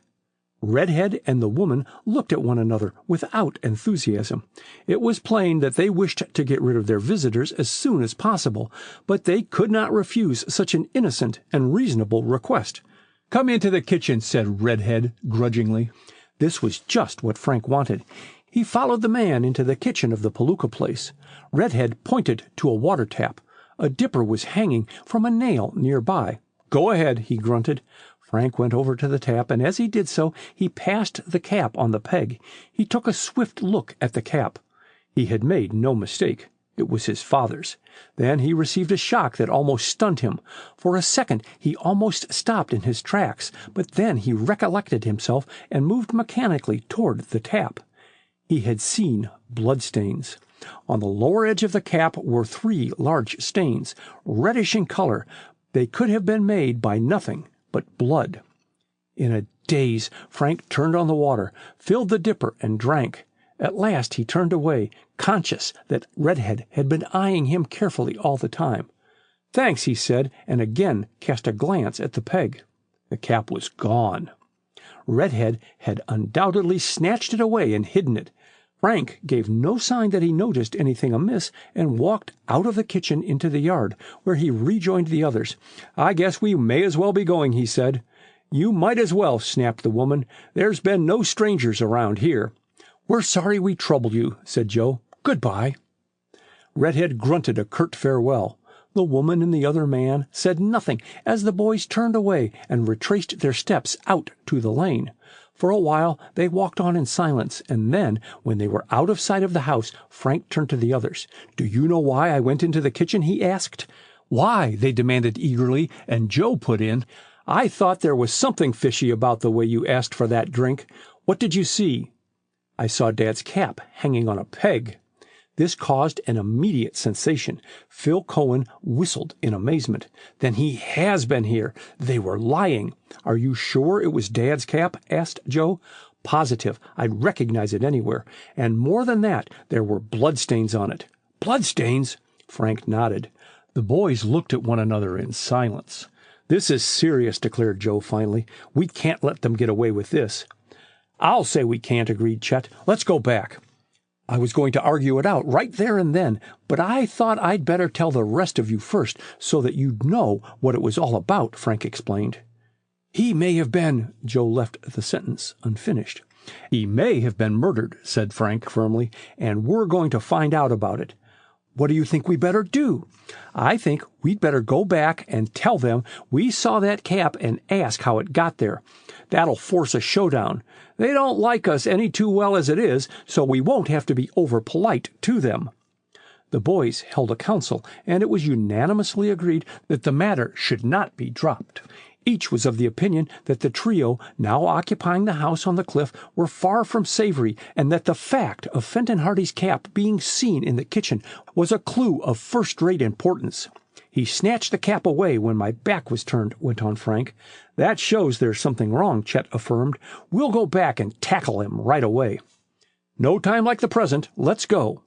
Redhead and the woman looked at one another without enthusiasm. It was plain that they wished to get rid of their visitors as soon as possible, but they could not refuse such an innocent and reasonable request. "Come into the kitchen," said Redhead grudgingly. This was just what Frank wanted. He followed the man into the kitchen of the Palooka place. Redhead pointed to a water tap. A dipper was hanging from a nail nearby. "Go ahead," he grunted. Frank went over to the tap, and as he did so, he passed the cap on the peg. He took a swift look at the cap. He had made no mistake. It was his father's. Then he received a shock that almost stunned him. For a second he almost stopped in his tracks, but then he recollected himself and moved mechanically toward the tap. He had seen bloodstains. On the lower edge of the cap were 3 large stains, reddish in color. They could have been made by nothing but blood. In a daze, Frank turned on the water, filled the dipper, and drank. At last he turned away, conscious that Redhead had been eyeing him carefully all the time. "Thanks," he said, and again cast a glance at the peg. The cap was gone. Redhead had undoubtedly snatched it away and hidden it. Frank gave no sign that he noticed anything amiss and walked out of the kitchen into the yard, where he rejoined the others. "I guess we may as well be going," he said. "You might as well," snapped the woman. "There's been no strangers around here." "We're sorry we troubled you," said Joe. "Goodbye." Redhead grunted a curt farewell. The woman and the other man said nothing as the boys turned away and retraced their steps out to the lane. For a while they walked on in silence, and then, when they were out of sight of the house, Frank turned to the others. "Do you know why I went into the kitchen?" he asked. "Why?" they demanded eagerly, and Joe put in, "I thought there was something fishy about the way you asked for that drink. What did you see?" "I saw Dad's cap hanging on a peg." This caused an immediate sensation. Phil Cohen whistled in amazement. "Then he has been here. They were lying." "Are you sure it was Dad's cap?" asked Joe. "Positive. I'd recognize it anywhere. And more than that, there were bloodstains on it." "Bloodstains?" Frank nodded. The boys looked at one another in silence. "This is serious," declared Joe finally. "We can't let them get away with this." "I'll say we can't," agreed Chet. "Let's go back." "I was going to argue it out right there and then, but I thought I'd better tell the rest of you first so that you'd know what it was all about," Frank explained. "He may have been—" Joe left the sentence unfinished. "He may have been murdered," said Frank firmly, "and we're going to find out about it." "What do you think we better do?" "I think we'd better go back and tell them we saw that cap and ask how it got there. That'll force a showdown. They don't like us any too well as it is, so we won't have to be over polite to them." The boys held a council, and it was unanimously agreed that the matter should not be dropped. Each was of the opinion that the trio now occupying the house on the cliff were far from savory, and that the fact of Fenton Hardy's cap being seen in the kitchen was a clue of first-rate importance. "He snatched the cap away when my back was turned," went on Frank. "That shows there's something wrong," Chet affirmed. "We'll go back and tackle him right away." "No time like the present. Let's go."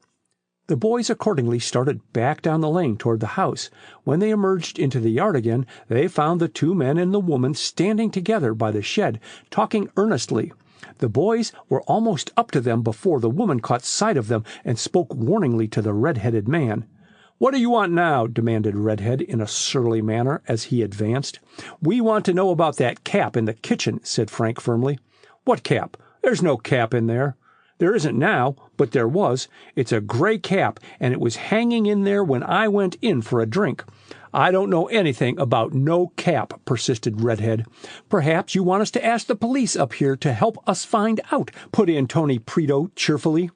The boys accordingly started back down the lane toward the house. When they emerged into the yard again, they found the two men and the woman standing together by the shed, talking earnestly. The boys were almost up to them before the woman caught sight of them and spoke warningly to the red-headed man. "What do you want now?" demanded Redhead in a surly manner as he advanced. "We want to know about that cap in the kitchen," said Frank firmly. "What cap? There's no cap in there." "There isn't now, but there was. It's a gray cap, and it was hanging in there when I went in for a drink." "I don't know anything about no cap," persisted Redhead. "Perhaps you want us to ask the police up here to help us find out," put in Tony Preto cheerfully.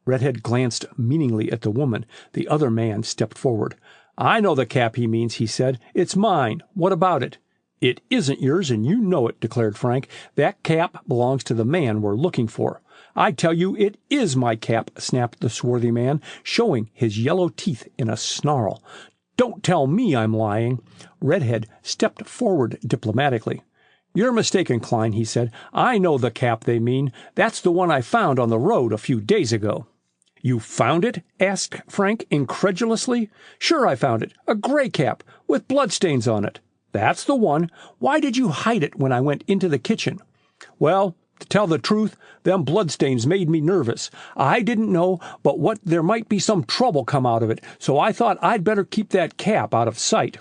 Redhead glanced meaningly at the woman. The other man stepped forward. "I know the cap he means," he said. "It's mine. What about it?" "It isn't yours, and you know it," declared Frank. "That cap belongs to the man we're looking for." "I tell you it is my cap," snapped the swarthy man, showing his yellow teeth in a snarl. "Don't tell me I'm lying." Redhead stepped forward diplomatically. "You're mistaken, Klein," he said. "I know the cap they mean. That's the one I found on the road a few days ago." "You found it?" asked Frank incredulously. "Sure I found it. A gray cap, with bloodstains on it." "That's the one. Why did you hide it when I went into the kitchen?" "Well, to tell the truth, them bloodstains made me nervous. I didn't know but what there might be some trouble come out of it, so I thought I'd better keep that cap out of sight."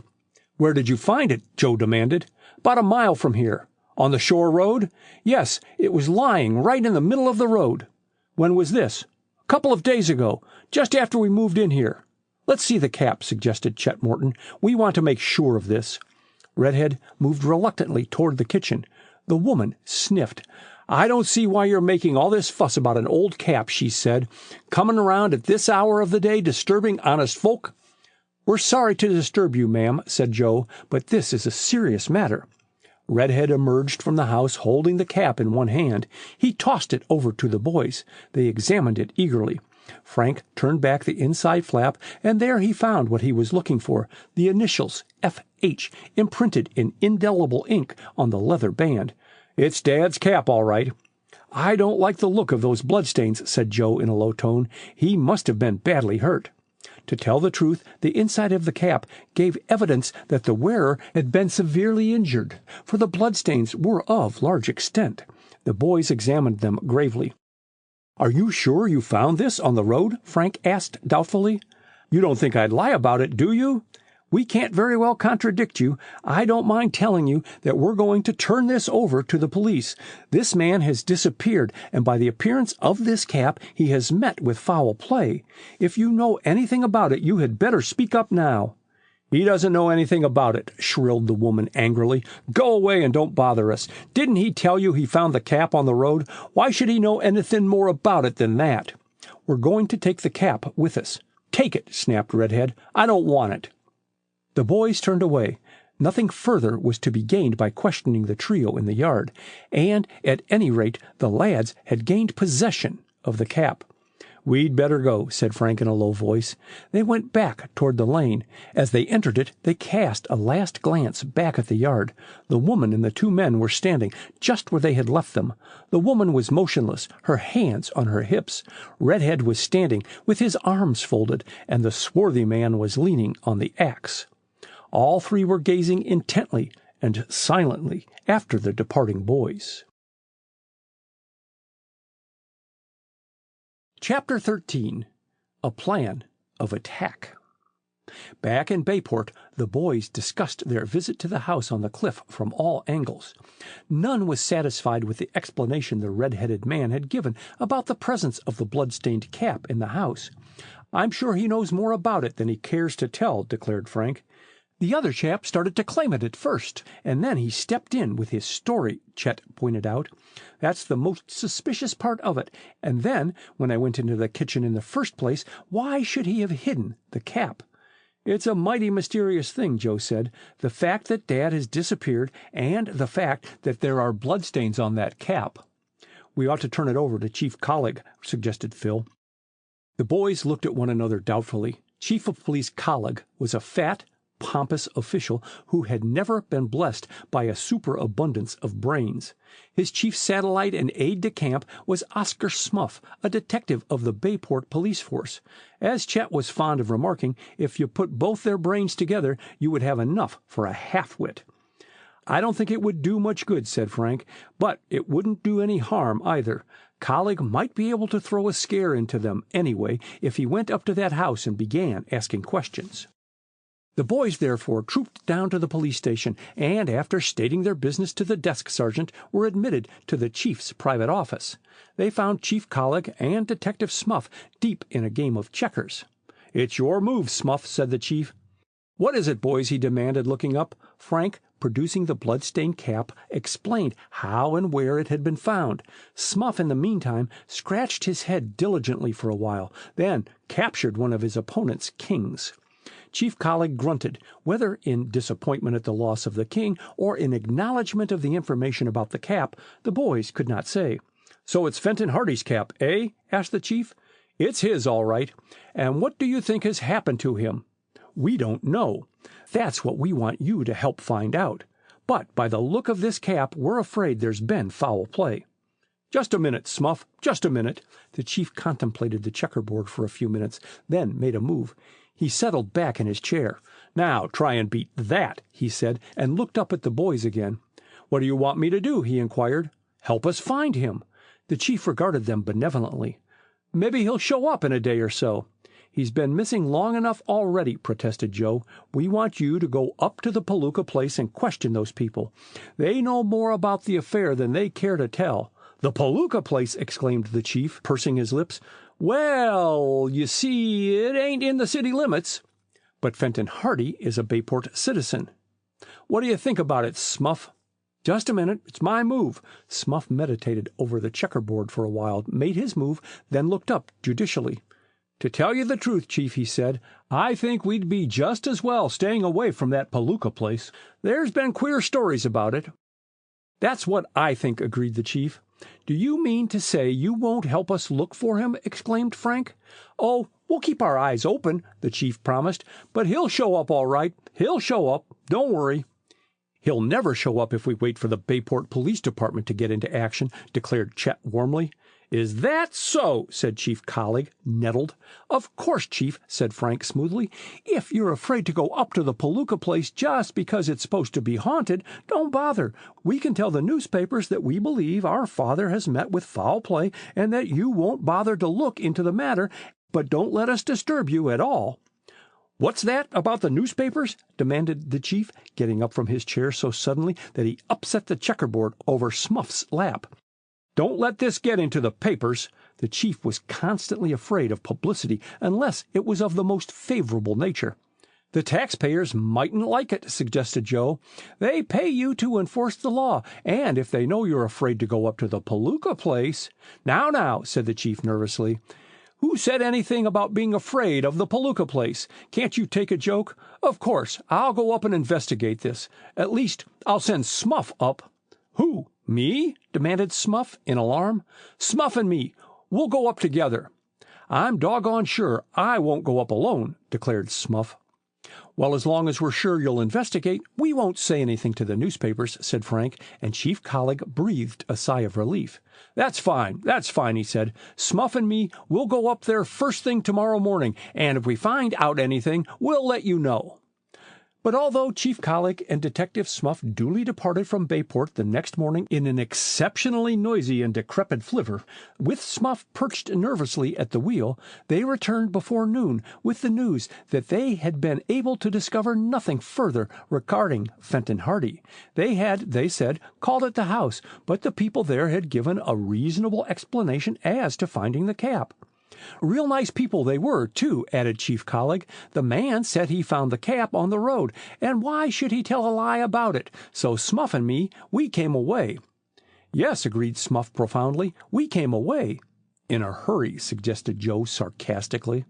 "Where did you find it?" Joe demanded. "About a mile from here." "On the shore road?" "Yes, it was lying right in the middle of the road." "When was this?" "A couple of days ago, just after we moved in here." "Let's see the cap," suggested Chet Morton. "We want to make sure of this." Redhead moved reluctantly toward the kitchen. The woman sniffed. "I don't see why you're making all this fuss about an old cap," she said. "Coming around at this hour of the day disturbing honest folk." "We're sorry to disturb you, ma'am," said Joe, "but this is a serious matter." Redhead emerged from the house holding the cap in one hand. He tossed it over to the boys. They examined it eagerly. Frank turned back the inside flap, and there he found what he was looking for, the initials F.H. imprinted in indelible ink on the leather band. "It's Dad's cap, all right." "I don't like the look of those bloodstains," said Joe in a low tone. "He must have been badly hurt." To tell the truth, the inside of the cap gave evidence that the wearer had been severely injured, for the bloodstains were of large extent. The boys examined them gravely. "Are you sure you found this on the road?" Frank asked doubtfully. "You don't think I'd lie about it, do you?" "We can't very well contradict you. I don't mind telling you that we're going to turn this over to the police. This man has disappeared, and by the appearance of this cap, he has met with foul play. If you know anything about it, you had better speak up now." "He doesn't know anything about it," shrilled the woman angrily. "Go away and don't bother us. Didn't he tell you he found the cap on the road? Why should he know anything more about it than that?" "We're going to take the cap with us." "Take it," snapped Redhead. "I don't want it." The boys turned away. Nothing further was to be gained by questioning the trio in the yard, and at any rate the lads had gained possession of the cap. "We'd better go," said Frank in a low voice. They went back toward the lane. As they entered it, they cast a last glance back at the yard. The woman and the two men were standing just where they had left them. The woman was motionless, her hands on her hips. Redhead was standing with his arms folded, and the swarthy man was leaning on the axe. All three were gazing intently and silently after the departing boys. Chapter 13. A Plan of Attack. Back in Bayport, the boys discussed their visit to the house on the cliff from all angles. None was satisfied with the explanation the red-headed man had given about the presence of the blood-stained cap in the house. "I'm sure he knows more about it than he cares to tell," declared Frank. "The other chap started to claim it at first, and then he stepped in with his story," Chet pointed out. "That's the most suspicious part of it. And then, when I went into the kitchen in the first place, why should he have hidden the cap?" "It's a mighty mysterious thing," Joe said. "The fact that Dad has disappeared, and the fact that there are bloodstains on that cap." "We ought to turn it over to Chief Collig," suggested Phil. The boys looked at one another doubtfully. Chief of Police Collig was a fat, pompous official who had never been blessed by a superabundance of brains. His chief satellite and aide-de-camp was Oscar Smuff, a detective of the Bayport police force. As Chet was fond of remarking, if you put both their brains together, you would have enough for a half-wit. "I don't think it would do much good," said Frank, "but it wouldn't do any harm either. Collig might be able to throw a scare into them anyway if he went up to that house and began asking questions." The boys, therefore, trooped down to the police station, and after stating their business to the desk sergeant, were admitted to the chief's private office. They found Chief Collig and Detective Smuff deep in a game of checkers. "It's your move, Smuff," said the chief. "What is it, boys?" he demanded, looking up. Frank, producing the blood-stained cap, explained how and where it had been found. Smuff, in the meantime, scratched his head diligently for a while, then captured one of his opponent's kings. Chief Collig grunted, whether in disappointment at the loss of the king or in acknowledgment of the information about the cap, the boys could not say. "So it's Fenton Hardy's cap, eh?" asked the chief. "It's his, all right. And what do you think has happened to him?" "We don't know. That's what we want you to help find out. But by the look of this cap, we're afraid there's been foul play." "Just a minute, Smuff, just a minute." The chief contemplated the checkerboard for a few minutes, then made a move. He settled back in his chair. "Now try and beat that," he said, and looked up at the boys again. "What do you want me to do?" he inquired. "Help us find him." The chief regarded them benevolently. "Maybe he'll show up in a day or so." "He's been missing long enough already," protested Joe. "We want you to go up to the Palooka place and question those people. They know more about the affair than they care to tell." "The Palooka place!" exclaimed the chief, pursing his lips. "Well, you see, it ain't in the city limits." "But Fenton Hardy is a Bayport citizen." "What do you think about it, Smuff?" "Just a minute. It's my move." Smuff meditated over the checkerboard for a while, made his move, then looked up judicially. "To tell you the truth, Chief," he said, "I think we'd be just as well staying away from that Palooka place. There's been queer stories about it." "That's what I think," agreed the chief. "Do you mean to say you won't help us look for him?" exclaimed Frank. "Oh, we'll keep our eyes open," the chief promised. "But he'll show up all right. He'll show up. Don't worry." "He'll never show up if we wait for the Bayport Police Department to get into action," declared Chet warmly. "Is that so?" said Chief Collig, nettled. "Of course, Chief," said Frank smoothly. "If you're afraid to go up to the Palooka place just because it's supposed to be haunted, don't bother. We can tell the newspapers that we believe our father has met with foul play and that you won't bother to look into the matter, but don't let us disturb you at all." "What's that about the newspapers?" demanded the chief, getting up from his chair so suddenly that he upset the checkerboard over Smuff's lap. "Don't let this get into the papers." The chief was constantly afraid of publicity unless it was of the most favorable nature. "The taxpayers mightn't like it," suggested Joe. "They pay you to enforce the law, and if they know you're afraid to go up to the Palooka place—" Now, said the chief nervously. "Who said anything about being afraid of the Palooka place? Can't you take a joke? Of course, I'll go up and investigate this. At least, I'll send Smuff up." "Who? Me?" demanded Smuff in alarm. "Smuff and me. We'll go up together." "I'm doggone sure I won't go up alone," declared Smuff. "Well, as long as we're sure you'll investigate, we won't say anything to the newspapers," said Frank, and Chief Collig breathed a sigh of relief. That's fine, he said. "Smuff and me, we'll go up there first thing tomorrow morning, and if we find out anything, we'll let you know." But although Chief Collick and Detective Smuff duly departed from Bayport the next morning in an exceptionally noisy and decrepit flivver, with Smuff perched nervously at the wheel, they returned before noon with the news that they had been able to discover nothing further regarding Fenton Hardy. They had, they said, called at the house, but the people there had given a reasonable explanation as to finding the cap. Real nice people they were, too, added Chief Collick. The man said he found the cap on the road, and why should he tell a lie about it? So Smuff and me, we came away. Yes, agreed Smuff profoundly, we came away. In a hurry, suggested Joe sarcastically.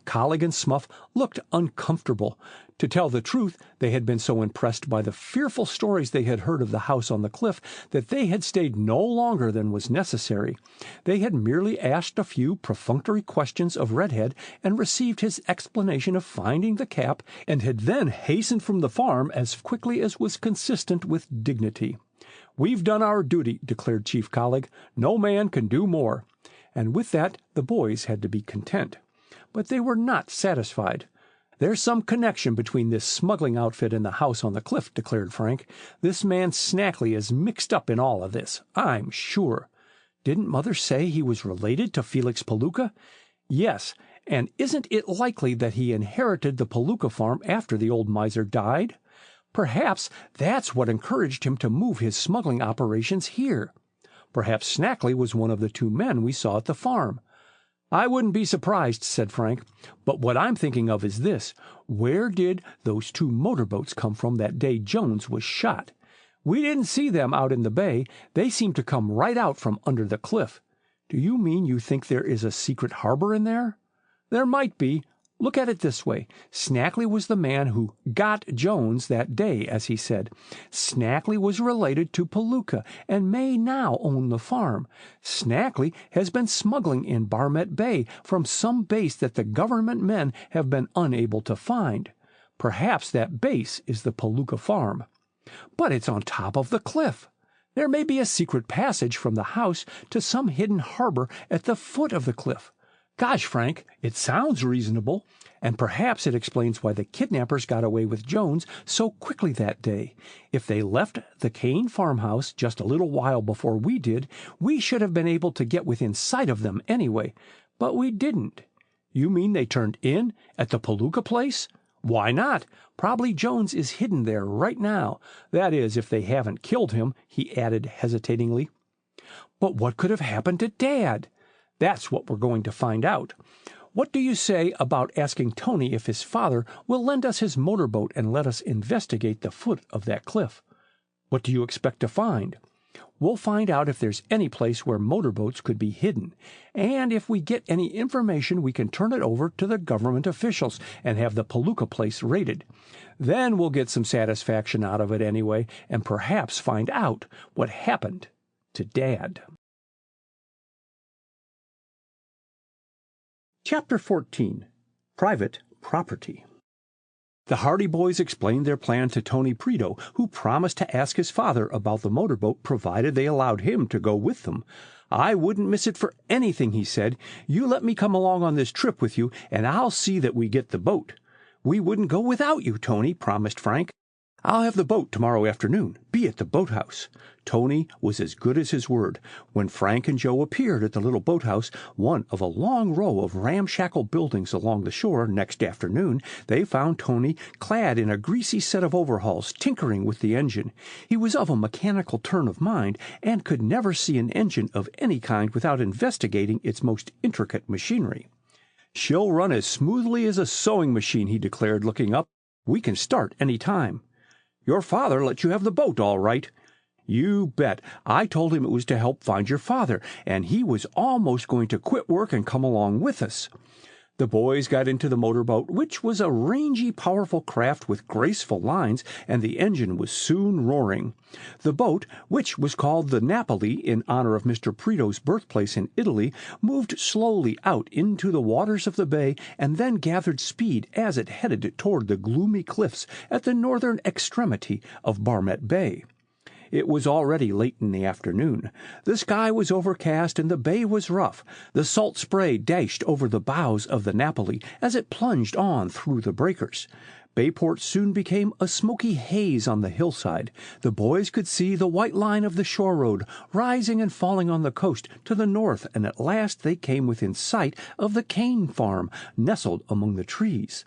Collick and Smuff looked uncomfortable. To tell the truth, they had been so impressed by the fearful stories they had heard of the house on the cliff that they had stayed no longer than was necessary. They had merely asked a few perfunctory questions of Redhead and received his explanation of finding the cap, and had then hastened from the farm as quickly as was consistent with dignity. "We've done our duty," declared Chief Collick. "No man can do more." And with that the boys had to be content. But they were not satisfied. "There's some connection between this smuggling outfit and the house on the cliff," declared Frank. "This man Snackley is mixed up in all of this, I'm sure. Didn't Mother say he was related to Felix Palooka?" "Yes, and isn't it likely that he inherited the Palooka farm after the old miser died? Perhaps that's what encouraged him to move his smuggling operations here. Perhaps Snackley was one of the two men we saw at the farm." "I wouldn't be surprised," said Frank. "But what I'm thinking of is this. Where did those two motorboats come from that day Jones was shot? We didn't see them out in the bay. They seemed to come right out from under the cliff. Do you mean you think there is a secret harbor in there?" "There might be. Look at it this way. Snackley was the man who got Jones that day, as he said. Snackley was related to Palooka and may now own the farm. Snackley has been smuggling in Barmet Bay from some base that the government men have been unable to find. Perhaps that base is the Palooka farm." "But it's on top of the cliff. There may be a secret passage from the house to some hidden harbor at the foot of the cliff. Gosh, Frank, it sounds reasonable, and perhaps it explains why the kidnappers got away with Jones so quickly that day. If they left the Kane farmhouse just a little while before we did, we should have been able to get within sight of them anyway, but we didn't. You mean they turned in at the Palooka place? Why not? Probably Jones is hidden there right now. That is, if they haven't killed him," he added hesitatingly. "But what could have happened to Dad?" "That's what we're going to find out. What do you say about asking Tony if his father will lend us his motorboat and let us investigate the foot of that cliff?" "What do you expect to find?" "We'll find out if there's any place where motorboats could be hidden, and if we get any information we can turn it over to the government officials and have the Palooka place raided. Then we'll get some satisfaction out of it anyway, and perhaps find out what happened to Dad." Chapter 14. Private Property. The Hardy boys explained their plan to Tony Preto, who promised to ask his father about the motorboat provided they allowed him to go with them. "I wouldn't miss it for anything," he said. "You let me come along on this trip with you, and I'll see that we get the boat." "We wouldn't go without you, Tony," promised Frank. "I'll have the boat tomorrow afternoon. Be at the boathouse." Tony was as good as his word. When Frank and Joe appeared at the little boathouse, one of a long row of ramshackle buildings along the shore, next afternoon, they found Tony clad in a greasy set of overhauls, tinkering with the engine. He was of a mechanical turn of mind, and could never see an engine of any kind without investigating its most intricate machinery. "She'll run as smoothly as a sewing machine," he declared, looking up. "We can start any time." "Your father let you have the boat, all right." "You bet. I told him it was to help find your father, and he was almost going to quit work and come along with us." The boys got into the motorboat, which was a rangy, powerful craft with graceful lines, and the engine was soon roaring. The boat, which was called the Napoli in honor of Mr. Preto's birthplace in Italy, moved slowly out into the waters of the bay and then gathered speed as it headed toward the gloomy cliffs at the northern extremity of Barmet Bay. It was already late in the afternoon. The sky was overcast and the bay was rough. The salt spray dashed over the bows of the Napoli as it plunged on through the breakers. Bayport soon became a smoky haze on the hillside. The boys could see the white line of the shore road rising and falling on the coast to the north, and at last they came within sight of the cane farm, nestled among the trees.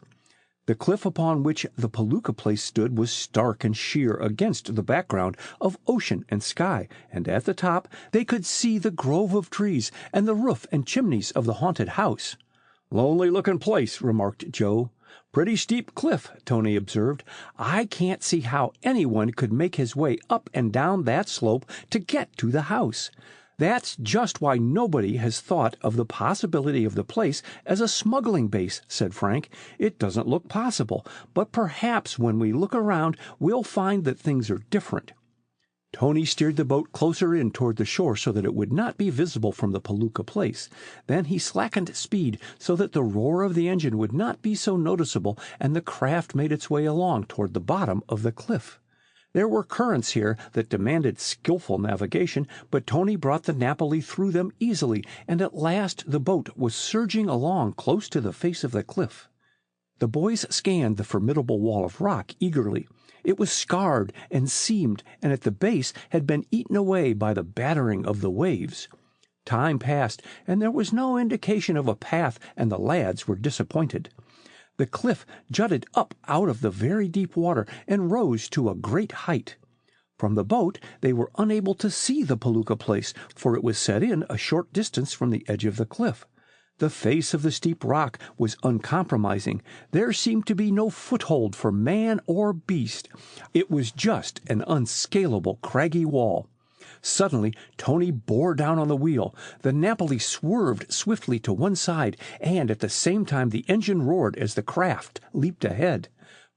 The cliff upon which the Palooka place stood was stark and sheer against the background of ocean and sky, and at the top they could see the grove of trees and the roof and chimneys of the haunted house. "Lonely-looking place," remarked Joe. "Pretty steep cliff," Tony observed. "I can't see how anyone could make his way up and down that slope to get to the house." "That's just why nobody has thought of the possibility of the place as a smuggling base," said Frank. "It doesn't look possible, but perhaps when we look around we'll find that things are different." Tony steered the boat closer in toward the shore so that it would not be visible from the Palooka place. Then he slackened speed so that the roar of the engine would not be so noticeable, and the craft made its way along toward the bottom of the cliff. There were currents here that demanded skillful navigation, but Tony brought the Napoli through them easily, and at last the boat was surging along close to the face of the cliff. The boys scanned the formidable wall of rock eagerly. It was scarred and seamed, and at the base had been eaten away by the battering of the waves. Time passed, and there was no indication of a path, and the lads were disappointed. The cliff jutted up out of the very deep water and rose to a great height. From the boat they were unable to see the Palooka place, for it was set in a short distance from the edge of the cliff. The face of the steep rock was uncompromising. There seemed to be no foothold for man or beast. It was just an unscalable craggy wall. Suddenly Tony bore down on the wheel. The Napoli swerved swiftly to one side, and at the same time the engine roared as the craft leaped ahead.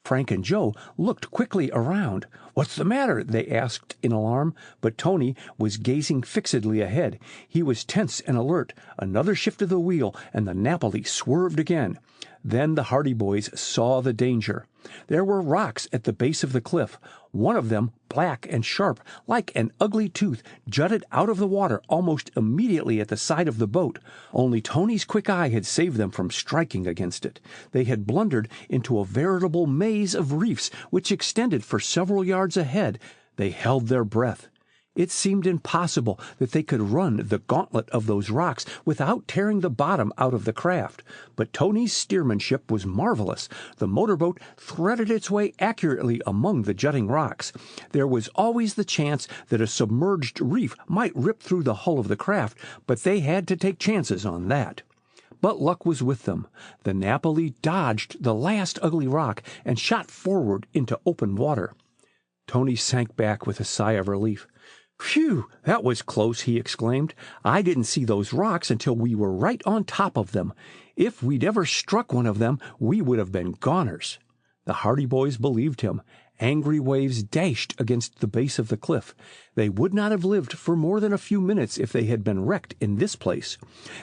Frank and Joe looked quickly around. "What's the matter?" they asked in alarm, but Tony was gazing fixedly ahead. He was tense and alert. Another shift of the wheel, and the Napoli swerved again. Then the Hardy boys saw the danger. There were rocks at the base of the cliff. One of them, black and sharp, like an ugly tooth, jutted out of the water almost immediately at the side of the boat. Only Tony's quick eye had saved them from striking against it. They had blundered into a veritable maze of reefs which extended for several yards ahead. They held their breath. It seemed impossible that they could run the gauntlet of those rocks without tearing the bottom out of the craft. But Tony's steersmanship was marvelous. The motorboat threaded its way accurately among the jutting rocks. There was always the chance that a submerged reef might rip through the hull of the craft, but they had to take chances on that. But luck was with them. The Napoli dodged the last ugly rock and shot forward into open water. Tony sank back with a sigh of relief. "Phew, that was close," he exclaimed. "I didn't see those rocks until we were right on top of them. If we'd ever struck one of them, we would have been goners." The Hardy boys believed him. Angry waves dashed against the base of the cliff. They would not have lived for more than a few minutes if they had been wrecked in this place.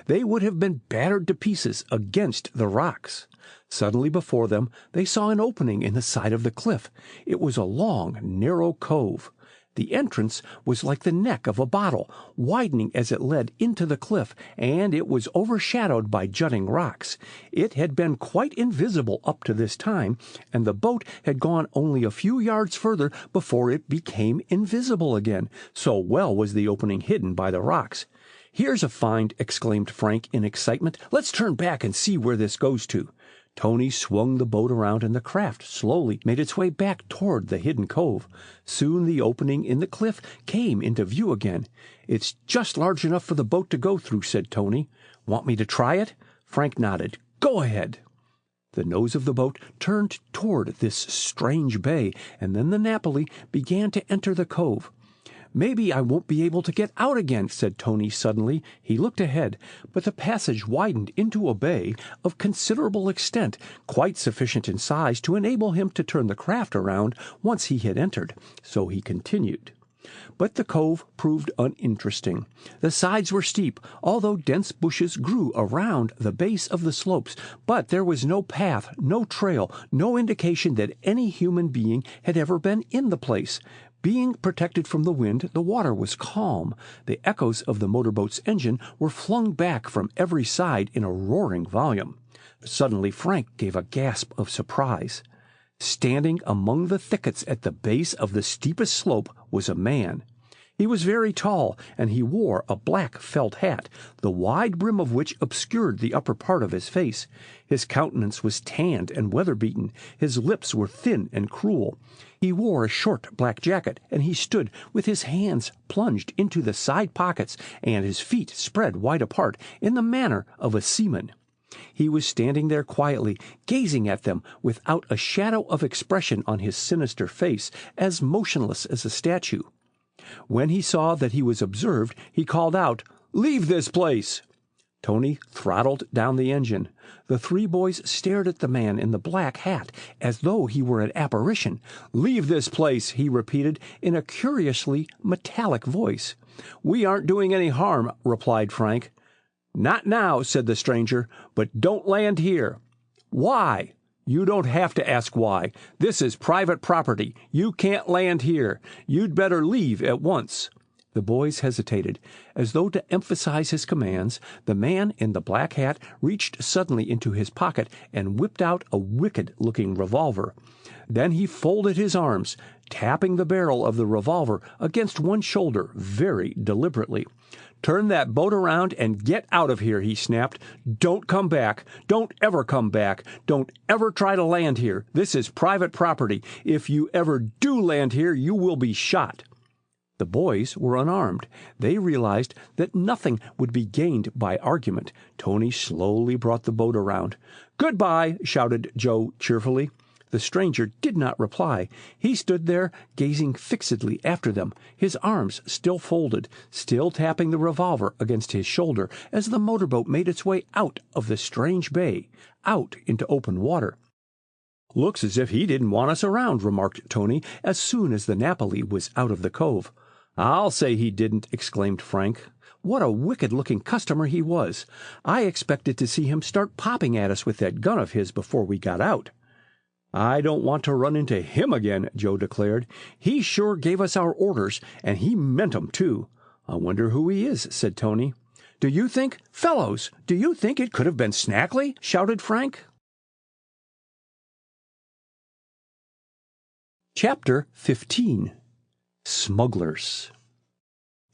They would have been battered to pieces against the rocks. Suddenly before them they saw an opening in the side of the cliff. It was a long, narrow cove. The entrance was like the neck of a bottle, widening as it led into the cliff, and it was overshadowed by jutting rocks. It had been quite invisible up to this time, and the boat had gone only a few yards further before it became invisible again, so well was the opening hidden by the rocks. "Here's a find!" exclaimed Frank in excitement. "Let's turn back and see where this goes to." Tony swung the boat around, and the craft slowly made its way back toward the hidden cove. Soon the opening in the cliff came into view again. "It's just large enough for the boat to go through," said Tony. "Want me to try it?" Frank nodded. "Go ahead." The nose of the boat turned toward this strange bay, and then the Napoli began to enter the cove. "Maybe I won't be able to get out again," said Tony suddenly. He looked ahead, but the passage widened into a bay of considerable extent, quite sufficient in size to enable him to turn the craft around once he had entered. So he continued. But the cove proved uninteresting. The sides were steep, although dense bushes grew around the base of the slopes, but there was no path, no trail, no indication that any human being had ever been in the place. Being protected from the wind, the water was calm. The echoes of the motorboat's engine were flung back from every side in a roaring volume. Suddenly Frank gave a gasp of surprise. Standing among the thickets at the base of the steepest slope was a man. He was very tall, and he wore a black felt hat, the wide brim of which obscured the upper part of his face. His countenance was tanned and weather-beaten. His lips were thin and cruel. He wore a short black jacket, and he stood with his hands plunged into the side pockets and his feet spread wide apart in the manner of a seaman. He was standing there quietly, gazing at them without a shadow of expression on his sinister face, as motionless as a statue. When he saw that he was observed, he called out, "Leave this place!" Tony throttled down the engine. The three boys stared at the man in the black hat as though he were an apparition. "Leave this place," he repeated in a curiously metallic voice. "We aren't doing any harm," replied Frank. "Not now," said the stranger, "but don't land here." "Why?" "You don't have to ask why. This is private property. You can't land here. You'd better leave at once." The boys hesitated. As though to emphasize his commands, the man in the black hat reached suddenly into his pocket and whipped out a wicked-looking revolver. Then he folded his arms, tapping the barrel of the revolver against one shoulder very deliberately. "Turn that boat around and get out of here," he snapped. "Don't come back. Don't ever come back. Don't ever try to land here. This is private property. If you ever do land here, you will be shot." The boys were unarmed. They realized that nothing would be gained by argument. Tony slowly brought the boat around. "Goodbye," shouted Joe cheerfully. The stranger did not reply. He stood there, gazing fixedly after them, his arms still folded, still tapping the revolver against his shoulder as the motorboat made its way out of the strange bay, out into open water. "Looks as if he didn't want us around," remarked Tony, as soon as the Napoli was out of the cove. "I'll say he didn't," exclaimed Frank. "What a wicked-looking customer he was. I expected to see him start popping at us with that gun of his before we got out." "I don't want to run into him again," Joe declared. "He sure gave us our orders, and he meant 'em, too." "I wonder who he is," said Tony. "Do you think, fellows, do you think it could have been Snackley?" shouted Frank. Chapter 15. Smugglers.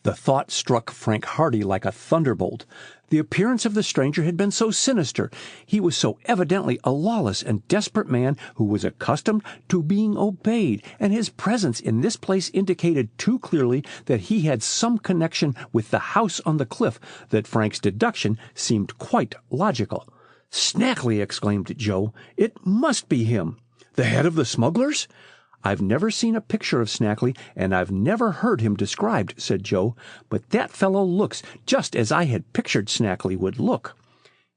The thought struck Frank Hardy like a thunderbolt. The appearance of the stranger had been so sinister. He was so evidently a lawless and desperate man who was accustomed to being obeyed, and his presence in this place indicated too clearly that he had some connection with the house on the cliff that Frank's deduction seemed quite logical. "Snackley!" exclaimed Joe. "It must be him." "The head of the smugglers?" "I've never seen a picture of Snackley, and I've never heard him described," said Joe, "but that fellow looks just as I had pictured Snackley would look."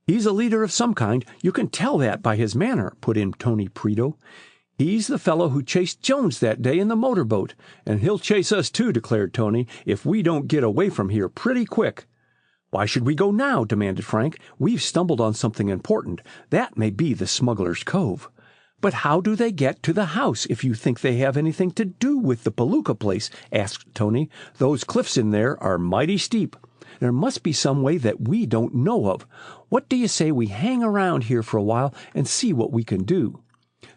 "He's a leader of some kind. You can tell that by his manner," put in Tony Preto. "He's the fellow who chased Jones that day in the motorboat, and he'll chase us too," declared Tony, "if we don't get away from here pretty quick." "Why should we go now?" demanded Frank. "We've stumbled on something important. That may be the Smugglers' Cove." "But how do they get to the house if you think they have anything to do with the Palooka place?" asked Tony. "Those cliffs in there are mighty steep. There must be some way that we don't know of. What do you say we hang around here for a while and see what we can do?"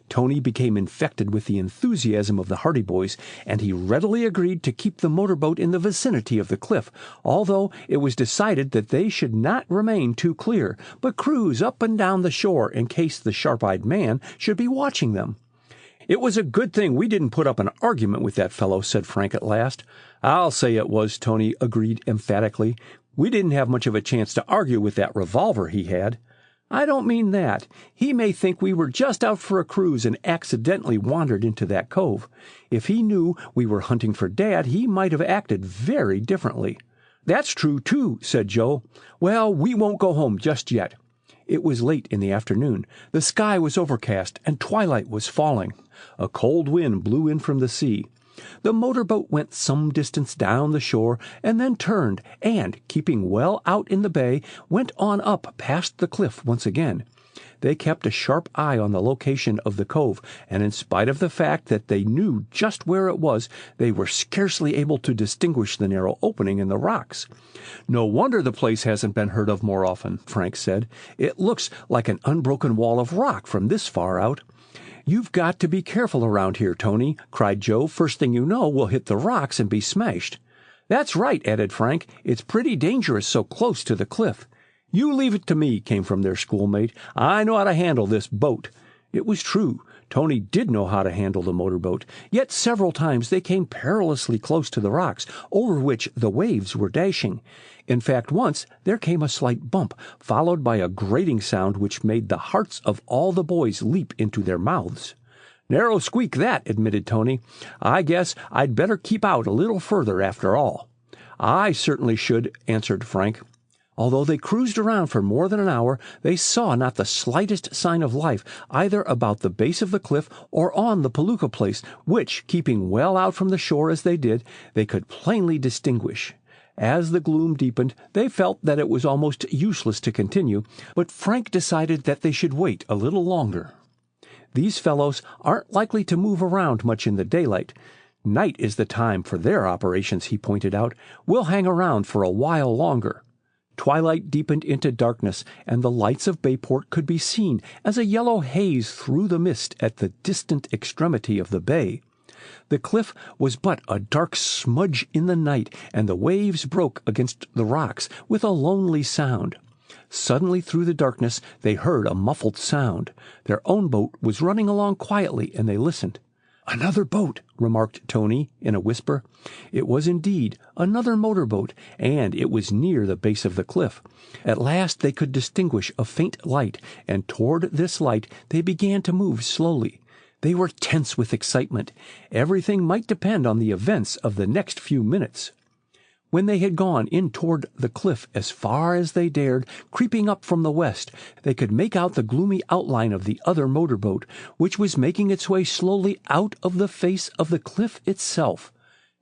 Tony became infected with the enthusiasm of the Hardy boys, and he readily agreed to keep the motorboat in the vicinity of the cliff, although it was decided that they should not remain too clear, but cruise up and down the shore in case the sharp-eyed man should be watching them. "It was a good thing we didn't put up an argument with that fellow," said Frank at last. "I'll say it was," Tony agreed emphatically. "We didn't have much of a chance to argue with that revolver he had." "I don't mean that. He may think we were just out for a cruise and accidentally wandered into that cove. If he knew we were hunting for Dad, he might have acted very differently." "That's true, too," said Joe. "Well, we won't go home just yet." It was late in the afternoon. The sky was overcast, and twilight was falling. A cold wind blew in from the sea. The motorboat went some distance down the shore and then turned and, keeping well out in the bay, went on up past the cliff once again. They kept a sharp eye on the location of the cove, and in spite of the fact that they knew just where it was, they were scarcely able to distinguish the narrow opening in the rocks. "No wonder the place hasn't been heard of more often," Frank said. "It looks like an unbroken wall of rock from this far out." "You've got to be careful around here, Tony," cried Joe. "First thing you know, we'll hit the rocks and be smashed." "That's right," added Frank. "It's pretty dangerous so close to the cliff." "You leave it to me," came from their schoolmate. "I know how to handle this boat." It was true. Tony did know how to handle the motorboat, yet several times they came perilously close to the rocks, over which the waves were dashing. In fact, once there came a slight bump, followed by a grating sound which made the hearts of all the boys leap into their mouths. "Narrow squeak that," admitted Tony. "I guess I'd better keep out a little further after all." "I certainly should," answered Frank. Although they cruised around for more than an hour, they saw not the slightest sign of life either about the base of the cliff or on the Palooka place, which, keeping well out from the shore as they did, they could plainly distinguish. As the gloom deepened, they felt that it was almost useless to continue, but Frank decided that they should wait a little longer. These fellows aren't likely to move around much in the daylight. Night is the time for their operations, he pointed out. We'll hang around for a while longer. Twilight deepened into darkness, and the lights of Bayport could be seen as a yellow haze through the mist at the distant extremity of the bay. The cliff was but a dark smudge in the night, and the waves broke against the rocks with a lonely sound. Suddenly through the darkness they heard a muffled sound. Their own boat was running along quietly, and they listened. "Another boat," remarked Tony in a whisper. It was indeed another motorboat, and it was near the base of the cliff. At last they could distinguish a faint light, and toward this light they began to move slowly. They were tense with excitement. Everything might depend on the events of the next few minutes. When they had gone in toward the cliff as far as they dared, creeping up from the west, they could make out the gloomy outline of the other motorboat, which was making its way slowly out of the face of the cliff itself.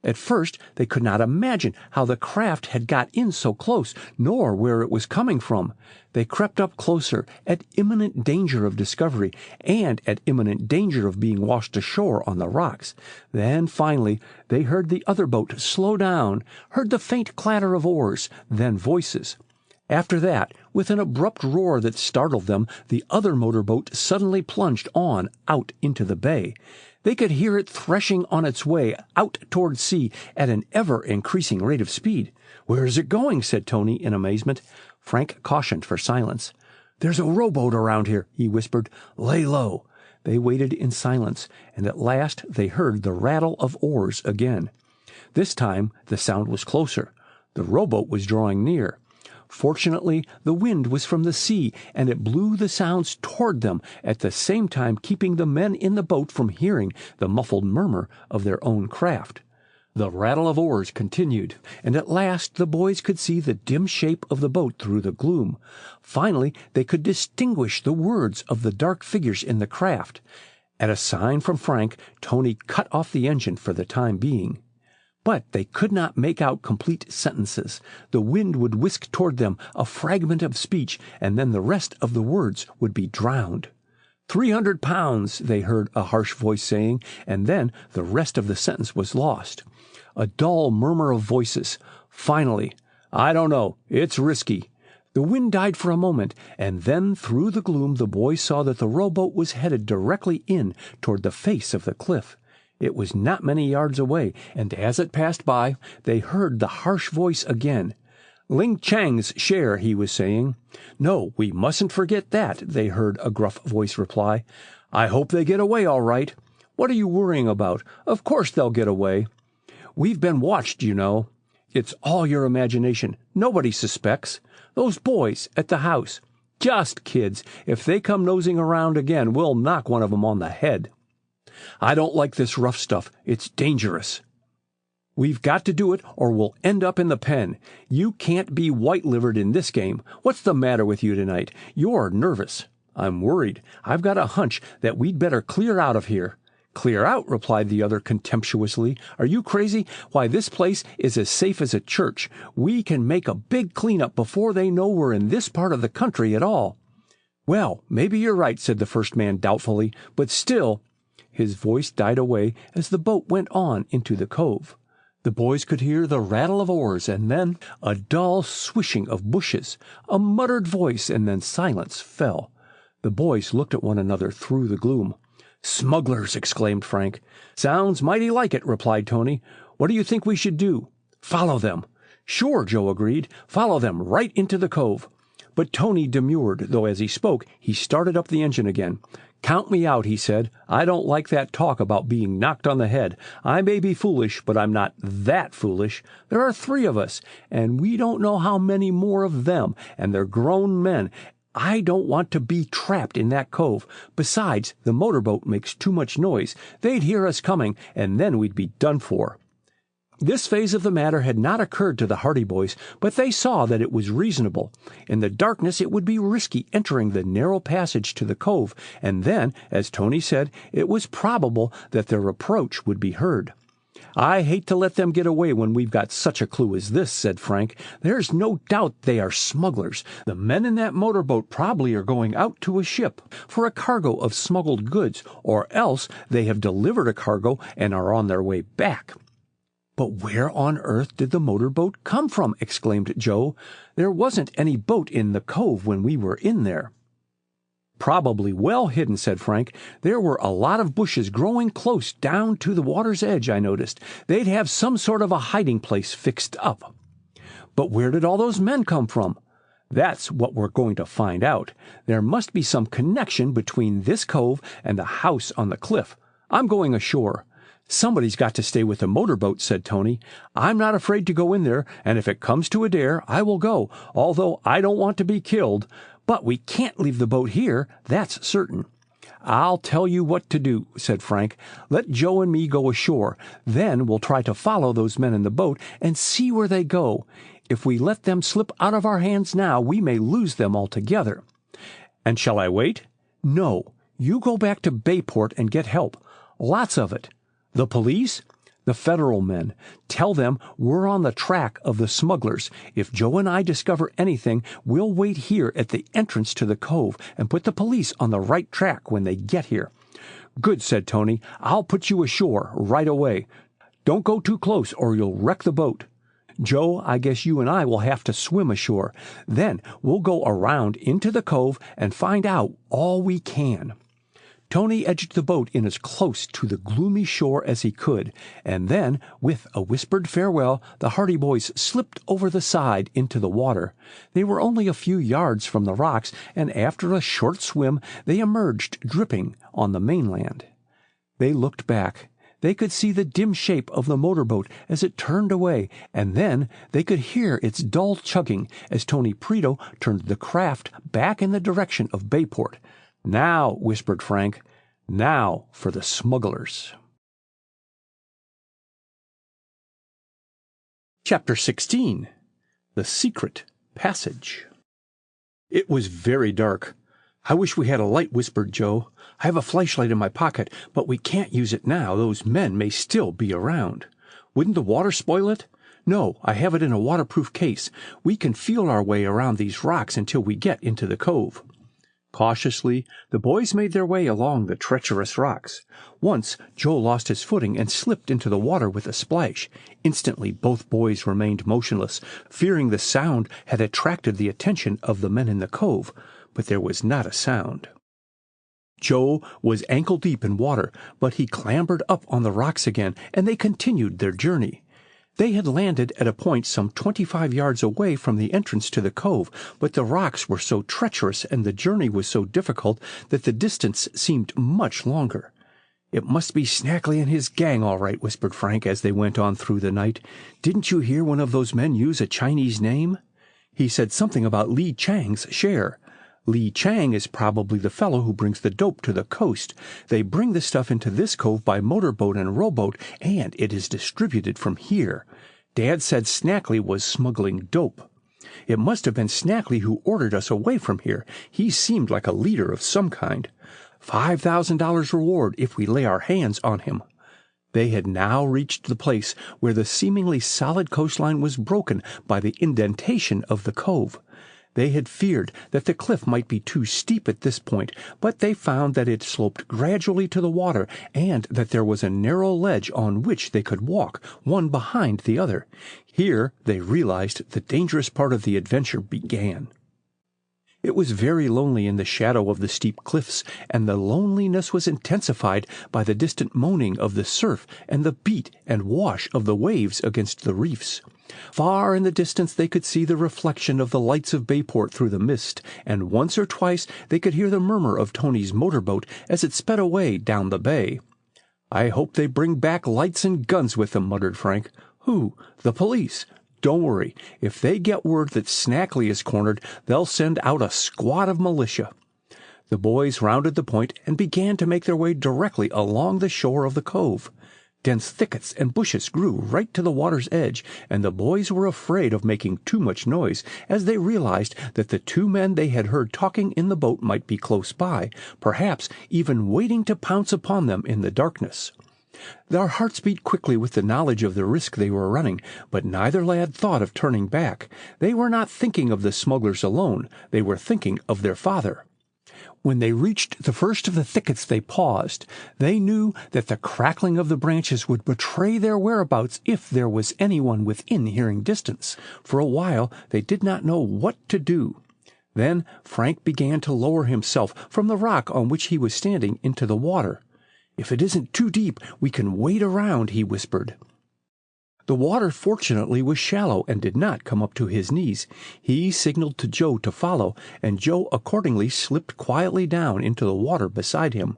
At first they could not imagine how the craft had got in so close, nor where it was coming from. They crept up closer, at imminent danger of discovery, and at imminent danger of being washed ashore on the rocks. Then, finally, they heard the other boat slow down, heard the faint clatter of oars, then voices. After that, with an abrupt roar that startled them, the other motorboat suddenly plunged on out into the bay. They could hear it threshing on its way out toward sea at an ever-increasing rate of speed. "Where is it going?" said Tony in amazement. Frank cautioned for silence. "There's a rowboat around here," he whispered. "Lay low." They waited in silence, and at last they heard the rattle of oars again. This time the sound was closer. The rowboat was drawing near. Fortunately, the wind was from the sea, and it blew the sounds toward them, at the same time keeping the men in the boat from hearing the muffled murmur of their own craft. The rattle of oars continued, and at last the boys could see the dim shape of the boat through the gloom. Finally, they could distinguish the words of the dark figures in the craft. At a sign from Frank, Tony cut off the engine for the time being. But they could not make out complete sentences. The wind would whisk toward them a fragment of speech, and then the rest of the words would be drowned. 300 pounds, they heard a harsh voice saying, and then the rest of the sentence was lost. A dull murmur of voices. Finally, "I don't know. It's risky." The wind died for a moment, and then through the gloom the boys saw that the rowboat was headed directly in toward the face of the cliff. It was not many yards away, and as it passed by, they heard the harsh voice again. "Ling Chang's share," he was saying. "No, we mustn't forget that," they heard a gruff voice reply. "I hope they get away all right." "What are you worrying about? Of course they'll get away." "We've been watched, you know." "It's all your imagination. Nobody suspects. Those boys at the house. Just kids. If they come nosing around again, we'll knock one of them on the head." "I don't like this rough stuff. It's dangerous." "We've got to do it, or we'll end up in the pen. You can't be white-livered in this game. What's the matter with you tonight? You're nervous." "I'm worried. I've got a hunch that we'd better clear out of here." "Clear out?" replied the other contemptuously. "Are you crazy? Why, this place is as safe as a church. We can make a big clean-up before they know we're in this part of the country at all." "Well, maybe you're right," said the first man doubtfully, "but still—" His voice died away as the boat went on into the cove. The boys could hear the rattle of oars, and then a dull swishing of bushes, a muttered voice, and then silence fell. The boys looked at one another through the gloom. "Smugglers!" exclaimed Frank. "Sounds mighty like it," replied Tony. "What do you think we should do?" "Follow them." "Sure," Joe agreed. "Follow them right into the cove." But Tony demurred, though as he spoke he started up the engine again. "Count me out," he said. "I don't like that talk about being knocked on the head. I may be foolish, but I'm not that foolish. There are 3 of us, and we don't know how many more of them, and they're grown men. I don't want to be trapped in that cove. Besides, the motorboat makes too much noise. They'd hear us coming, and then we'd be done for." This phase of the matter had not occurred to the Hardy boys, but they saw that it was reasonable. In the darkness it would be risky entering the narrow passage to the cove, and then, as Tony said, it was probable that their approach would be heard. "I hate to let them get away when we've got such a clue as this," said Frank. "There's no doubt they are smugglers. The men in that motorboat probably are going out to a ship for a cargo of smuggled goods, or else they have delivered a cargo and are on their way back." "But where on earth did the motorboat come from?" exclaimed Joe. "There wasn't any boat in the cove when we were in there." "Probably well hidden," said Frank. "There were a lot of bushes growing close down to the water's edge, I noticed. They'd have some sort of a hiding place fixed up." "But where did all those men come from?" "That's what we're going to find out. There must be some connection between this cove and the house on the cliff. I'm going ashore." "Somebody's got to stay with the motorboat," said Tony. "I'm not afraid to go in there, and if it comes to a dare, I will go, although I don't want to be killed. But we can't leave the boat here, that's certain." "I'll tell you what to do," said Frank. "Let Joe and me go ashore. Then we'll try to follow those men in the boat and see where they go. If we let them slip out of our hands now, we may lose them altogether." "And shall I wait?" "No. You go back to Bayport and get help. Lots of it." "The police?" "The federal men. Tell them we're on the track of the smugglers. If Joe and I discover anything, we'll wait here at the entrance to the cove and put the police on the right track when they get here." "Good," said Tony. "I'll put you ashore right away. Don't go too close or you'll wreck the boat. Joe, I guess you and I will have to swim ashore. Then we'll go around into the cove and find out all we can." Tony edged the boat in as close to the gloomy shore as he could, and then, with a whispered farewell, the Hardy boys slipped over the side into the water. They were only a few yards from the rocks, and after a short swim they emerged dripping on the mainland. They looked back. They could see the dim shape of the motorboat as it turned away, and then they could hear its dull chugging as Tony Preto turned the craft back in the direction of Bayport. "Now," whispered Frank, "now for the smugglers." Chapter 16. The Secret Passage. It was very dark. "I wish we had a light," whispered Joe. "I have a flashlight in my pocket, but we can't use it now. Those men may still be around." "Wouldn't the water spoil it?" "No, I have it in a waterproof case. We can feel our way around these rocks until we get into the cove." Cautiously, the boys made their way along the treacherous rocks. Once Joe lost his footing and slipped into the water with a splash. Instantly both boys remained motionless, fearing the sound had attracted the attention of the men in the cove, but there was not a sound. Joe was ankle-deep in water, but he clambered up on the rocks again, and they continued their journey. They had landed at a point some 25 yards away from the entrance to the cove, but the rocks were so treacherous and the journey was so difficult that the distance seemed much longer. "It must be Snackley and his gang, all right," whispered Frank as they went on through the night. "Didn't you hear one of those men use a Chinese name? He said something about Li Chang's share. Li Chang is probably the fellow who brings the dope to the coast. They bring the stuff into this cove by motorboat and rowboat, and it is distributed from here. Dad said Snackley was smuggling dope. It must have been Snackley who ordered us away from here. He seemed like a leader of some kind. $5,000 reward if we lay our hands on him." They had now reached the place where the seemingly solid coastline was broken by the indentation of the cove. They had feared that the cliff might be too steep at this point, but they found that it sloped gradually to the water and that there was a narrow ledge on which they could walk, one behind the other. Here, they realized, the dangerous part of the adventure began. It was very lonely in the shadow of the steep cliffs, and the loneliness was intensified by the distant moaning of the surf and the beat and wash of the waves against the reefs. Far in the distance they could see the reflection of the lights of Bayport through the mist, and once or twice they could hear the murmur of Tony's motorboat as it sped away down the bay. "I hope they bring back lights and guns with them," muttered Frank. "Who? The police? Don't worry. If they get word that Snackley is cornered, they'll send out a squad of militia." The boys rounded the point and began to make their way directly along the shore of the cove. Dense thickets and bushes grew right to the water's edge, and the boys were afraid of making too much noise, as they realized that the two men they had heard talking in the boat might be close by, perhaps even waiting to pounce upon them in the darkness. Their hearts beat quickly with the knowledge of the risk they were running, but neither lad thought of turning back. They were not thinking of the smugglers alone. They were thinking of their father. When they reached the first of the thickets they paused. They knew that the crackling of the branches would betray their whereabouts if there was anyone within hearing distance. For a while they did not know what to do. Then Frank began to lower himself from the rock on which he was standing into the water. "If it isn't too deep, we can wade around," he whispered. The water fortunately was shallow and did not come up to his knees. He signaled to Joe to follow, and Joe accordingly slipped quietly down into the water beside him.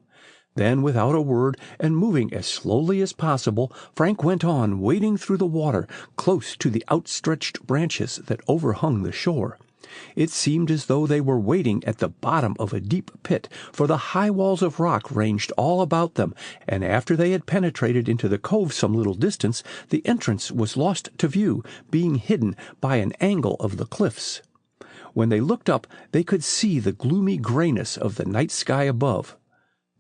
Then, without a word, and moving as slowly as possible, Frank went on wading through the water, close to the outstretched branches that overhung the shore. It seemed as though they were wading at the bottom of a deep pit, for the high walls of rock ranged all about them, and after they had penetrated into the cove some little distance, the entrance was lost to view, being hidden by an angle of the cliffs. When they looked up, they could see the gloomy grayness of the night sky above.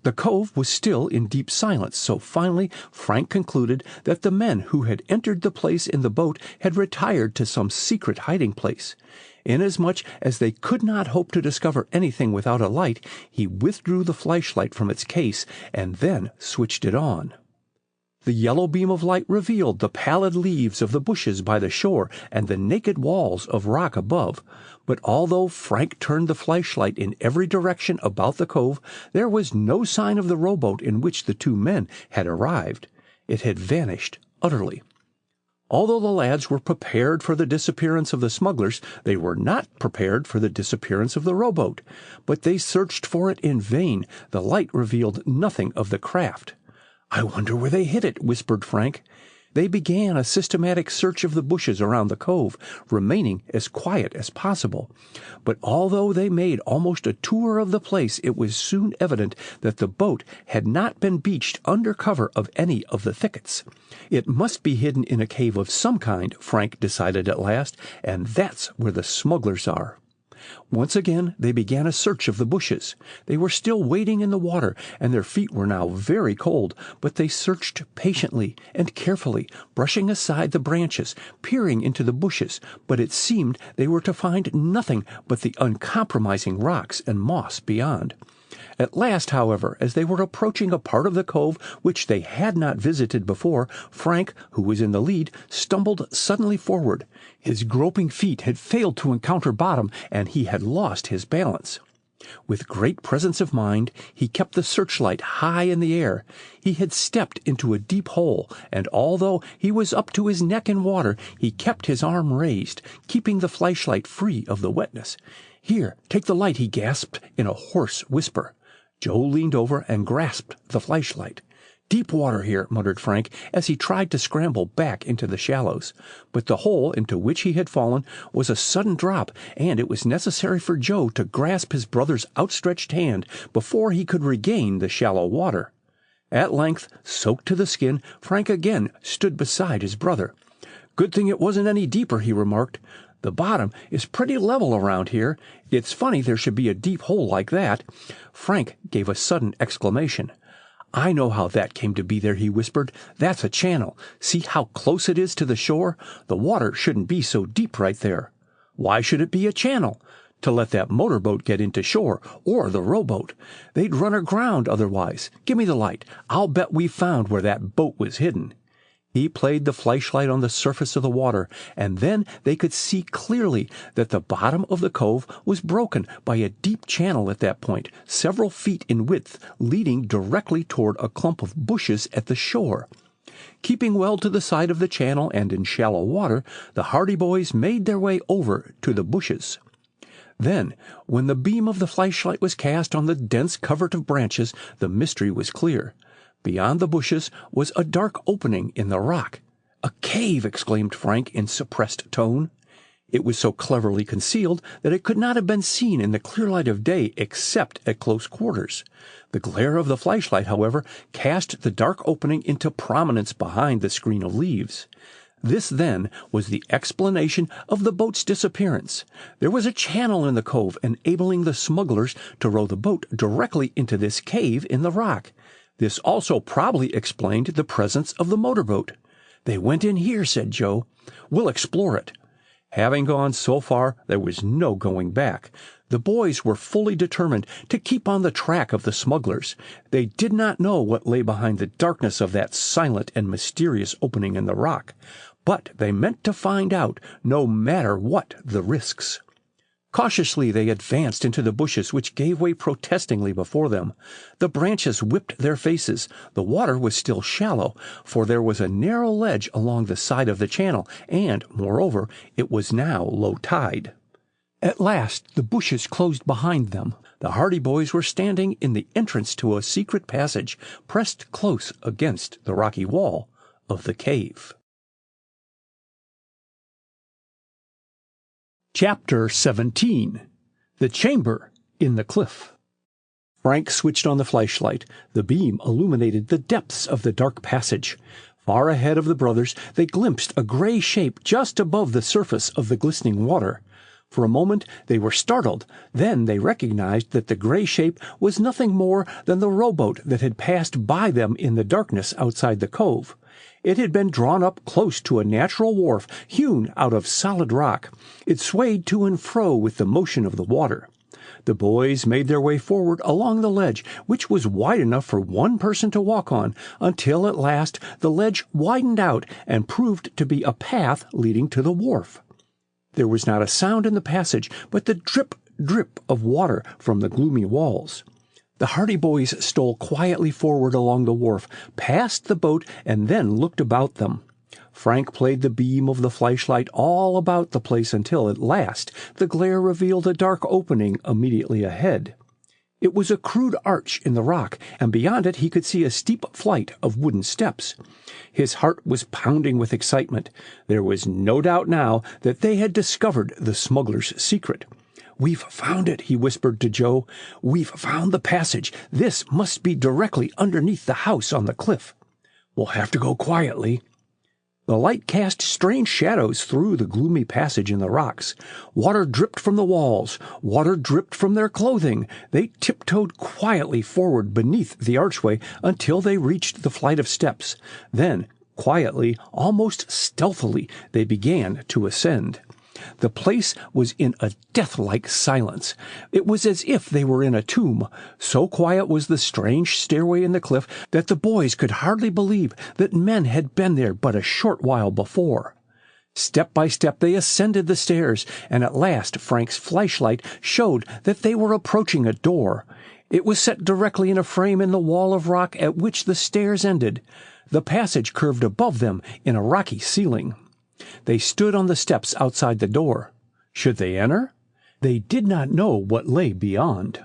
The cove was still in deep silence, so finally Frank concluded that the men who had entered the place in the boat had retired to some secret hiding place. Inasmuch as they could not hope to discover anything without a light, he withdrew the flashlight from its case and then switched it on. The yellow beam of light revealed the pallid leaves of the bushes by the shore and the naked walls of rock above. But although Frank turned the flashlight in every direction about the cove, there was no sign of the rowboat in which the two men had arrived. It had vanished utterly. Although the lads were prepared for the disappearance of the smugglers, they were not prepared for the disappearance of the rowboat. But they searched for it in vain. The light revealed nothing of the craft. "I wonder where they hid it," whispered Frank. They began a systematic search of the bushes around the cove, remaining as quiet as possible. But although they made almost a tour of the place, it was soon evident that the boat had not been beached under cover of any of the thickets. It must be hidden in a cave of some kind, Frank decided at last, and that's where the smugglers are. Once again they began a search of the bushes. They were still wading in the water, and their feet were now very cold, but they searched patiently and carefully, brushing aside the branches, peering into the bushes, but it seemed they were to find nothing but the uncompromising rocks and moss beyond. At last, however, as they were approaching a part of the cove which they had not visited before, Frank, who was in the lead, stumbled suddenly forward. His groping feet had failed to encounter bottom, and he had lost his balance. With great presence of mind, he kept the searchlight high in the air. He had stepped into a deep hole, and although he was up to his neck in water, he kept his arm raised, keeping the flashlight free of the wetness. "Here, take the light," he gasped in a hoarse whisper. Joe leaned over and grasped the flashlight. "Deep water here," muttered Frank, as he tried to scramble back into the shallows. But the hole into which he had fallen was a sudden drop, and it was necessary for Joe to grasp his brother's outstretched hand before he could regain the shallow water. At length, soaked to the skin, Frank again stood beside his brother. "Good thing it wasn't any deeper," he remarked. "The bottom is pretty level around here. It's funny there should be a deep hole like that." Frank gave a sudden exclamation. "I know how that came to be there," he whispered. "That's a channel. See how close it is to the shore? The water shouldn't be so deep right there." "Why should it be a channel?" "To let that motorboat get into shore, or the rowboat. They'd run aground otherwise. Give me the light. I'll bet we found where that boat was hidden." He played the flashlight on the surface of the water, and then they could see clearly that the bottom of the cove was broken by a deep channel at that point, several feet in width, leading directly toward a clump of bushes at the shore. Keeping well to the side of the channel and in shallow water, the Hardy boys made their way over to the bushes. Then, when the beam of the flashlight was cast on the dense covert of branches, the mystery was clear. Beyond the bushes was a dark opening in the rock. "A cave!" exclaimed Frank in suppressed tone. It was so cleverly concealed that it could not have been seen in the clear light of day except at close quarters. The glare of the flashlight, however, cast the dark opening into prominence behind the screen of leaves. This, then, was the explanation of the boat's disappearance. There was a channel in the cove enabling the smugglers to row the boat directly into this cave in the rock. This also probably explained the presence of the motorboat. "They went in here," said Joe. "We'll explore it." Having gone so far, there was no going back. The boys were fully determined to keep on the track of the smugglers. They did not know what lay behind the darkness of that silent and mysterious opening in the rock, but they meant to find out, no matter what the risks. Cautiously they advanced into the bushes, which gave way protestingly before them. The branches whipped their faces. The water was still shallow, for there was a narrow ledge along the side of the channel, and, moreover, it was now low tide. At last the bushes closed behind them. The Hardy boys were standing in the entrance to a secret passage, pressed close against the rocky wall of the cave. Chapter 17. The Chamber in the Cliff. Frank switched on the flashlight. The beam illuminated the depths of the dark passage. Far ahead of the brothers, they glimpsed a gray shape just above the surface of the glistening water. For a moment they were startled. Then they recognized that the gray shape was nothing more than the rowboat that had passed by them in the darkness outside the cove. It had been drawn up close to a natural wharf hewn out of solid rock. It swayed to and fro with the motion of the water. The boys made their way forward along the ledge, which was wide enough for one person to walk on, until at last the ledge widened out and proved to be a path leading to the wharf. There was not a sound in the passage but the drip, drip of water from the gloomy walls. The Hardy boys stole quietly forward along the wharf, passed the boat, and then looked about them. Frank played the beam of the flashlight all about the place until, at last, the glare revealed a dark opening immediately ahead. It was a crude arch in the rock, and beyond it he could see a steep flight of wooden steps. His heart was pounding with excitement. There was no doubt now that they had discovered the smuggler's secret. "We've found it," he whispered to Joe. "We've found the passage. This must be directly underneath the house on the cliff. We'll have to go quietly." The light cast strange shadows through the gloomy passage in the rocks. Water dripped from the walls. Water dripped from their clothing. They tiptoed quietly forward beneath the archway until they reached the flight of steps. Then, quietly, almost stealthily, they began to ascend. The place was in a death-like silence. It was as if they were in a tomb. So quiet was the strange stairway in the cliff that the boys could hardly believe that men had been there but a short while before. Step by step they ascended the stairs, and at last Frank's flashlight showed that they were approaching a door. It was set directly in a frame in the wall of rock at which the stairs ended. The passage curved above them in a rocky ceiling. They stood on the steps outside the door. Should they enter? They did not know what lay beyond.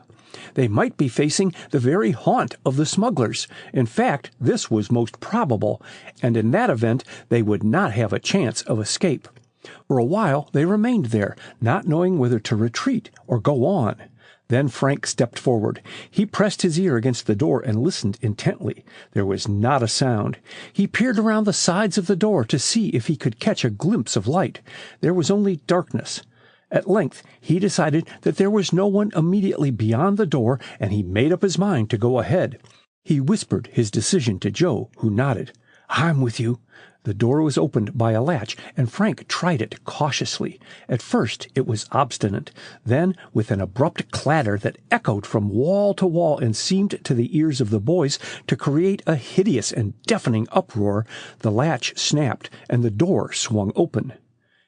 They might be facing the very haunt of the smugglers. In fact, this was most probable, and in that event they would not have a chance of escape. For a while they remained there, not knowing whether to retreat or go on. Then Frank stepped forward. He pressed his ear against the door and listened intently. There was not a sound. He peered around the sides of the door to see if he could catch a glimpse of light. There was only darkness. At length he decided that there was no one immediately beyond the door, and he made up his mind to go ahead. He whispered his decision to Joe, who nodded. "I'm with you." The door was opened by a latch, and Frank tried it cautiously. At first it was obstinate. Then, with an abrupt clatter that echoed from wall to wall and seemed to the ears of the boys to create a hideous and deafening uproar, the latch snapped and the door swung open.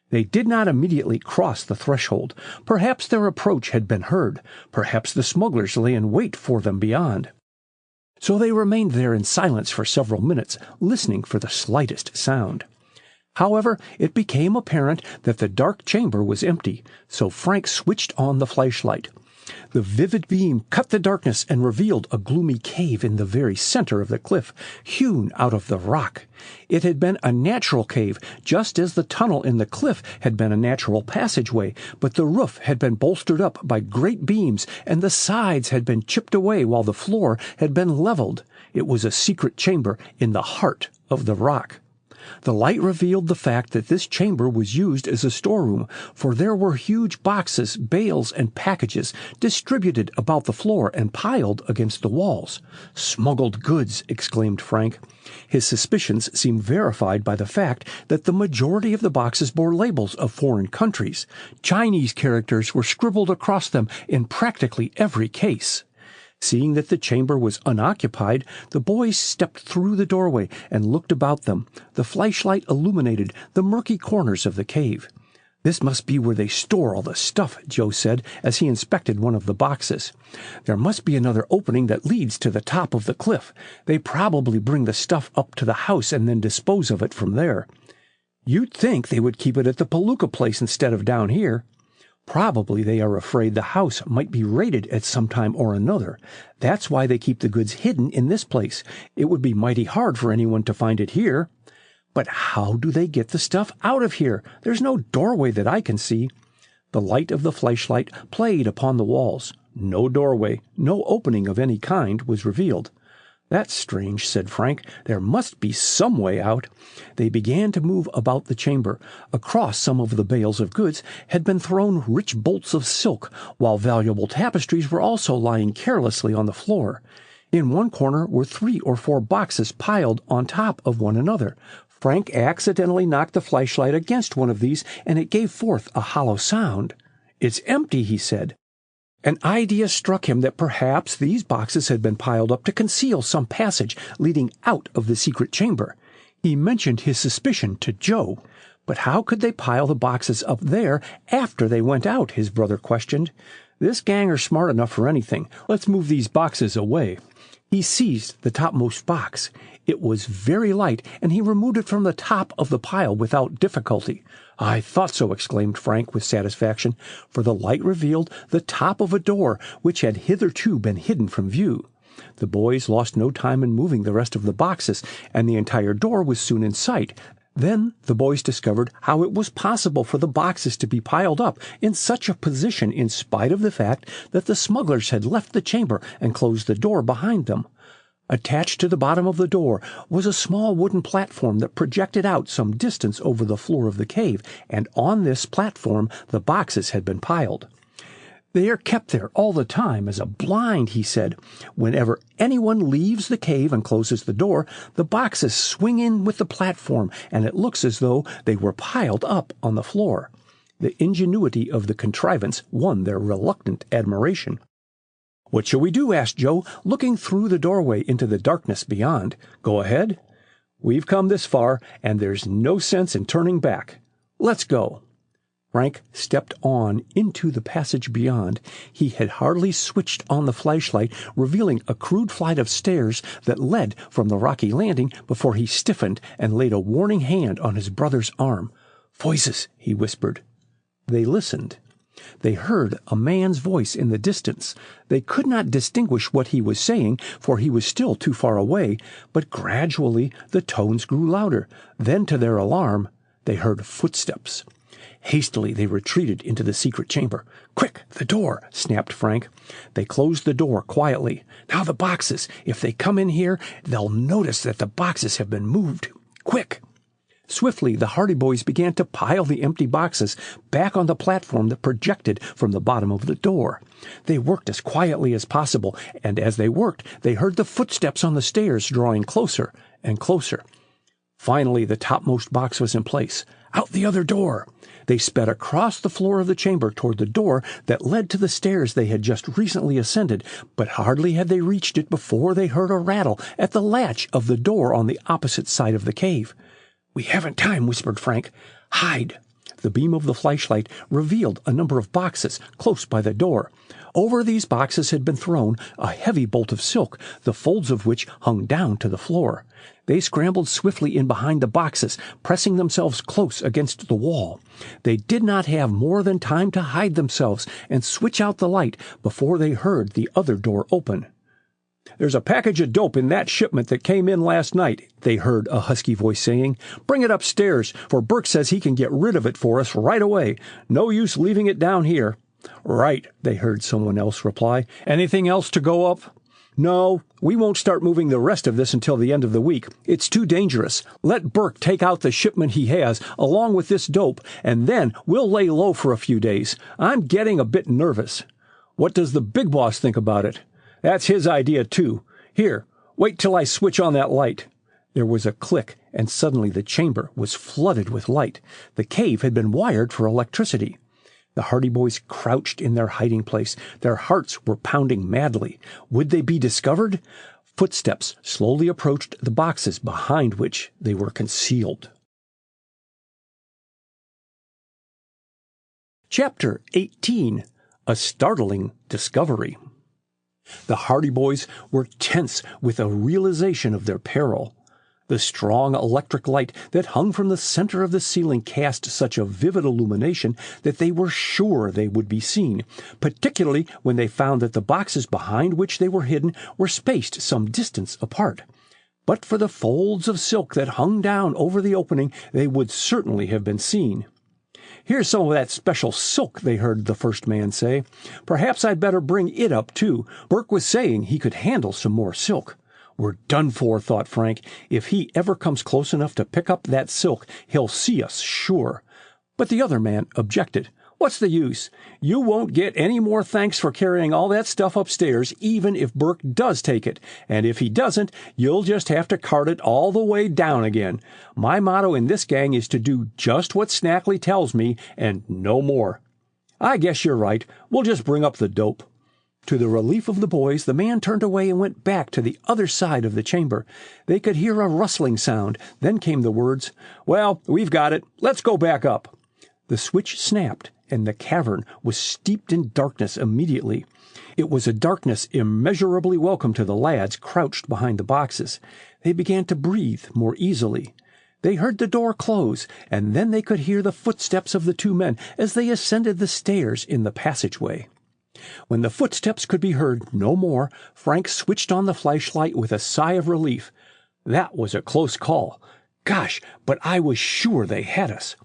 They did not immediately cross the threshold. Perhaps their approach had been heard. Perhaps the smugglers lay in wait for them beyond. So they remained there in silence for several minutes, listening for the slightest sound. However, it became apparent that the dark chamber was empty, so Frank switched on the flashlight. The vivid beam cut the darkness and revealed a gloomy cave in the very center of the cliff, hewn out of the rock. It had been a natural cave, just as the tunnel in the cliff had been a natural passageway, but the roof had been bolstered up by great beams, and the sides had been chipped away while the floor had been leveled. It was a secret chamber in the heart of the rock. The light revealed the fact that this chamber was used as a storeroom, for there were huge boxes, bales, and packages distributed about the floor and piled against the walls. "Smuggled goods!" exclaimed Frank. His suspicions seemed verified by the fact that the majority of the boxes bore labels of foreign countries. Chinese characters were scribbled across them in practically every case. Seeing that the chamber was unoccupied, the boys stepped through the doorway and looked about them. The flashlight illuminated the murky corners of the cave. "This must be where they store all the stuff," Joe said as he inspected one of the boxes. "There must be another opening that leads to the top of the cliff. They probably bring the stuff up to the house and then dispose of it from there. You'd think they would keep it at the Palooka place instead of down here. Probably they are afraid the house might be raided at some time or another. That's why they keep the goods hidden in this place. It would be mighty hard for anyone to find it here. But how do they get the stuff out of here? There's no doorway that I can see." The light of the flashlight played upon the walls. No doorway, no opening of any kind was revealed. "That's strange," said Frank. "There must be some way out." They began to move about the chamber. Across some of the bales of goods had been thrown rich bolts of silk, while valuable tapestries were also lying carelessly on the floor. In one corner were 3 or 4 boxes piled on top of one another. Frank accidentally knocked the flashlight against one of these, and it gave forth a hollow sound. "It's empty," he said. An idea struck him that perhaps these boxes had been piled up to conceal some passage leading out of the secret chamber. He mentioned his suspicion to Joe. "But how could they pile the boxes up there after they went out?" his brother questioned. "This gang are smart enough for anything. Let's move these boxes away." He seized the topmost box. It was very light, and he removed it from the top of the pile without difficulty. "I thought so," exclaimed Frank with satisfaction, for the light revealed the top of a door which had hitherto been hidden from view. The boys lost no time in moving the rest of the boxes, and the entire door was soon in sight. Then the boys discovered how it was possible for the boxes to be piled up in such a position in spite of the fact that the smugglers had left the chamber and closed the door behind them. Attached to the bottom of the door was a small wooden platform that projected out some distance over the floor of the cave, and on this platform the boxes had been piled. "They are kept there all the time as a blind," he said. "Whenever anyone leaves the cave and closes the door, the boxes swing in with the platform, and it looks as though they were piled up on the floor." The ingenuity of the contrivance won their reluctant admiration. "What shall we do?" asked Joe, looking through the doorway into the darkness beyond. "Go ahead. We've come this far, and there's no sense in turning back. Let's go." Frank stepped on into the passage beyond. He had hardly switched on the flashlight, revealing a crude flight of stairs that led from the rocky landing, before he stiffened and laid a warning hand on his brother's arm. "Voices," he whispered. They listened. They heard a man's voice in the distance. They could not distinguish what he was saying, for he was still too far away, but gradually the tones grew louder. Then, to their alarm, they heard footsteps. Hastily they retreated into the secret chamber. "Quick, the door!" snapped Frank. They closed the door quietly. "Now the boxes. If they come in here, they'll notice that the boxes have been moved. Quick!" Swiftly the Hardy boys began to pile the empty boxes back on the platform that projected from the bottom of the door. They worked as quietly as possible, and as they worked, they heard the footsteps on the stairs drawing closer and closer. Finally, the topmost box was in place. Out the other door! They sped across the floor of the chamber toward the door that led to the stairs they had just recently ascended, but hardly had they reached it before they heard a rattle at the latch of the door on the opposite side of the cave. "We haven't time," whispered Frank. "Hide!" The beam of the flashlight revealed a number of boxes close by the door. Over these boxes had been thrown a heavy bolt of silk, the folds of which hung down to the floor. They scrambled swiftly in behind the boxes, pressing themselves close against the wall. They did not have more than time to hide themselves and switch out the light before they heard the other door open. "There's a package of dope in that shipment that came in last night," they heard a husky voice saying. "Bring it upstairs, for Burke says he can get rid of it for us right away. No use leaving it down here." "Right," they heard someone else reply. "Anything else to go up?" "No, we won't start moving the rest of this until the end of the week. It's too dangerous. Let Burke take out the shipment he has, along with this dope, and then we'll lay low for a few days. I'm getting a bit nervous." "What does the big boss think about it?" "That's his idea, too. Here, wait till I switch on that light." There was a click, and suddenly the chamber was flooded with light. The cave had been wired for electricity. The Hardy boys crouched in their hiding place. Their hearts were pounding madly. Would they be discovered? Footsteps slowly approached the boxes behind which they were concealed. Chapter 18. A Startling Discovery. The Hardy boys were tense with a realization of their peril. The strong electric light that hung from the center of the ceiling cast such a vivid illumination that they were sure they would be seen, particularly when they found that the boxes behind which they were hidden were spaced some distance apart. But for the folds of silk that hung down over the opening, they would certainly have been seen. "Here's some of that special silk," they heard the first man say. "Perhaps I'd better bring it up, too. Burke was saying he could handle some more silk." "We're done for," thought Frank. "If he ever comes close enough to pick up that silk, he'll see us, sure." But the other man objected. "What's the use? You won't get any more thanks for carrying all that stuff upstairs, even if Burke does take it. And if he doesn't, you'll just have to cart it all the way down again. My motto in this gang is to do just what Snackley tells me, and no more." "I guess you're right. We'll just bring up the dope." To the relief of the boys, the man turned away and went back to the other side of the chamber. They could hear a rustling sound. Then came the words, "Well, we've got it. Let's go back up." The switch snapped, and the cavern was steeped in darkness immediately. It was a darkness immeasurably welcome to the lads crouched behind the boxes. They began to breathe more easily. They heard the door close, and then they could hear the footsteps of the two men as they ascended the stairs in the passageway. When the footsteps could be heard no more, Frank switched on the flashlight with a sigh of relief. That was a close call. Gosh, but I was sure they had us.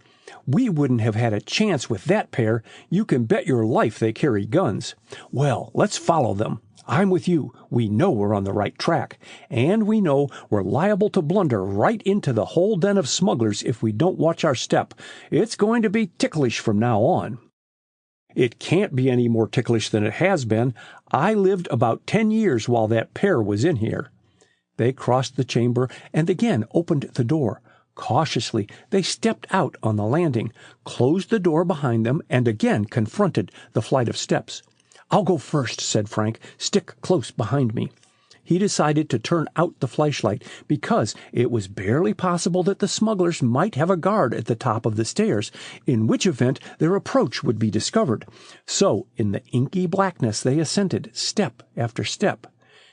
We wouldn't have had a chance with that pair. You can bet your life they carry guns. Well, let's follow them. I'm with you. We know we're on the right track. And we know we're liable to blunder right into the whole den of smugglers if we don't watch our step. It's going to be ticklish from now on. It can't be any more ticklish than it has been. I lived about 10 years while that pair was in here. They crossed the chamber and again opened the door. Cautiously, they stepped out on the landing, closed the door behind them, and again confronted the flight of steps. "I'll go first," said Frank. "Stick close behind me." He decided to turn out the flashlight because it was barely possible that the smugglers might have a guard at the top of the stairs, in which event their approach would be discovered. So, in the inky blackness they ascended, step after step.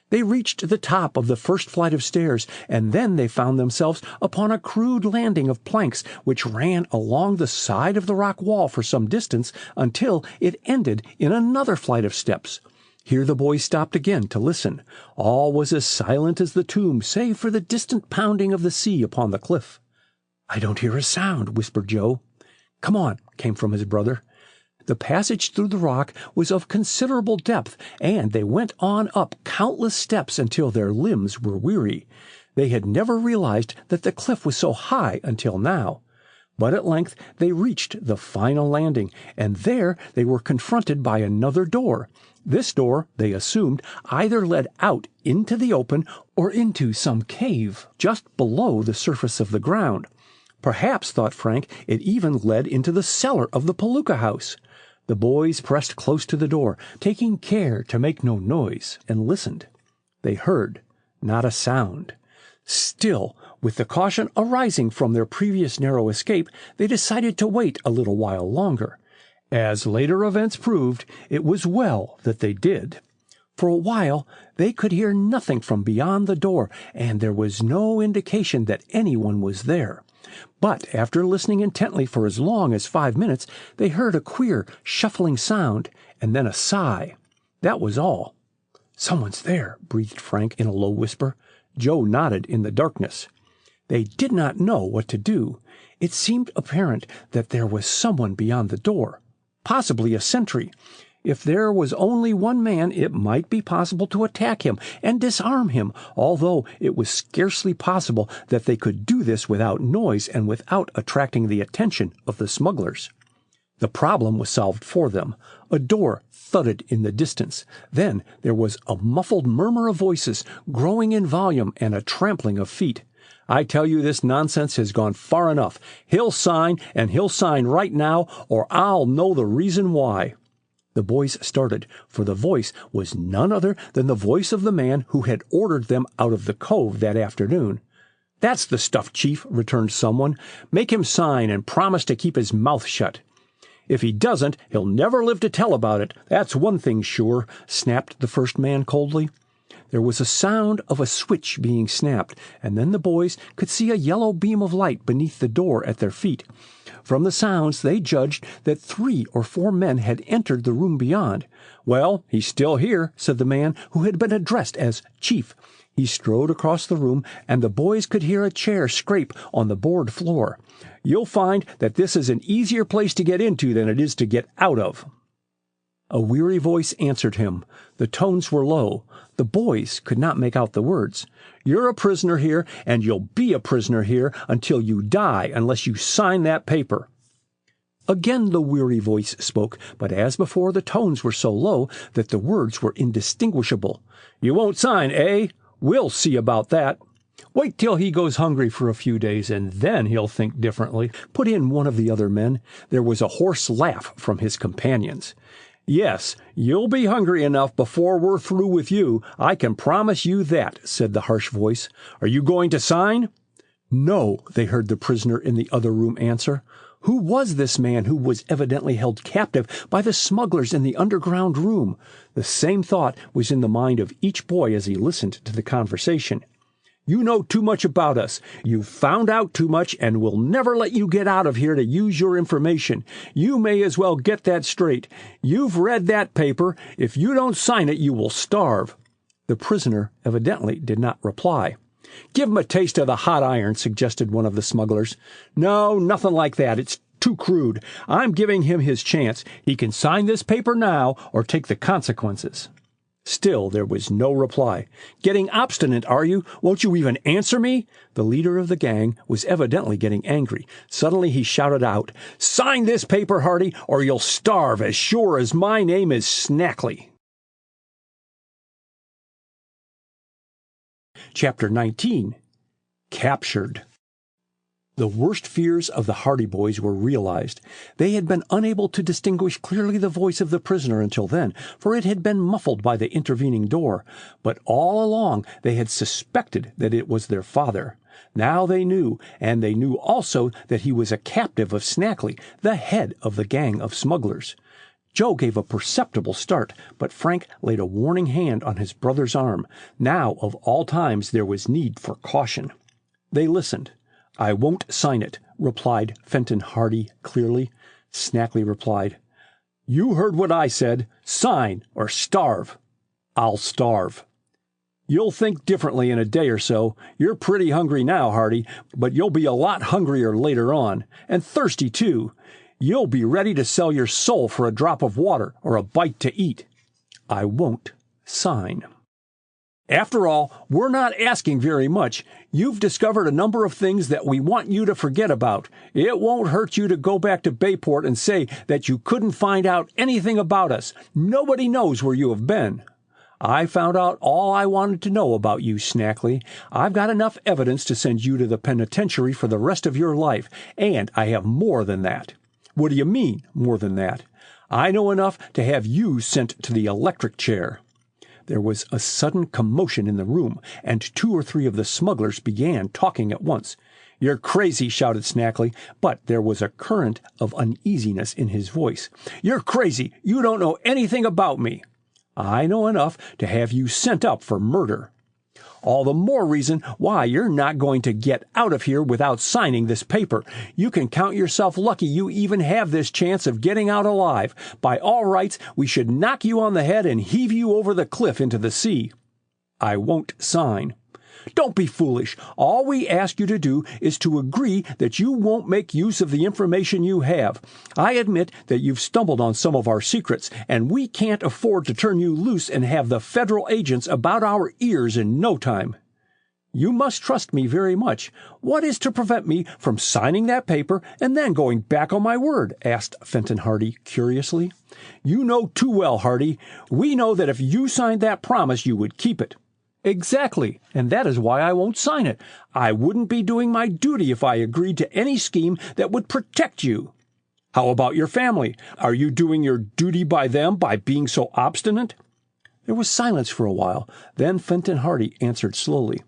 They reached the top of the first flight of stairs, and then they found themselves upon a crude landing of planks which ran along the side of the rock wall for some distance until it ended in another flight of steps. Here the boys stopped again to listen. All was as silent as the tomb, save for the distant pounding of the sea upon the cliff. "I don't hear a sound," whispered Joe. "Come on," came from his brother. The passage through the rock was of considerable depth, and they went on up countless steps until their limbs were weary. They had never realized that the cliff was so high until now. But at length they reached the final landing, and there they were confronted by another door. This door, they assumed, either led out into the open or into some cave just below the surface of the ground. Perhaps, thought Frank, it even led into the cellar of the Palooka house. The boys pressed close to the door, taking care to make no noise, and listened. They heard not a sound. Still, with the caution arising from their previous narrow escape, they decided to wait a little while longer. As later events proved, it was well that they did. For a while they could hear nothing from beyond the door, and there was no indication that anyone was there. But after listening intently for as long as 5 minutes, they heard a queer, shuffling sound, and then a sigh. That was all. "Someone's there," breathed Frank in a low whisper. Joe nodded in the darkness. They did not know what to do. It seemed apparent that there was someone beyond the door, possibly a sentry. If there was only one man, it might be possible to attack him and disarm him, although it was scarcely possible that they could do this without noise and without attracting the attention of the smugglers. The problem was solved for them. A door thudded in the distance. Then there was a muffled murmur of voices, growing in volume, and a trampling of feet. "I tell you, this nonsense has gone far enough. He'll sign, and he'll sign right now, or I'll know the reason why." The boys started, for the voice was none other than the voice of the man who had ordered them out of the cove that afternoon. "That's the stuff, Chief," returned someone. "Make him sign and promise to keep his mouth shut." "If he doesn't, he'll never live to tell about it. That's one thing sure," snapped the first man coldly. There was a sound of a switch being snapped, and then the boys could see a yellow beam of light beneath the door at their feet. From the sounds, they judged that 3 or 4 men had entered the room beyond. "Well, he's still here," said the man who had been addressed as Chief. He strode across the room, and the boys could hear a chair scrape on the board floor. "You'll find that this is an easier place to get into than it is to get out of." A weary voice answered him. The tones were low. The boys could not make out the words. "You're a prisoner here, and you'll be a prisoner here until you die unless you sign that paper." Again the weary voice spoke, but as before the tones were so low that the words were indistinguishable. "You won't sign, eh? We'll see about that." "Wait till he goes hungry for a few days, and then he'll think differently," put in one of the other men. There was a hoarse laugh from his companions. "Yes, you'll be hungry enough before we're through with you, I can promise you that," said the harsh voice. "Are you going to sign?" "No," they heard the prisoner in the other room answer. Who was this man who was evidently held captive by the smugglers in the underground room? The same thought was in the mind of each boy as he listened to the conversation. "You know too much about us. You've found out too much, and we'll never let you get out of here to use your information. You may as well get that straight. You've read that paper. If you don't sign it, you will starve." The prisoner evidently did not reply. "Give him a taste of the hot iron," suggested one of the smugglers. "No, nothing like that. It's too crude. I'm giving him his chance. He can sign this paper now or take the consequences." Still there was no reply. "Getting obstinate, are you? Won't you even answer me?" The leader of the gang was evidently getting angry. Suddenly he shouted out, "Sign this paper, Hardy, or you'll starve as sure as my name is Snackley." Chapter 19. Captured. The worst fears of the Hardy boys were realized. They had been unable to distinguish clearly the voice of the prisoner until then, for it had been muffled by the intervening door. But all along they had suspected that it was their father. Now they knew, and they knew also that he was a captive of Snackley, the head of the gang of smugglers. Joe gave a perceptible start, but Frank laid a warning hand on his brother's arm. Now, of all times, there was need for caution. They listened. "I won't sign it," replied Fenton Hardy clearly. Snackley replied, "You heard what I said. Sign or starve." "I'll starve." "You'll think differently in a day or so. You're pretty hungry now, Hardy, but you'll be a lot hungrier later on. And thirsty, too. You'll be ready to sell your soul for a drop of water or a bite to eat." "I won't sign." After all, we're not asking very much. You've discovered a number of things that we want you to forget about. It won't hurt you to go back to Bayport and say that you couldn't find out anything about us. Nobody knows where you have been. I found out all I wanted to know about you, Snackley. I've got enough evidence to send you to the penitentiary for the rest of your life, and I have more than that. What do you mean, more than that? I know enough to have you sent to the electric chair. There was a sudden commotion in the room, and 2 or 3 of the smugglers began talking at once. "You're crazy," shouted Snackley, but there was a current of uneasiness in his voice. "You're crazy. You don't know anything about me." "I know enough to have you sent up for murder." "All the more reason why you're not going to get out of here without signing this paper. You can count yourself lucky you even have this chance of getting out alive. By all rights, we should knock you on the head and heave you over the cliff into the sea." "I won't sign." "Don't be foolish. All we ask you to do is to agree that you won't make use of the information you have. I admit that you've stumbled on some of our secrets, and we can't afford to turn you loose and have the federal agents about our ears in no time." "You must trust me very much. What is to prevent me from signing that paper and then going back on my word?" asked Fenton Hardy curiously. "You know too well, Hardy. We know that if you signed that promise, you would keep it." "Exactly, and that is why I won't sign it. I wouldn't be doing my duty if I agreed to any scheme that would protect you." "How about your family? Are you doing your duty by them by being so obstinate?" There was silence for a while. Then Fenton Hardy answered slowly.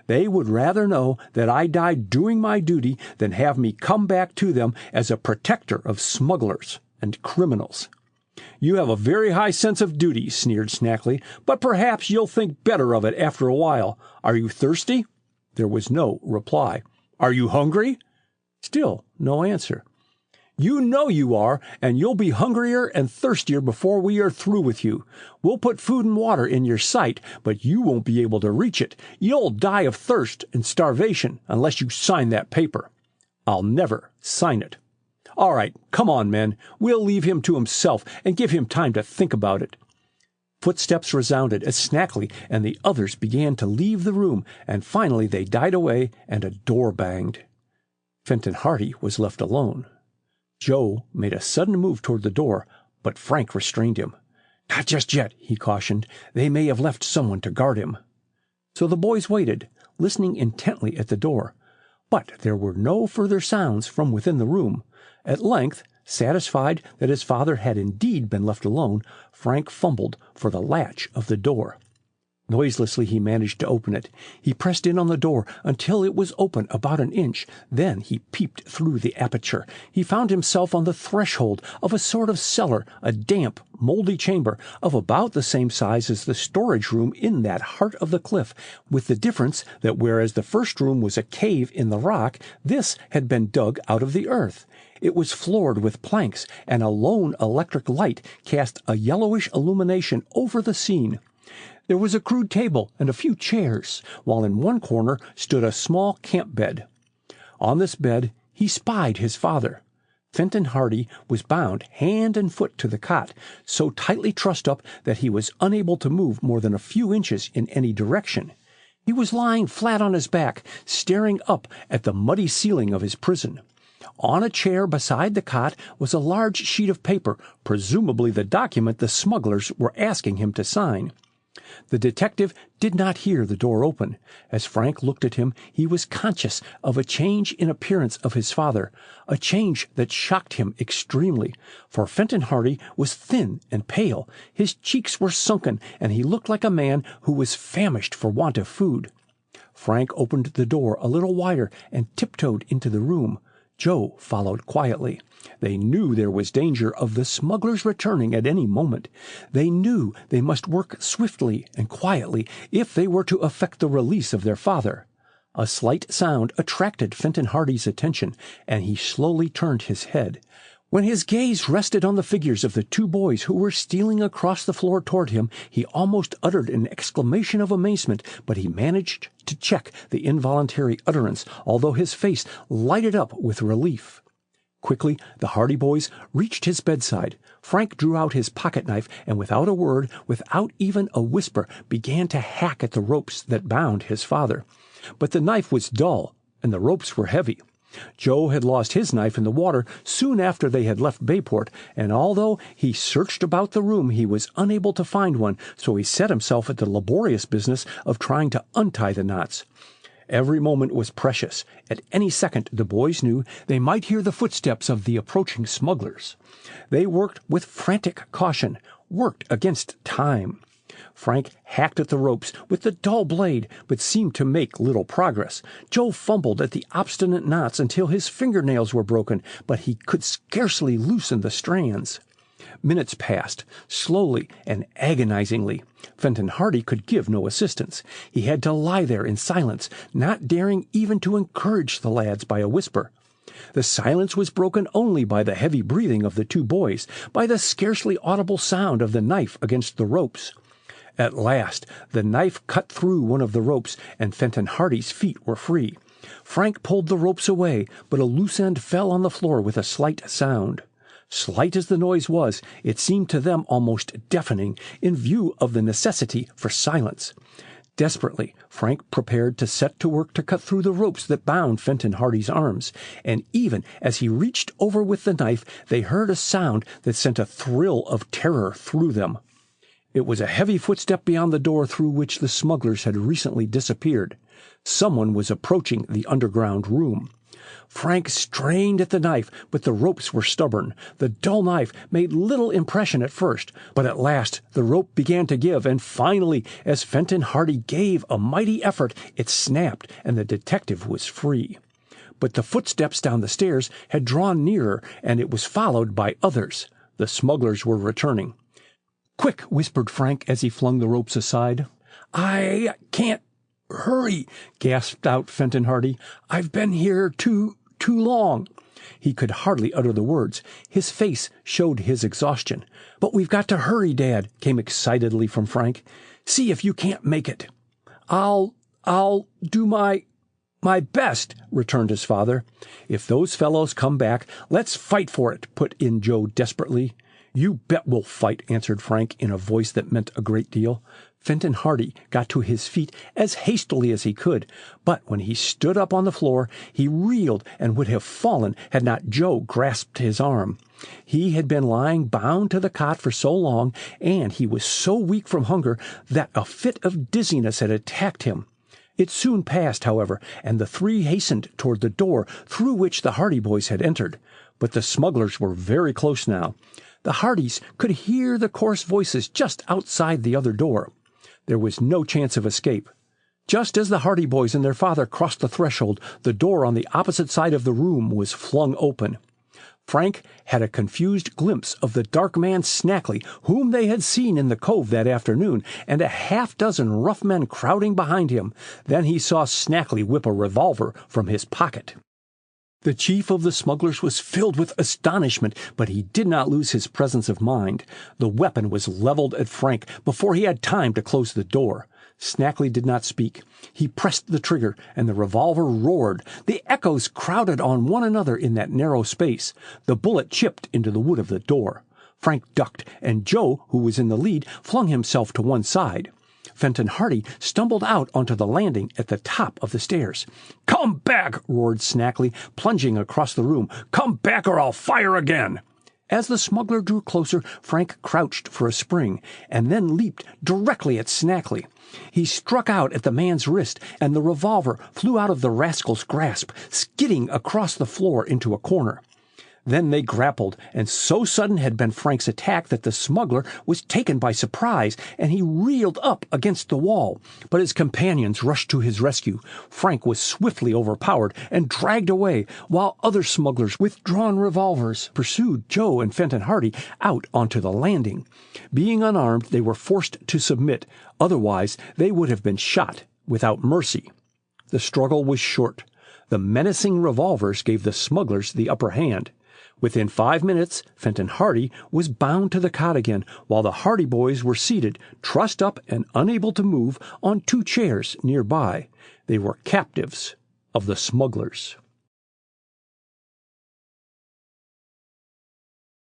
"They would rather know that I died doing my duty than have me come back to them as a protector of smugglers and criminals." "You have a very high sense of duty," sneered Snackley, "but perhaps you'll think better of it after a while. Are you thirsty?" There was no reply. "Are you hungry?" Still no answer. "You know you are, and you'll be hungrier and thirstier before we are through with you. We'll put food and water in your sight, but you won't be able to reach it. You'll die of thirst and starvation unless you sign that paper." "I'll never sign it." "All right, come on, men. We'll leave him to himself and give him time to think about it." Footsteps resounded as Snackley and the others began to leave the room, and finally they died away and a door banged. Fenton Hardy was left alone. Joe made a sudden move toward the door, but Frank restrained him. "Not just yet," he cautioned. "They may have left someone to guard him." So the boys waited, listening intently at the door. But there were no further sounds from within the room. At length, satisfied that his father had indeed been left alone, Frank fumbled for the latch of the door. Noiselessly he managed to open it. He pressed in on the door until it was open about an inch. Then he peeped through the aperture. He found himself on the threshold of a sort of cellar, a damp, moldy chamber of about the same size as the storage room in that heart of the cliff, with the difference that whereas the first room was a cave in the rock, this had been dug out of the earth. It was floored with planks, and a lone electric light cast a yellowish illumination over the scene. There was a crude table and a few chairs, while in one corner stood a small camp bed. On this bed he spied his father. Fenton Hardy was bound hand and foot to the cot, so tightly trussed up that he was unable to move more than a few inches in any direction. He was lying flat on his back, staring up at the muddy ceiling of his prison. On a chair beside the cot was a large sheet of paper, presumably the document the smugglers were asking him to sign. The detective did not hear the door open. As Frank looked at him, he was conscious of a change in appearance of his father, a change that shocked him extremely, for Fenton Hardy was thin and pale, his cheeks were sunken, and he looked like a man who was famished for want of food. Frank opened the door a little wider and tiptoed into the room. Joe followed quietly. They knew there was danger of the smugglers returning at any moment. They knew they must work swiftly and quietly if they were to effect the release of their father. A slight sound attracted Fenton Hardy's attention, and he slowly turned his head. When his gaze rested on the figures of the 2 boys who were stealing across the floor toward him, he almost uttered an exclamation of amazement, but he managed to check the involuntary utterance, although his face lighted up with relief. Quickly, the Hardy boys reached his bedside. Frank drew out his pocket-knife and without a word, without even a whisper, began to hack at the ropes that bound his father. But the knife was dull, and the ropes were heavy. Joe had lost his knife in the water soon after they had left Bayport, and although he searched about the room he was unable to find one, so he set himself at the laborious business of trying to untie the knots. Every moment was precious. At any second, the boys knew, they might hear the footsteps of the approaching smugglers. They worked with frantic caution, worked against time. Frank hacked at the ropes with the dull blade, but seemed to make little progress. Joe fumbled at the obstinate knots until his fingernails were broken, but he could scarcely loosen the strands. Minutes passed, slowly and agonizingly. Fenton Hardy could give no assistance. He had to lie there in silence, not daring even to encourage the lads by a whisper. The silence was broken only by the heavy breathing of the two boys, by the scarcely audible sound of the knife against the ropes. At last, the knife cut through one of the ropes, and Fenton Hardy's feet were free. Frank pulled the ropes away, but a loose end fell on the floor with a slight sound. Slight as the noise was, it seemed to them almost deafening, in view of the necessity for silence. Desperately, Frank prepared to set to work to cut through the ropes that bound Fenton Hardy's arms, and even as he reached over with the knife, they heard a sound that sent a thrill of terror through them. It was a heavy footstep beyond the door through which the smugglers had recently disappeared. Someone was approaching the underground room. Frank strained at the knife, but the ropes were stubborn. The dull knife made little impression at first, but at last the rope began to give, and finally, as Fenton Hardy gave a mighty effort, it snapped, and the detective was free. But the footsteps down the stairs had drawn nearer, and it was followed by others. The smugglers were returning. "Quick!" whispered Frank as he flung the ropes aside. "I can't hurry," gasped out Fenton Hardy. "I've been here too long." He could hardly utter the words. His face showed his exhaustion. "But we've got to hurry, Dad," came excitedly from Frank. "See if you can't make it." I'll do my best," returned his father. "If those fellows come back, let's fight for it," put in Joe desperately. "You bet we'll fight," answered Frank in a voice that meant a great deal. Fenton Hardy got to his feet as hastily as he could, but when he stood up on the floor, he reeled and would have fallen had not Joe grasped his arm. He had been lying bound to the cot for so long, and he was so weak from hunger, that a fit of dizziness had attacked him. It soon passed, however, and the three hastened toward the door through which the Hardy boys had entered. But the smugglers were very close now. The Hardys could hear the coarse voices just outside the other door. There was no chance of escape. Just as the Hardy boys and their father crossed the threshold, the door on the opposite side of the room was flung open. Frank had a confused glimpse of the dark man Snackley, whom they had seen in the cove that afternoon, and a half-dozen rough men crowding behind him. Then he saw Snackley whip a revolver from his pocket. The chief of the smugglers was filled with astonishment, but he did not lose his presence of mind. The weapon was leveled at Frank before he had time to close the door. Snackley did not speak. He pressed the trigger, and the revolver roared. The echoes crowded on one another in that narrow space. The bullet chipped into the wood of the door. Frank ducked, and Joe, who was in the lead, flung himself to one side. Fenton Hardy stumbled out onto the landing at the top of the stairs. "Come back!" roared Snackley, plunging across the room. "Come back or I'll fire again!" As the smuggler drew closer, Frank crouched for a spring, and then leaped directly at Snackley. He struck out at the man's wrist, and the revolver flew out of the rascal's grasp, skidding across the floor into a corner. Then they grappled, and so sudden had been Frank's attack that the smuggler was taken by surprise, and he reeled up against the wall. But his companions rushed to his rescue. Frank was swiftly overpowered and dragged away, while other smugglers with drawn revolvers pursued Joe and Fenton Hardy out onto the landing. Being unarmed, they were forced to submit. Otherwise, they would have been shot without mercy. The struggle was short. The menacing revolvers gave the smugglers the upper hand. Within 5 minutes, Fenton Hardy was bound to the cot again, while the Hardy boys were seated, trussed up and unable to move, on 2 chairs nearby. They were captives of the smugglers.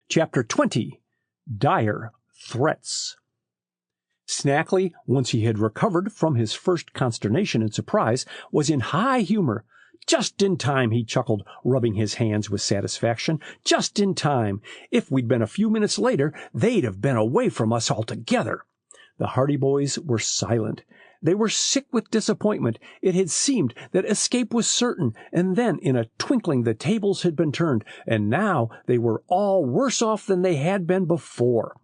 Chapter 20. Dire Threats. Snackley, once he had recovered from his first consternation and surprise, was in high humor. "Just in time," he chuckled, rubbing his hands with satisfaction. "Just in time. If we'd been a few minutes later, they'd have been away from us altogether." The Hardy boys were silent. They were sick with disappointment. It had seemed that escape was certain, and then in a twinkling the tables had been turned, and now they were all worse off than they had been before.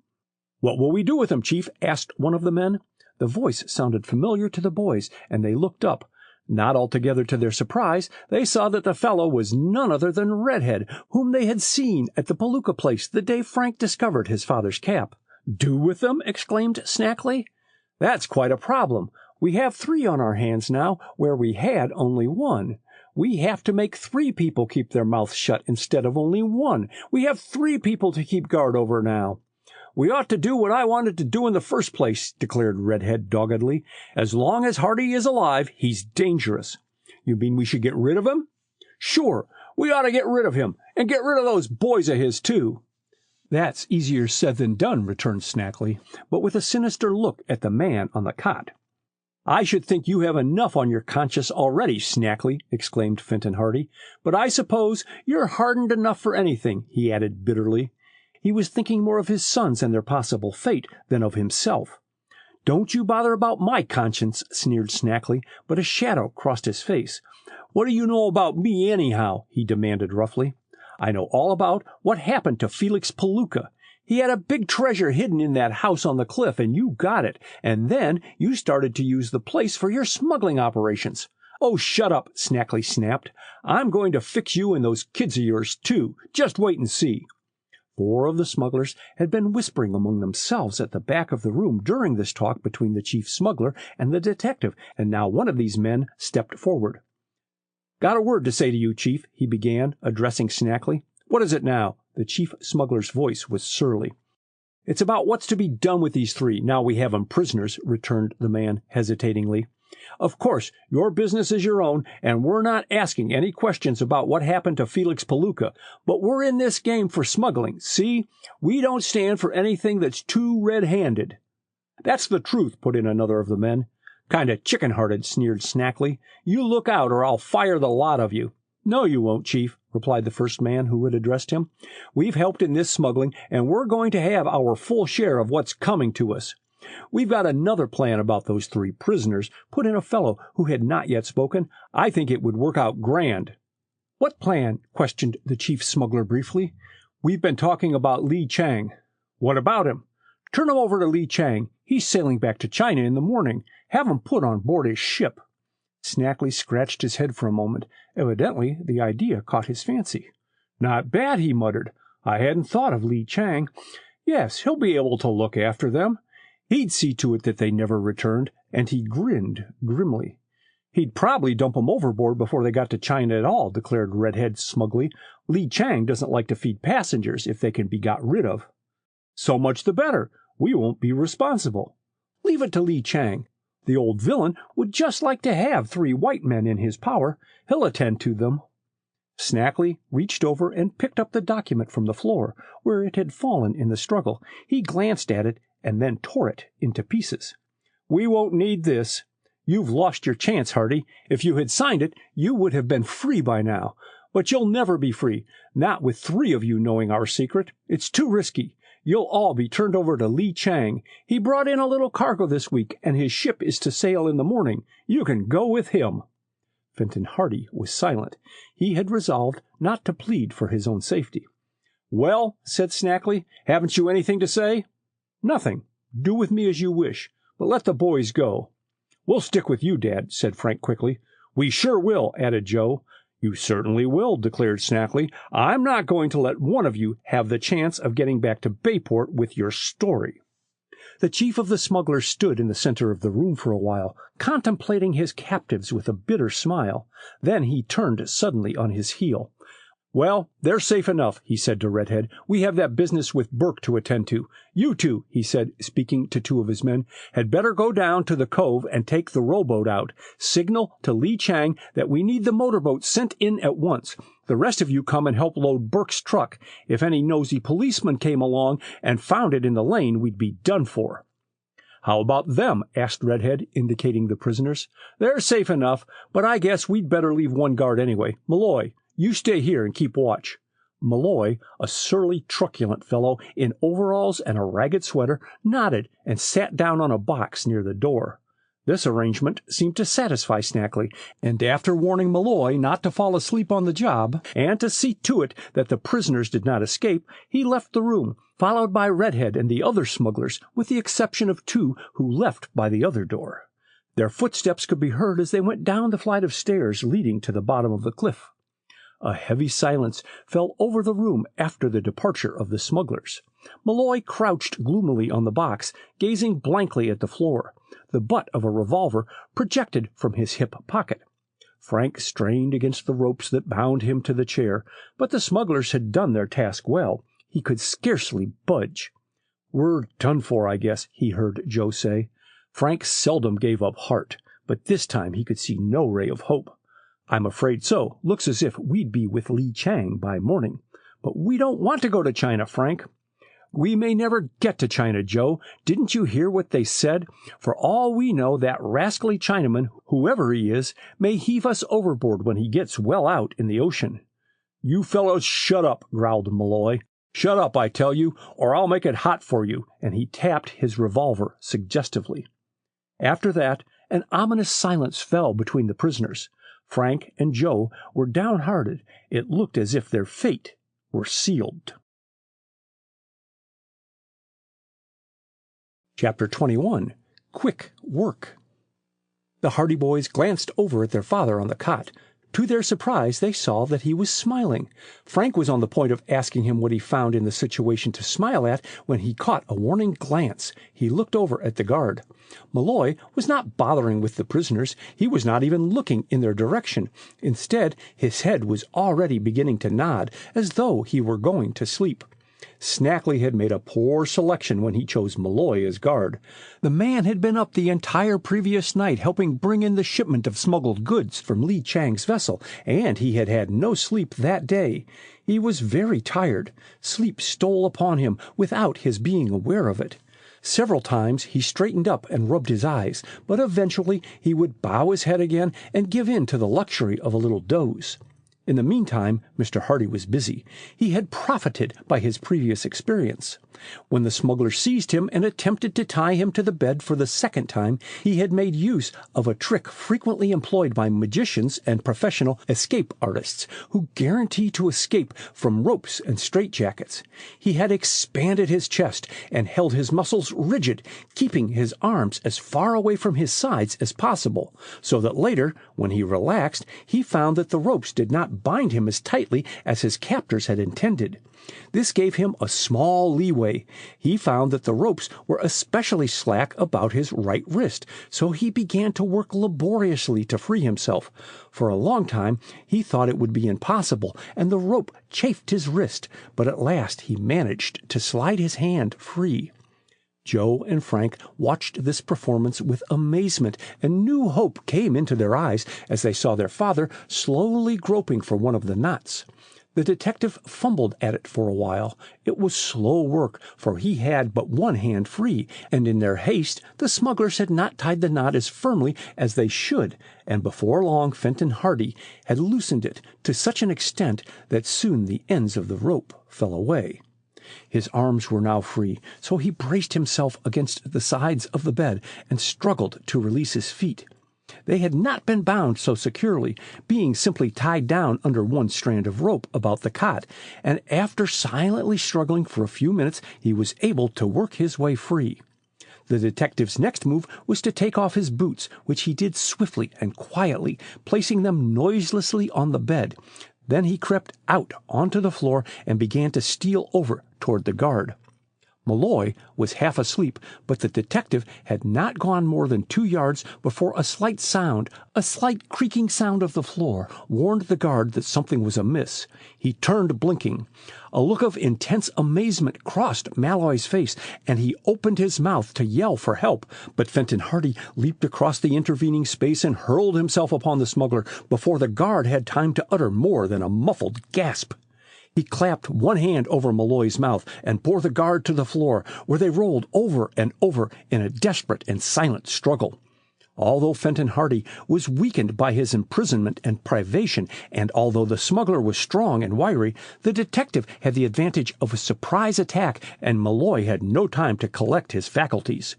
"What will we do with him, Chief?" asked one of the men. The voice sounded familiar to the boys, and they looked up. Not altogether to their surprise, they saw that the fellow was none other than Redhead, whom they had seen at the Palooka place the day Frank discovered his father's cap. "Do with them?" exclaimed Snackley. "That's quite a problem. We have 3 on our hands now, where we had only 1. We have to make 3 people keep their mouths shut instead of only 1. We have 3 people to keep guard over now." "We ought to do what I wanted to do in the first place," declared Redhead doggedly. "As long as Hardy is alive, he's dangerous." "You mean we should get rid of him?" "Sure. We ought to get rid of him, and get rid of those boys of his, too." "That's easier said than done," returned Snackley, but with a sinister look at the man on the cot. "I should think you have enough on your conscience already, Snackley," exclaimed Fenton Hardy. "But I suppose you're hardened enough for anything," he added bitterly. He was thinking more of his sons and their possible fate than of himself. "Don't you bother about my conscience," sneered Snackley, but a shadow crossed his face. "What do you know about me, anyhow?" he demanded roughly. "I know all about what happened to Felix Palooka. He had a big treasure hidden in that house on the cliff, and you got it, and then you started to use the place for your smuggling operations." "Oh, shut up," Snackley snapped. "I'm going to fix you and those kids of yours, too. Just wait and see." 4 of the smugglers had been whispering among themselves at the back of the room during this talk between the chief smuggler and the detective, and now one of these men stepped forward. "Got a word to say to you, Chief," he began, addressing Snackley. "What is it now?" The chief smuggler's voice was surly. "It's about what's to be done with these 3, now we have 'em prisoners," returned the man hesitatingly. "Of course, your business is your own, and we're not asking any questions about what happened to Felix Palooka, but we're in this game for smuggling, see? We don't stand for anything that's too red-handed." "That's the truth," put in another of the men. "Kinda chicken-hearted," sneered Snackley. "You look out, or I'll fire the lot of you." "No, you won't, Chief," replied the first man who had addressed him. "We've helped in this smuggling, and we're going to have our full share of what's coming to us." "We've got another plan about those 3 prisoners," put in a fellow who had not yet spoken. "I think it would work out grand." "What plan?" questioned the chief smuggler briefly. "We've been talking about Li Chang." "What about him?" "Turn him over to Li Chang. He's sailing back to China in the morning. Have him put on board his ship." Snackley scratched his head for a moment. Evidently the idea caught his fancy. "Not bad," he muttered. "I hadn't thought of Li Chang. Yes, he'll be able to look after them. He'd see to it that they never returned," and he grinned grimly. "He'd probably dump 'em overboard before they got to China at all," declared Redhead smugly. "Li Chang doesn't like to feed passengers if they can be got rid of." "So much the better. We won't be responsible." "Leave it to Li Chang. The old villain would just like to have 3 white men in his power. He'll attend to them." Snackley reached over and picked up the document from the floor, where it had fallen in the struggle. He glanced at it and then tore it into pieces. "We won't need this. You've lost your chance, Hardy. If you had signed it, you would have been free by now. But you'll never be free, not with 3 of you knowing our secret. It's too risky. You'll all be turned over to Li Chang. He brought in a little cargo this week, and his ship is to sail in the morning. You can go with him." Fenton Hardy was silent. He had resolved not to plead for his own safety. "Well," said Snackley, "haven't you anything to say?" "Nothing. Do with me as you wish, but let the boys go." "We'll stick with you, Dad," said Frank quickly. "We sure will," added Joe. "You certainly will," declared Snackley. "I'm not going to let one of you have the chance of getting back to Bayport with your story." The chief of the smugglers stood in the center of the room for a while, contemplating his captives with a bitter smile. Then he turned suddenly on his heel. "Well, they're safe enough," he said to Redhead. "We have that business with Burke to attend to. You 2, he said, speaking to 2 of his men, had better go down to the cove and take the rowboat out. Signal to Li Chang that we need the motorboat sent in at once. The rest of you come and help load Burke's truck. If any nosy policeman came along and found it in the lane, we'd be done for." "How about them?" asked Redhead, indicating the prisoners. "They're safe enough, but I guess we'd better leave one guard anyway. Malloy, you stay here and keep watch." Malloy, a surly, truculent fellow in overalls and a ragged sweater, nodded and sat down on a box near the door. This arrangement seemed to satisfy Snackley, and after warning Malloy not to fall asleep on the job and to see to it that the prisoners did not escape, he left the room, followed by Redhead and the other smugglers, with the exception of 2 who left by the other door. Their footsteps could be heard as they went down the flight of stairs leading to the bottom of the cliff. A heavy silence fell over the room after the departure of the smugglers. Malloy crouched gloomily on the box, gazing blankly at the floor. The butt of a revolver projected from his hip pocket. Frank strained against the ropes that bound him to the chair, but the smugglers had done their task well. He could scarcely budge. "We're done for, I guess," he heard Joe say. Frank seldom gave up heart, but this time he could see no ray of hope. "I'm afraid so. Looks as if we'd be with Li Chang by morning." "But we don't want to go to China, Frank." "We may never get to China, Joe. Didn't you hear what they said? For all we know, that rascally Chinaman, whoever he is, may heave us overboard when he gets well out in the ocean." "You fellows shut up," growled Malloy. "Shut up, I tell you, or I'll make it hot for you," and he tapped his revolver suggestively. After that, an ominous silence fell between the prisoners. Frank and Joe were downhearted. It looked as if their fate were sealed. Chapter 21. Quick Work. The Hardy boys glanced over at their father on the cot. To their surprise, they saw that he was smiling. Frank was on the point of asking him what he found in the situation to smile at when he caught a warning glance. He looked over at the guard. Malloy was not bothering with the prisoners. He was not even looking in their direction. Instead, his head was already beginning to nod, as though he were going to sleep. Snackley had made a poor selection when he chose Malloy as guard. The man had been up the entire previous night helping bring in the shipment of smuggled goods from Li Chang's vessel, and he had had no sleep that day. He was very tired. Sleep stole upon him without his being aware of it. Several times he straightened up and rubbed his eyes, but eventually he would bow his head again and give in to the luxury of a little doze. In the meantime, Mr. Hardy was busy. He had profited by his previous experience. When the smuggler seized him and attempted to tie him to the bed for the second time, he had made use of a trick frequently employed by magicians and professional escape artists, who guarantee to escape from ropes and straitjackets. He had expanded his chest and held his muscles rigid, keeping his arms as far away from his sides as possible, so that later, when he relaxed, he found that the ropes did not bind him as tightly as his captors had intended. This gave him a small leeway. He found that the ropes were especially slack about his right wrist, so he began to work laboriously to free himself. For a long time he thought it would be impossible, and the rope chafed his wrist, but at last he managed to slide his hand free. Joe and Frank watched this performance with amazement, and new hope came into their eyes as they saw their father slowly groping for one of the knots. The detective fumbled at it for a while. It was slow work, for he had but one hand free, and in their haste the smugglers had not tied the knot as firmly as they should, and before long Fenton Hardy had loosened it to such an extent that soon the ends of the rope fell away. His arms were now free, so he braced himself against the sides of the bed and struggled to release his feet. They had not been bound so securely, being simply tied down under one strand of rope about the cot, and after silently struggling for a few minutes he was able to work his way free. The detective's next move was to take off his boots, which he did swiftly and quietly, placing them noiselessly on the bed. Then he crept out onto the floor and began to steal over toward the guard. Malloy was half asleep, but the detective had not gone more than 2 yards before a slight creaking sound of the floor, warned the guard that something was amiss. He turned, blinking. A look of intense amazement crossed Malloy's face, and he opened his mouth to yell for help, but Fenton Hardy leaped across the intervening space and hurled himself upon the smuggler before the guard had time to utter more than a muffled gasp. He clapped one hand over Malloy's mouth and bore the guard to the floor, where they rolled over and over in a desperate and silent struggle. Although Fenton Hardy was weakened by his imprisonment and privation, and although the smuggler was strong and wiry, the detective had the advantage of a surprise attack, and Malloy had no time to collect his faculties.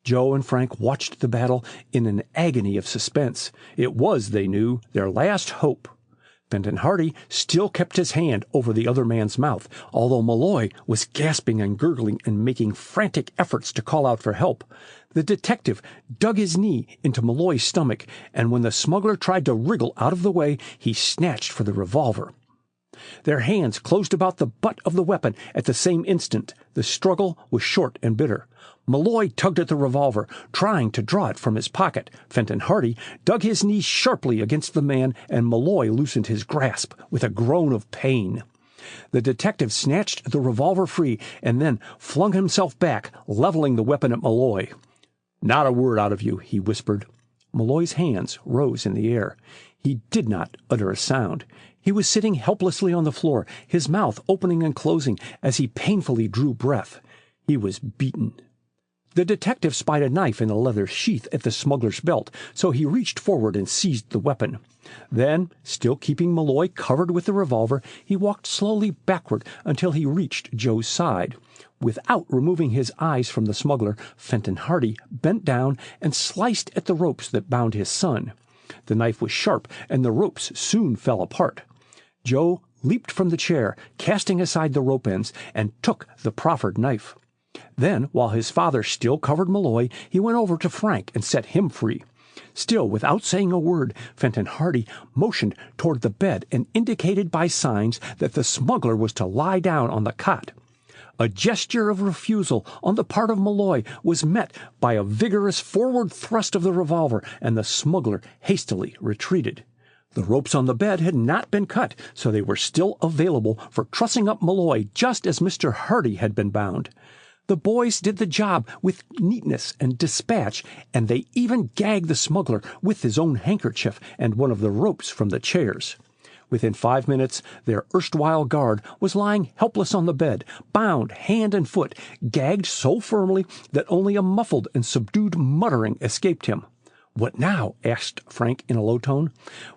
Joe and Frank watched the battle in an agony of suspense. It was, they knew, their last hope. Fenton Hardy still kept his hand over the other man's mouth, although Malloy was gasping and gurgling and making frantic efforts to call out for help. The detective dug his knee into Malloy's stomach, and when the smuggler tried to wriggle out of the way, he snatched for the revolver. Their hands closed about the butt of the weapon at the same instant. The struggle was short and bitter. Malloy tugged at the revolver, trying to draw it from his pocket. Fenton Hardy dug his knee sharply against the man, and Malloy loosened his grasp with a groan of pain. The detective snatched the revolver free and then flung himself back, leveling the weapon at Malloy. "Not a word out of you," he whispered. Malloy's hands rose in the air. He did not utter a sound. He was sitting helplessly on the floor, his mouth opening and closing as he painfully drew breath. He was beaten. The detective spied a knife in a leather sheath at the smuggler's belt, so he reached forward and seized the weapon. Then, still keeping Malloy covered with the revolver, he walked slowly backward until he reached Joe's side. Without removing his eyes from the smuggler, Fenton Hardy bent down and sliced at the ropes that bound his son. The knife was sharp, and the ropes soon fell apart. Joe leaped from the chair, casting aside the rope ends, and took the proffered knife. Then, while his father still covered Malloy, he went over to Frank and set him free. Still, without saying a word, Fenton Hardy motioned toward the bed and indicated by signs that the smuggler was to lie down on the cot. A gesture of refusal on the part of Malloy was met by a vigorous forward thrust of the revolver, and the smuggler hastily retreated. The ropes on the bed had not been cut, so they were still available for trussing up Malloy just as Mr. Hardy had been bound. The boys did the job with neatness and dispatch, and they even gagged the smuggler with his own handkerchief and one of the ropes from the chairs. Within 5 minutes, their erstwhile guard was lying helpless on the bed, bound hand and foot, gagged so firmly that only a muffled and subdued muttering escaped him. "What now?" asked Frank in a low tone.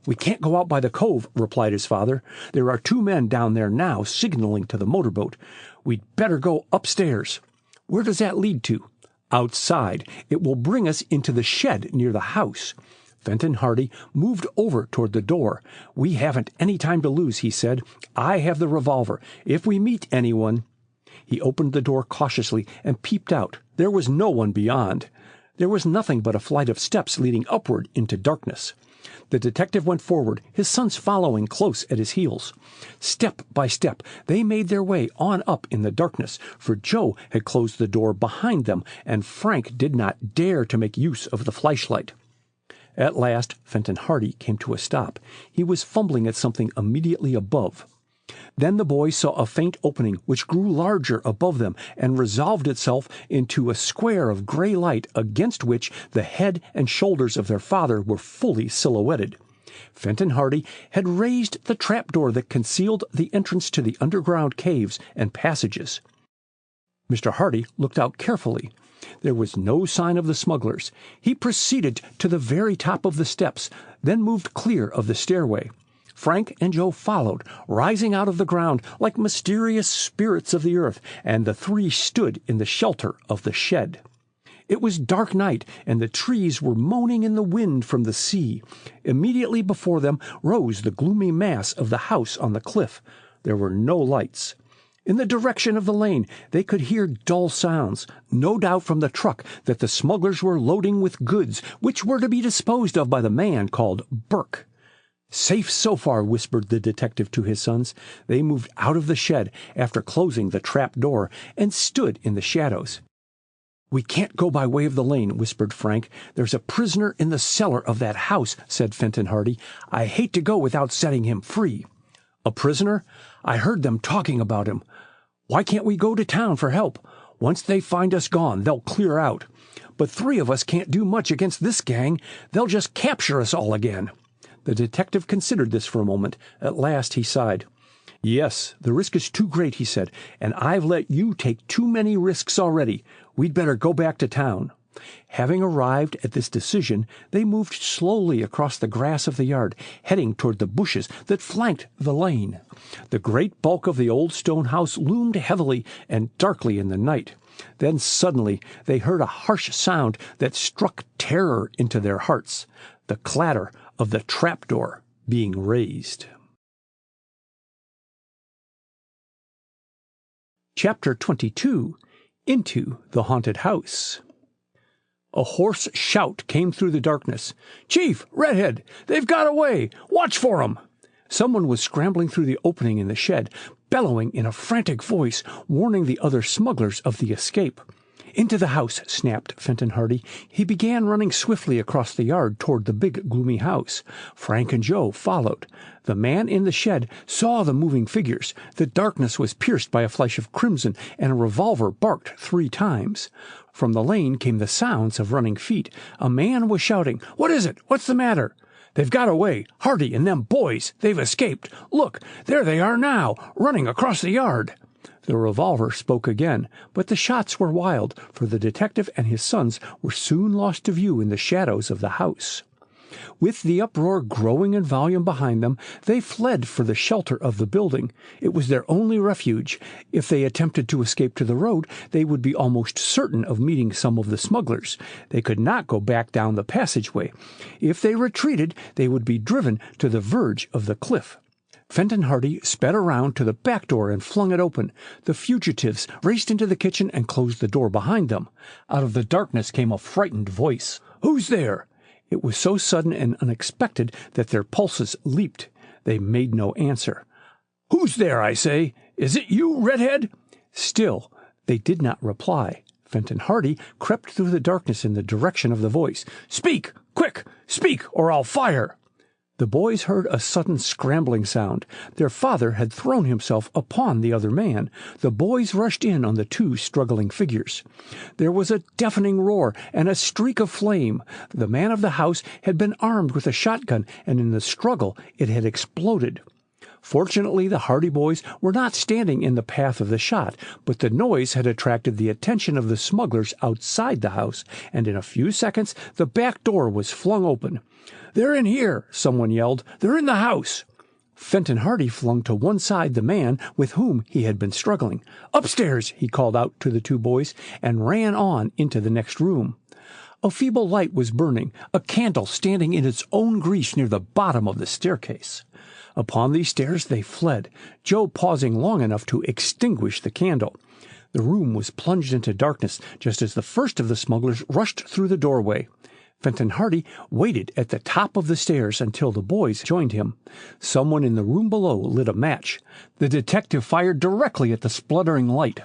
"We can't go out by the cove," replied his father. "There are 2 men down there now signaling to the motorboat. We'd better go upstairs." "Where does that lead to?" "Outside. It will bring us into the shed near the house." Fenton Hardy moved over toward the door. "We haven't any time to lose," he said. "I have the revolver. If we meet anyone—" He opened the door cautiously and peeped out. There was no one beyond. There was nothing but a flight of steps leading upward into darkness. The detective went forward, his sons following close at his heels. Step by step, they made their way on up in the darkness, for Joe had closed the door behind them, and Frank did not dare to make use of the flashlight. At last, Fenton Hardy came to a stop. He was fumbling at something immediately above. Then the boys saw a faint opening which grew larger above them and resolved itself into a square of gray light against which the head and shoulders of their father were fully silhouetted. Fenton Hardy had raised the trapdoor that concealed the entrance to the underground caves and passages. Mr. Hardy looked out carefully. There was no sign of the smugglers. He proceeded to the very top of the steps, then moved clear of the stairway. Frank and Joe followed, rising out of the ground like mysterious spirits of the earth, and the 3 stood in the shelter of the shed. It was dark night, and the trees were moaning in the wind from the sea. Immediately before them rose the gloomy mass of the house on the cliff. There were no lights. In the direction of the lane they could hear dull sounds, no doubt from the truck that the smugglers were loading with goods which were to be disposed of by the man called Burke. "Safe so far," whispered the detective to his sons. They moved out of the shed after closing the trap door and stood in the shadows. "We can't go by way of the lane," whispered Frank. "There's a prisoner in the cellar of that house," said Fenton Hardy. "I hate to go without setting him free." "A prisoner? I heard them talking about him. Why can't we go to town for help? Once they find us gone, they'll clear out. But 3 of us can't do much against this gang. They'll just capture us all again." The detective considered this for a moment. At last he sighed. "Yes, the risk is too great," he said, "and I've let you take too many risks already. We'd better go back to town." Having arrived at this decision, they moved slowly across the grass of the yard, heading toward the bushes that flanked the lane. The great bulk of the old stone house loomed heavily and darkly in the night. Then suddenly they heard a harsh sound that struck terror into their hearts, the clatter of the trapdoor being raised. Chapter 22. Into the Haunted House. A hoarse shout came through the darkness. "Chief! Redhead! They've got away! Watch for 'em!" Someone was scrambling through the opening in the shed, bellowing in a frantic voice, warning the other smugglers of the escape. "Into the house!" snapped Fenton Hardy. He began running swiftly across the yard toward the big, gloomy house. Frank and Joe followed. The man in the shed saw the moving figures. The darkness was pierced by a flash of crimson, and a revolver barked 3 times. From the lane came the sounds of running feet. A man was shouting, "What is it? What's the matter?" "They've got away! Hardy and them boys! They've escaped! Look, there they are now, running across the yard!" The revolver spoke again, but the shots were wild, for the detective and his sons were soon lost to view in the shadows of the house. With the uproar growing in volume behind them, they fled for the shelter of the building. It was their only refuge. If they attempted to escape to the road, they would be almost certain of meeting some of the smugglers. They could not go back down the passageway. If they retreated, they would be driven to the verge of the cliff. Fenton Hardy sped around to the back door and flung it open. The fugitives raced into the kitchen and closed the door behind them. Out of the darkness came a frightened voice. "Who's there?" It was so sudden and unexpected that their pulses leaped. They made no answer. "Who's there, I say? Is it you, Redhead?" Still, they did not reply. Fenton Hardy crept through the darkness in the direction of the voice. "Speak! Quick! Speak, or I'll fire!" The boys heard a sudden scrambling sound. Their father had thrown himself upon the other man. The boys rushed in on the 2 struggling figures. There was a deafening roar and a streak of flame. The man of the house had been armed with a shotgun, and in the struggle it had exploded. Fortunately, the Hardy boys were not standing in the path of the shot, but the noise had attracted the attention of the smugglers outside the house, and in a few seconds the back door was flung open. "They're in here!" someone yelled. "They're in the house!" Fenton Hardy flung to one side the man with whom he had been struggling. "Upstairs!" he called out to the 2 boys, and ran on into the next room. A feeble light was burning, a candle standing in its own grease near the bottom of the staircase. Upon these stairs they fled, Joe pausing long enough to extinguish the candle. The room was plunged into darkness just as the first of the smugglers rushed through the doorway. Fenton Hardy waited at the top of the stairs until the boys joined him. Someone in the room below lit a match. The detective fired directly at the spluttering light.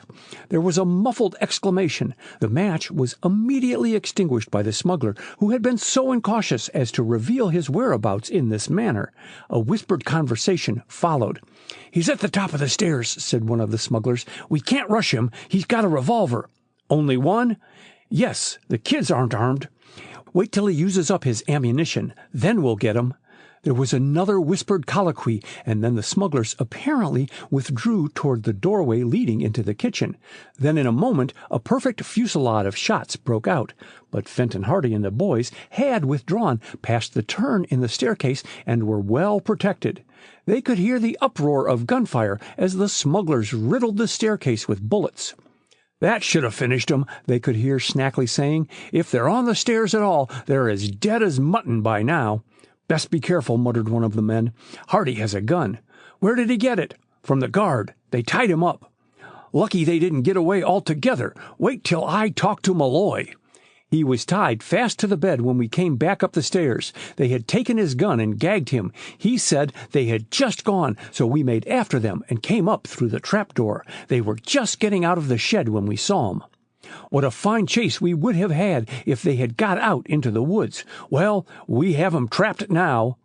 There was a muffled exclamation. The match was immediately extinguished by the smuggler, who had been so incautious as to reveal his whereabouts in this manner. A whispered conversation followed. "He's at the top of the stairs," said one of the smugglers. "We can't rush him. He's got a revolver." "Only one?" "Yes, the kids aren't armed." "Wait till he uses up his ammunition. Then we'll get him." There was another whispered colloquy, and then the smugglers apparently withdrew toward the doorway leading into the kitchen. Then in a moment a perfect fusillade of shots broke out. But Fenton Hardy and the boys had withdrawn past the turn in the staircase and were well protected. They could hear the uproar of gunfire as the smugglers riddled the staircase with bullets. "That should have finished 'em," they could hear Snackley saying. "If they're on the stairs at all, they're as dead as mutton by now." "Best be careful," muttered one of the men. "Hardy has a gun." "Where did he get it?" "From the guard. They tied him up." "Lucky they didn't get away altogether. Wait till I talk to Malloy." He was tied fast to the bed when we came back up the stairs. They had taken his gun and gagged him. He said they had just gone, so we made after them and came up through the trapdoor. They were just getting out of the shed when we saw 'em. What a fine chase we would have had if they had got out into the woods. Well, we have 'em trapped now."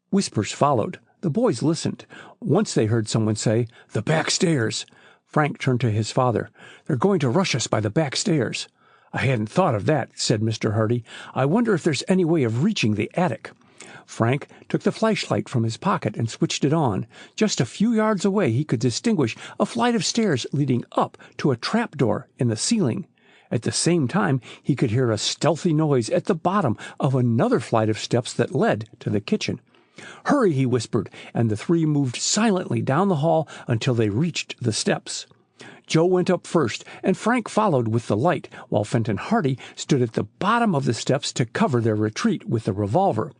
Whispers followed. The boys listened. Once they heard someone say, "The back stairs." Frank turned to his father. "They're going to rush us by the back stairs." "I hadn't thought of that," said Mr. Hardy. "I wonder if there's any way of reaching the attic." Frank took the flashlight from his pocket and switched it on. Just a few yards away he could distinguish a flight of stairs leading up to a trapdoor in the ceiling. At the same time he could hear a stealthy noise at the bottom of another flight of steps that led to the kitchen. "Hurry," he whispered, and the three moved silently down the hall until they reached the steps. Joe went up first, and Frank followed with the light, while Fenton Hardy stood at the bottom of the steps to cover their retreat with the revolver.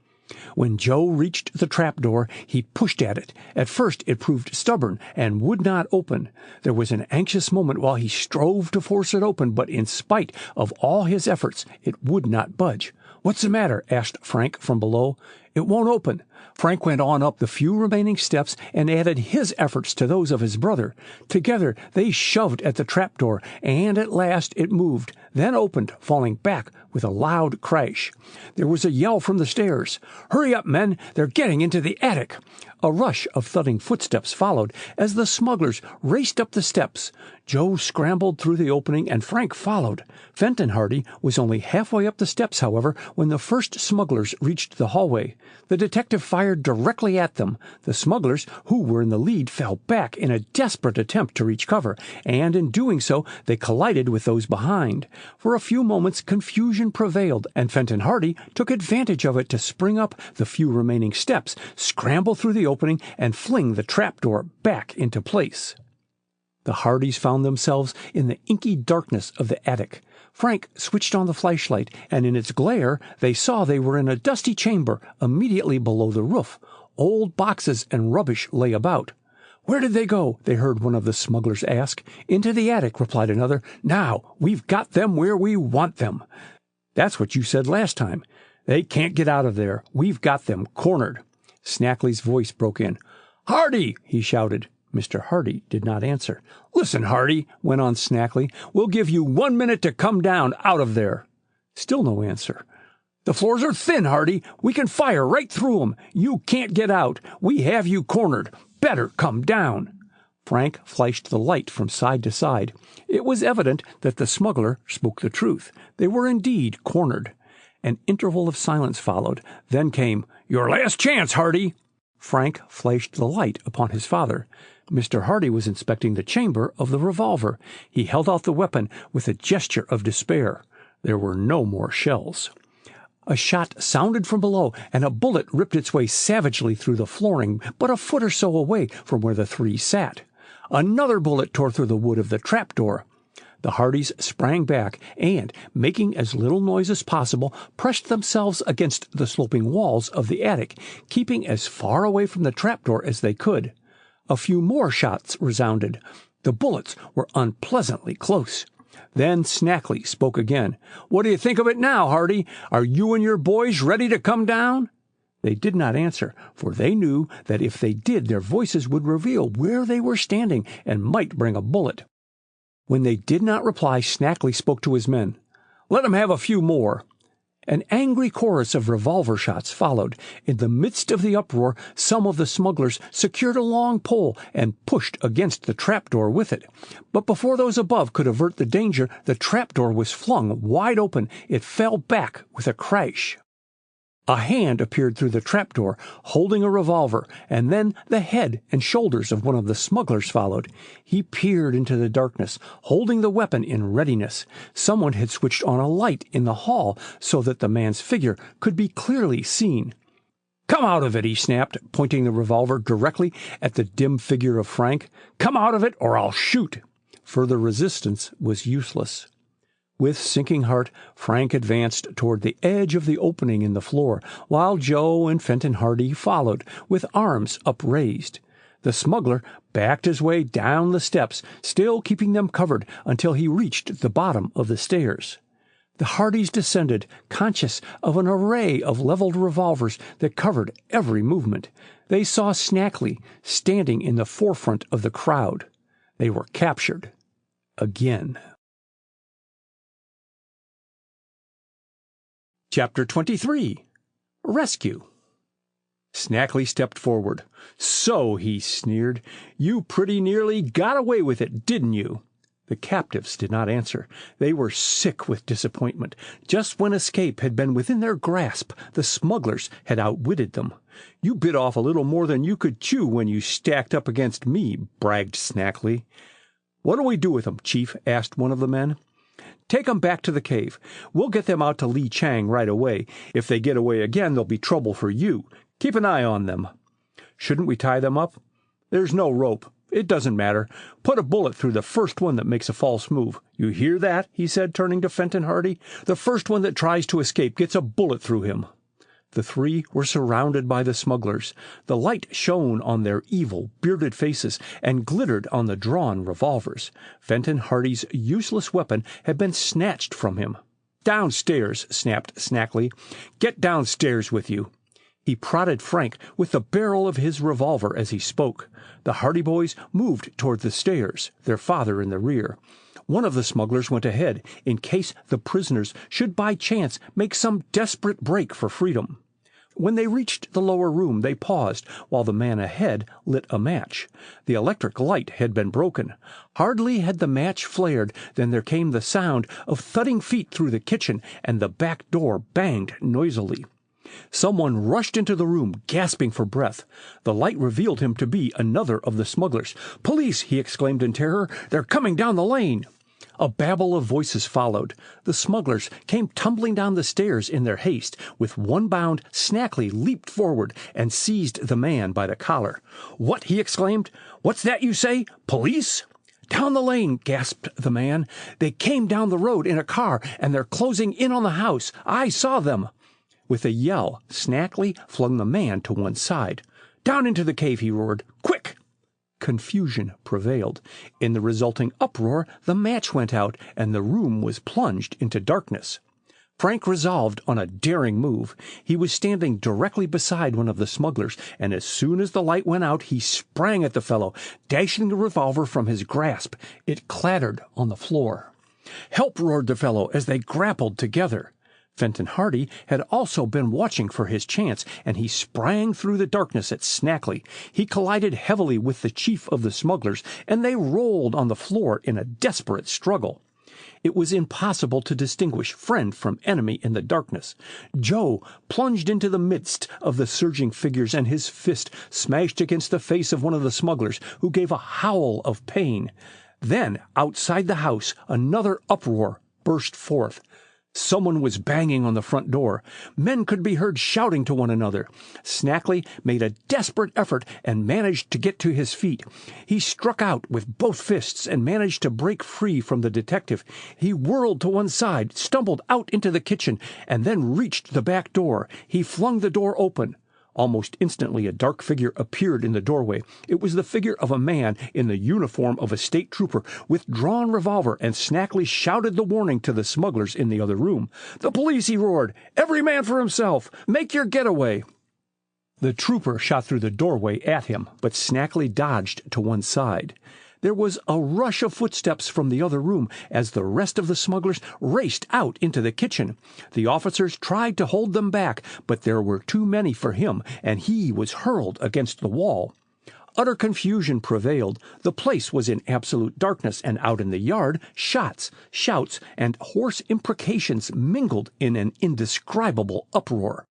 When Joe reached the trapdoor, he pushed at it. At first it proved stubborn and would not open. There was an anxious moment while he strove to force it open, but in spite of all his efforts, it would not budge. "What's the matter?" asked Frank from below. "It won't open." Frank went on up the few remaining steps and added his efforts to those of his brother. Together they shoved at the trapdoor, and at last it moved, then opened, falling back with a loud crash. There was a yell from the stairs. "Hurry up, men! They're getting into the attic!" A rush of thudding footsteps followed as the smugglers raced up the steps. Joe scrambled through the opening and Frank followed. Fenton Hardy was only halfway up the steps, however, when the first smugglers reached the hallway. The detective fired directly at them. The smugglers, who were in the lead, fell back in a desperate attempt to reach cover, and in doing so they collided with those behind. For a few moments confusion prevailed, and Fenton Hardy took advantage of it to spring up the few remaining steps, scramble through the opening, and fling the trapdoor back into place. The Hardys found themselves in the inky darkness of the attic. Frank switched on the flashlight, and in its glare they saw they were in a dusty chamber immediately below the roof. Old boxes and rubbish lay about. "Where did they go?" they heard one of the smugglers ask. "Into the attic," replied another. "Now we've got them where we want them." "That's what you said last time." "They can't get out of there. We've got them cornered." Snackley's voice broke in. "Hardy!" he shouted. Mr. Hardy did not answer. "Listen, Hardy," went on Snackley, "we'll give you 1 minute to come down out of there." Still no answer. "The floors are thin, Hardy. We can fire right through 'em. You can't get out. We have you cornered. Better come down." Frank flashed the light from side to side. It was evident that the smuggler spoke the truth. They were indeed cornered. An interval of silence followed. Then came, "Your last chance, Hardy." Frank flashed the light upon his father. Mr. Hardy was inspecting the chamber of the revolver. He held out the weapon with a gesture of despair. There were no more shells. A shot sounded from below, and a bullet ripped its way savagely through the flooring, but a foot or so away from where the three sat. Another bullet tore through the wood of the trapdoor. The Hardys sprang back and, making as little noise as possible, pressed themselves against the sloping walls of the attic, keeping as far away from the trapdoor as they could. A few more shots resounded. The bullets were unpleasantly close. Then Snackley spoke again. "What do you think of it now, Hardy? Are you and your boys ready to come down?" They did not answer, for they knew that if they did, their voices would reveal where they were standing and might bring a bullet. When they did not reply, Snackley spoke to his men. "Let 'em have a few more." An angry chorus of revolver shots followed. In the midst of the uproar, some of the smugglers secured a long pole and pushed against the trapdoor with it. But before those above could avert the danger, the trapdoor was flung wide open. It fell back with a crash. A hand appeared through the trapdoor, holding a revolver, and then the head and shoulders of one of the smugglers followed. He peered into the darkness, holding the weapon in readiness. Someone had switched on a light in the hall so that the man's figure could be clearly seen. "Come out of it," he snapped, pointing the revolver directly at the dim figure of Frank. "Come out of it, or I'll shoot." Further resistance was useless. With sinking heart, Frank advanced toward the edge of the opening in the floor, while Joe and Fenton Hardy followed, with arms upraised. The smuggler backed his way down the steps, still keeping them covered, until he reached the bottom of the stairs. The Hardys descended, conscious of an array of leveled revolvers that covered every movement. They saw Snackley standing in the forefront of the crowd. They were captured again. Chapter 23. Rescue. Snackley stepped forward. "So," he sneered, "you pretty nearly got away with it, didn't you?" The captives did not answer. They were sick with disappointment. Just when escape had been within their grasp, the smugglers had outwitted them. "You bit off a little more than you could chew when you stacked up against me," bragged Snackley. "What do we do with them, Chief?" asked one of the men. "Take them back to the cave. We'll get them out to Lee Chang right away. If they get away again, there'll be trouble for you. Keep an eye on them." "Shouldn't we tie them up?" "There's no rope. It doesn't matter. Put a bullet through the first one that makes a false move. You hear that?" he said, turning to Fenton Hardy. "The first one that tries to escape gets a bullet through him." The three were surrounded by the smugglers. The light shone on their evil, bearded faces and glittered on the drawn revolvers. Fenton Hardy's useless weapon had been snatched from him. "Downstairs," snapped Snackley. "Get downstairs with you." He prodded Frank with the barrel of his revolver as he spoke. The Hardy boys moved toward the stairs, their father in the rear. One of the smugglers went ahead, in case the prisoners should by chance make some desperate break for freedom. When they reached the lower room, they paused while the man ahead lit a match. The electric light had been broken. Hardly had the match flared than there came the sound of thudding feet through the kitchen, and the back door banged noisily. Someone rushed into the room, gasping for breath. The light revealed him to be another of the smugglers. "Police!" he exclaimed in terror. "They're coming down the lane!" A babble of voices followed. The smugglers came tumbling down the stairs in their haste. With one bound, Snackley leaped forward and seized the man by the collar. "What?" he exclaimed. "What's that you say? Police?" "Down the lane," gasped the man. "They came down the road in a car, and they're closing in on the house. I saw them." With a yell, Snackley flung the man to one side. "Down into the cave," he roared. "Quick!" Confusion prevailed. In the resulting uproar, the match went out, and the room was plunged into darkness. Frank resolved on a daring move. He was standing directly beside one of the smugglers, and as soon as the light went out, he sprang at the fellow, dashing the revolver from his grasp. It clattered on the floor. "Help!" roared the fellow as they grappled together. Fenton Hardy had also been watching for his chance, and he sprang through the darkness at Snackley. He collided heavily with the chief of the smugglers, and they rolled on the floor in a desperate struggle. It was impossible to distinguish friend from enemy in the darkness. Joe plunged into the midst of the surging figures, and his fist smashed against the face of one of the smugglers, who gave a howl of pain. Then, outside the house, another uproar burst forth. Someone was banging on the front door. Men could be heard shouting to one another. Snackley made a desperate effort and managed to get to his feet. He struck out with both fists and managed to break free from the detective. He whirled to one side, stumbled out into the kitchen, and then reached the back door. He flung the door open. Almost instantly a dark figure appeared in the doorway. It was the figure of a man in the uniform of a state trooper with drawn revolver, and Snackley shouted the warning to the smugglers in the other room. "The police!" he roared. "Every man for himself! Make your getaway!" The trooper shot through the doorway at him, but Snackley dodged to one side. There was a rush of footsteps from the other room as the rest of the smugglers raced out into the kitchen. The officers tried to hold them back, but there were too many for him, and he was hurled against the wall. Utter confusion prevailed. The place was in absolute darkness, and out in the yard, shots, shouts, and hoarse imprecations mingled in an indescribable uproar.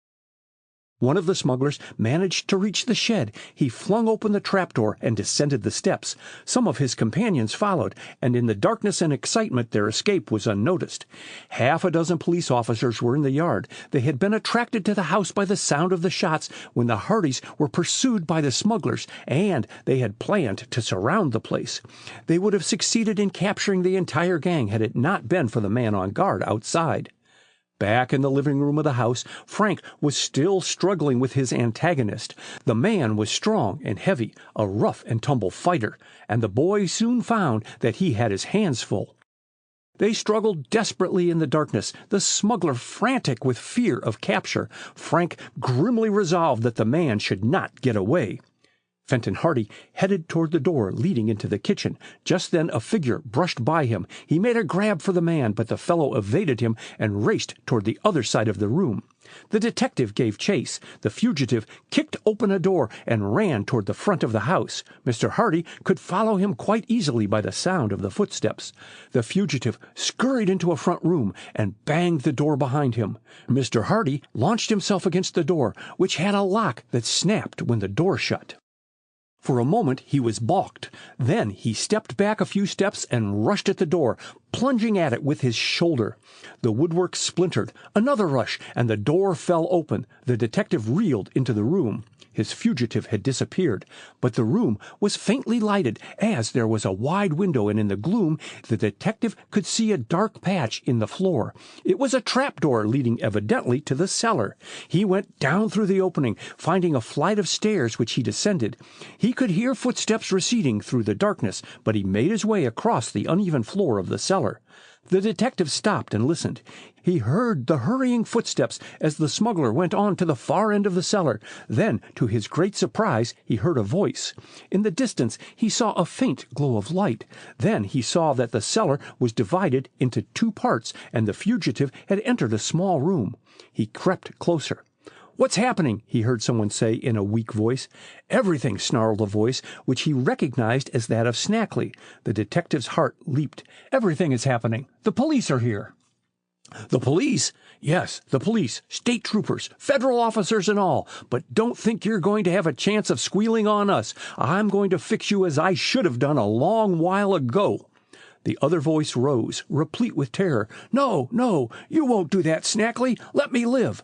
One of the smugglers managed to reach the shed. He flung open the trapdoor and descended the steps. Some of his companions followed, and in the darkness and excitement their escape was unnoticed. Half a dozen police officers were in the yard. They had been attracted to the house by the sound of the shots when the Hardys were pursued by the smugglers, and they had planned to surround the place. They would have succeeded in capturing the entire gang had it not been for the man on guard outside. Back in the living room of the house, Frank was still struggling with his antagonist. The man was strong and heavy, a rough-and-tumble fighter, and the boy soon found that he had his hands full. They struggled desperately in the darkness, the smuggler frantic with fear of capture, Frank grimly resolved that the man should not get away. Fenton Hardy headed toward the door leading into the kitchen. Just then a figure brushed by him. He made a grab for the man, but the fellow evaded him and raced toward the other side of the room. The detective gave chase. The fugitive kicked open a door and ran toward the front of the house. Mr. Hardy could follow him quite easily by the sound of the footsteps. The fugitive scurried into a front room and banged the door behind him. Mr. Hardy launched himself against the door, which had a lock that snapped when the door shut. For a moment he was balked. Then he stepped back a few steps and rushed at the door, plunging at it with his shoulder. The woodwork splintered. Another rush, and the door fell open. The detective reeled into the room. His fugitive had disappeared, but the room was faintly lighted, as there was a wide window, and in the gloom the detective could see a dark patch in the floor. It was a trapdoor leading evidently to the cellar. He went down through the opening, finding a flight of stairs which he descended. He could hear footsteps receding through the darkness, but he made his way across the uneven floor of the cellar. The detective stopped and listened. He heard the hurrying footsteps as the smuggler went on to the far end of the cellar. Then, to his great surprise, he heard a voice. In the distance he saw a faint glow of light. Then he saw that the cellar was divided into two parts, and the fugitive had entered a small room. He crept closer. "What's happening?" he heard someone say in a weak voice. "Everything," snarled a voice, which he recognized as that of Snackley. The detective's heart leaped. "Everything is happening. The police are here." "The police?" "Yes, the police, state troopers, federal officers and all. But don't think you're going to have a chance of squealing on us. I'm going to fix you as I should have done a long while ago." The other voice rose, replete with terror. "No, no, you won't do that, Snackley. Let me live."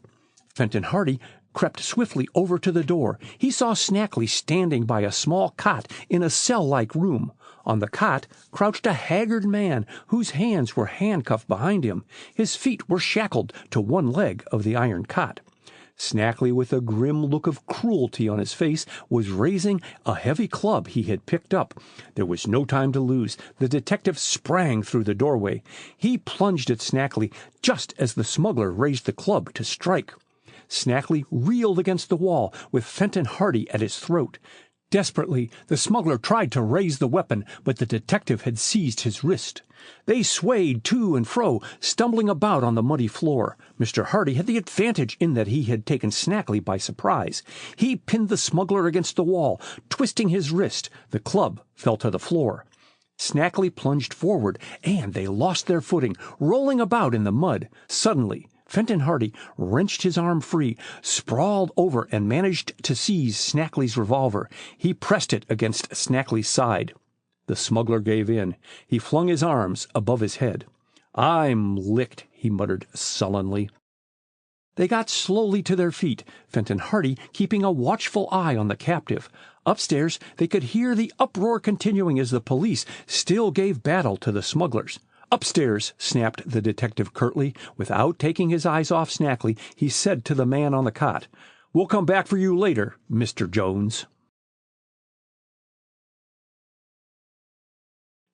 Fenton Hardy crept swiftly over to the door. He saw Snackley standing by a small cot in a cell-like room. On the cot crouched a haggard man whose hands were handcuffed behind him. His feet were shackled to one leg of the iron cot. Snackley, with a grim look of cruelty on his face, was raising a heavy club he had picked up. There was no time to lose. The detective sprang through the doorway. He plunged at Snackley just as the smuggler raised the club to strike. Snackley reeled against the wall, with Fenton Hardy at his throat. Desperately, the smuggler tried to raise the weapon, but the detective had seized his wrist. They swayed to and fro, stumbling about on the muddy floor. Mr. Hardy had the advantage in that he had taken Snackley by surprise. He pinned the smuggler against the wall, twisting his wrist. The club fell to the floor. Snackley plunged forward, and they lost their footing, rolling about in the mud. Suddenly, Fenton Hardy wrenched his arm free, sprawled over, and managed to seize Snackley's revolver. He pressed it against Snackley's side. The smuggler gave in. He flung his arms above his head. "I'm licked," he muttered sullenly. They got slowly to their feet, Fenton Hardy keeping a watchful eye on the captive. Upstairs they could hear the uproar continuing as the police still gave battle to the smugglers. "Upstairs," snapped the detective curtly. Without taking his eyes off Snackley, he said to the man on the cot, "We'll come back for you later, Mr. Jones."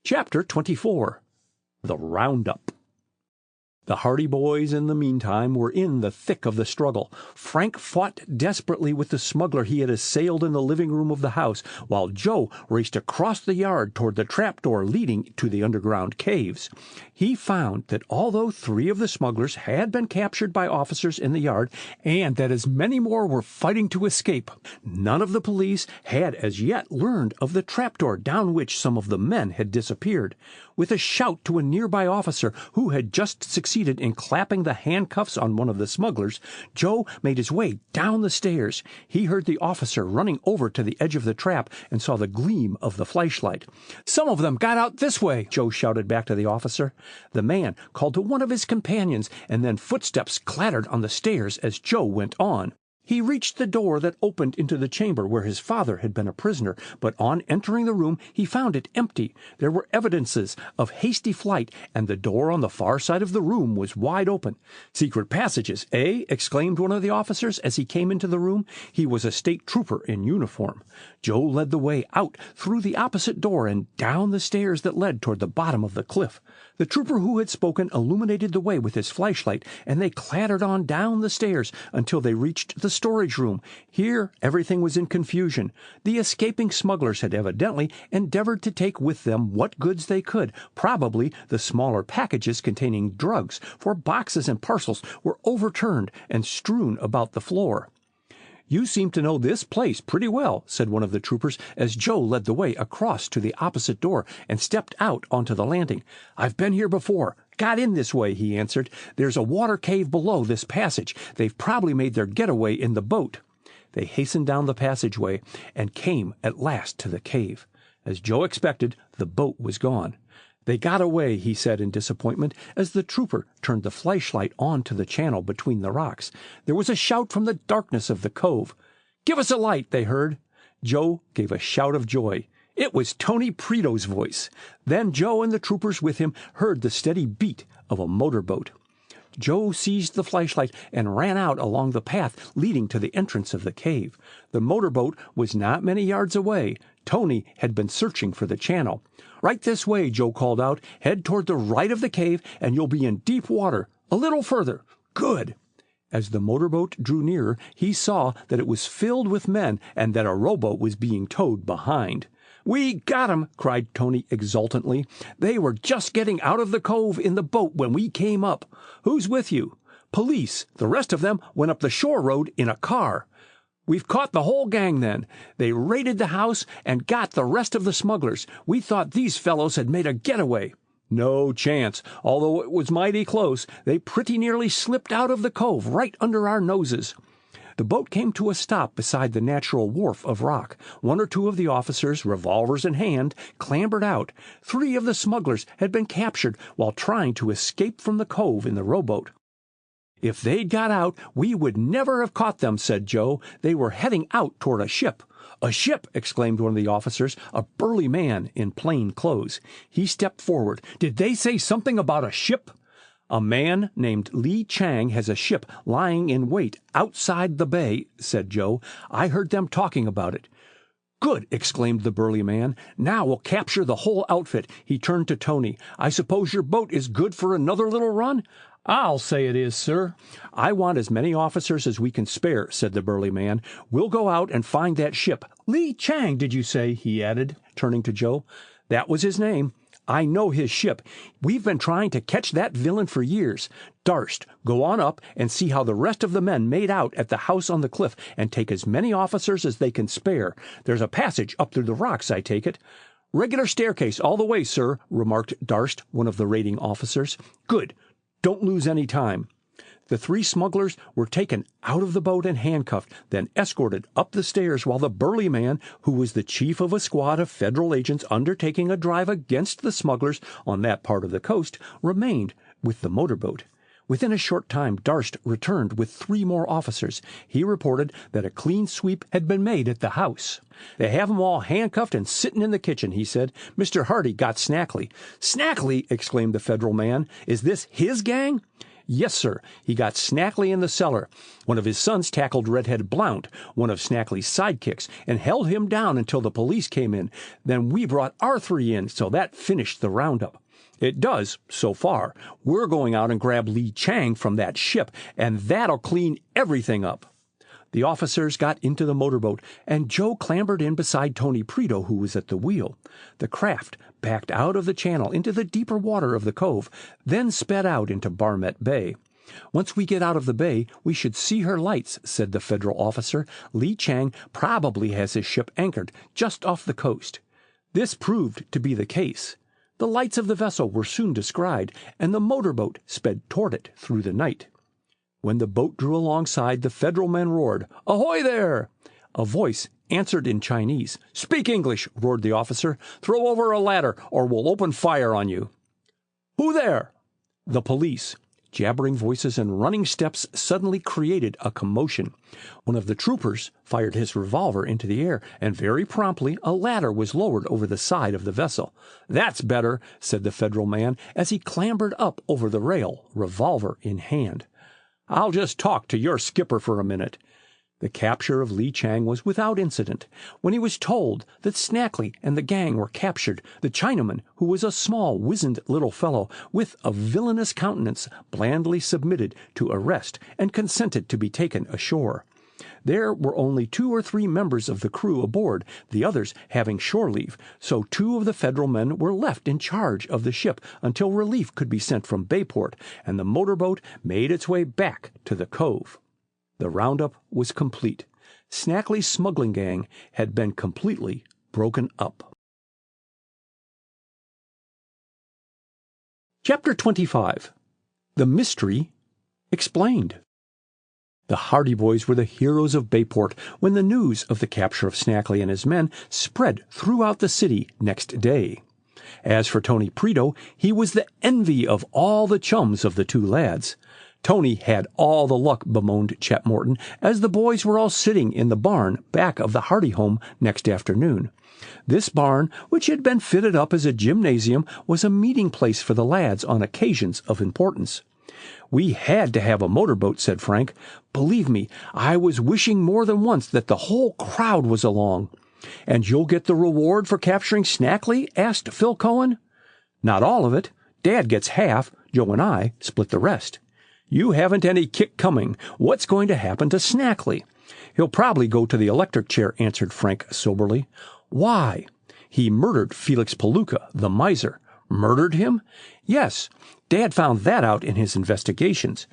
Chapter 24. The Roundup. The Hardy boys, in the meantime, were in the thick of the struggle. Frank fought desperately with the smuggler he had assailed in the living room of the house, while Joe raced across the yard toward the trapdoor leading to the underground caves. He found that although 3 of the smugglers had been captured by officers in the yard, and that as many more were fighting to escape, none of the police had as yet learned of the trapdoor down which some of the men had disappeared. With a shout to a nearby officer who had just succeeded in clapping the handcuffs on one of the smugglers, Joe made his way down the stairs. He heard the officer running over to the edge of the trap and saw the gleam of the flashlight. "Some of them got out this way," Joe shouted back to the officer. The man called to one of his companions, and then footsteps clattered on the stairs as Joe went on. He reached the door that opened into the chamber where his father had been a prisoner, but on entering the room he found it empty. There were evidences of hasty flight, and the door on the far side of the room was wide open. "Secret passages, eh?" exclaimed one of the officers as he came into the room. He was a state trooper in uniform. Joe led the way out through the opposite door and down the stairs that led toward the bottom of the cliff. The trooper who had spoken illuminated the way with his flashlight, and they clattered on down the stairs until they reached the storage room. Here everything was in confusion. The escaping smugglers had evidently endeavored to take with them what goods they could, probably the smaller packages containing drugs, for boxes and parcels were overturned and strewn about the floor. "You seem to know this place pretty well," said one of the troopers as Joe led the way across to the opposite door and stepped out onto the landing. "I've been here before. Got in this way," he answered. "There's a water cave below this passage. They've probably made their getaway in the boat." They hastened down the passageway and came at last to the cave. As Joe expected, the boat was gone. "They got away," he said in disappointment as the trooper turned the flashlight on to the channel between the rocks. There was a shout from the darkness of the cove. "Give us a light," they heard. Joe gave a shout of joy. It was Tony Preto's voice. Then Joe and the troopers with him heard the steady beat of a motorboat. Joe seized the flashlight and ran out along the path leading to the entrance of the cave. The motorboat was not many yards away. Tony had been searching for the channel. "Right this way," Joe called out. "Head toward the right of the cave, and you'll be in deep water. A little further. Good." As the motorboat drew nearer, he saw that it was filled with men and that a rowboat was being towed behind. "We got 'em!" cried Tony exultantly. "They were just getting out of the cove in the boat when we came up. Who's with you?" "Police. The rest of them went up the shore road in a car." "We've caught the whole gang then. They raided the house and got the rest of the smugglers. We thought these fellows had made a getaway." "No chance. Although it was mighty close, they pretty nearly slipped out of the cove right under our noses." The boat came to a stop beside the natural wharf of rock. One or two of the officers, revolvers in hand, clambered out. 3 of the smugglers had been captured while trying to escape from the cove in the rowboat. "If they'd got out, we would never have caught them," said Joe. "They were heading out toward a ship." "A ship!" exclaimed one of the officers, a burly man in plain clothes. He stepped forward. "Did they say something about a ship?" "A man named Lee Chang has a ship lying in wait outside the bay," said Joe. "I heard them talking about it." "Good!" exclaimed the burly man. "Now we'll capture the whole outfit." He turned to Tony. "I suppose your boat is good for another little run?" "I'll say it is, sir." "I want as many officers as we can spare," said the burly man. "We'll go out and find that ship." "Lee Chang, did you say?" he added, turning to Joe. "That was his name. I know his ship. We've been trying to catch that villain for years. Darst, go on up and see how the rest of the men made out at the house on the cliff, and take as many officers as they can spare. There's a passage up through the rocks, I take it." "Regular staircase all the way, sir," remarked Darst, one of the raiding officers. "Good. Don't lose any time." The 3 smugglers were taken out of the boat and handcuffed, then escorted up the stairs while the burly man, who was the chief of a squad of federal agents undertaking a drive against the smugglers on that part of the coast, remained with the motorboat. Within a short time Darst returned with 3 more officers. He reported that a clean sweep had been made at the house. "They have 'em all handcuffed and sitting in the kitchen," he said. "Mr. Hardy got Snackley." "Snackley!" exclaimed the federal man. "Is this his gang?" "Yes, sir. He got Snackley in the cellar. One of his sons tackled Redhead Blount, one of Snackley's sidekicks, and held him down until the police came in. Then we brought our 3 in, so that finished the roundup." "It does, so far. We're going out and grab Lee Chang from that ship, and that'll clean everything up." The officers got into the motorboat, and Joe clambered in beside Tony Preto, who was at the wheel. The craft backed out of the channel into the deeper water of the cove, then sped out into Barmet Bay. "Once we get out of the bay, we should see her lights," said the federal officer. "Lee Chang probably has his ship anchored just off the coast." This proved to be the case. The lights of the vessel were soon descried, and the motorboat sped toward it through the night. When the boat drew alongside, the federal men roared, "Ahoy there!" A voice answered in Chinese. "Speak English," roared the officer. "Throw over a ladder, or we'll open fire on you." "Who there?" "The police." Jabbering voices and running steps suddenly created a commotion. One of the troopers fired his revolver into the air, and very promptly a ladder was lowered over the side of the vessel. "That's better," said the Federal man as he clambered up over the rail, revolver in hand. "I'll just talk to your skipper for a minute." The capture of Lee Chang was without incident. When he was told that Snackley and the gang were captured, the Chinaman, who was a small, wizened little fellow with a villainous countenance, blandly submitted to arrest and consented to be taken ashore. There were only 2 or 3 members of the crew aboard, the others having shore leave, so 2 of the Federal men were left in charge of the ship until relief could be sent from Bayport, and the motorboat made its way back to the cove. The roundup was complete. Snackley's smuggling gang had been completely broken up. Chapter 25. The Mystery Explained. The Hardy boys were the heroes of Bayport when the news of the capture of Snackley and his men spread throughout the city next day. As for Tony Preto, he was the envy of all the chums of the 2 lads. Tony had all the luck, bemoaned Chet Morton, as the boys were all sitting in the barn back of the Hardy home next afternoon. This barn, which had been fitted up as a gymnasium, was a meeting place for the lads on occasions of importance. "We had to have a motorboat," said Frank. "Believe me, I was wishing more than once that the whole crowd was along." "And you'll get the reward for capturing Snackley?" asked Phil Cohen. "Not all of it. Dad gets half. Joe and I split the rest." "You haven't any kick coming. What's going to happen to Snackley?" "He'll probably go to the electric chair," answered Frank soberly. "Why?" "He murdered Felix Palooka, the miser." "Murdered him?" "Yes. Dad found that out in his investigations.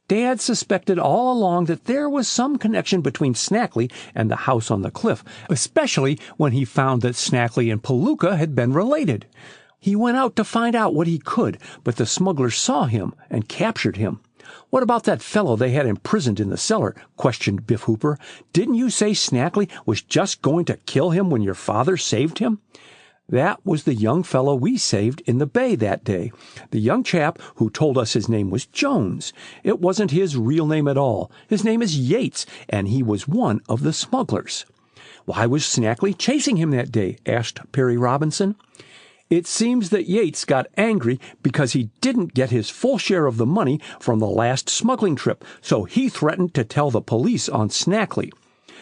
Dad suspected all along that there was some connection between Snackley and the house on the cliff, especially when he found that Snackley and Palooka had been related. He went out to find out what he could, but the smugglers saw him and captured him." "What about that fellow they had imprisoned in the cellar?" questioned Biff Hooper. "Didn't you say Snackley was just going to kill him when your father saved him?" "That was the young fellow we saved in the bay that day. The young chap who told us his name was Jones. It wasn't his real name at all. His name is Yates, and he was one of the smugglers." "Why was Snackley chasing him that day?" asked Perry Robinson. "It seems that Yates got angry because he didn't get his full share of the money from the last smuggling trip, so he threatened to tell the police on Snackley.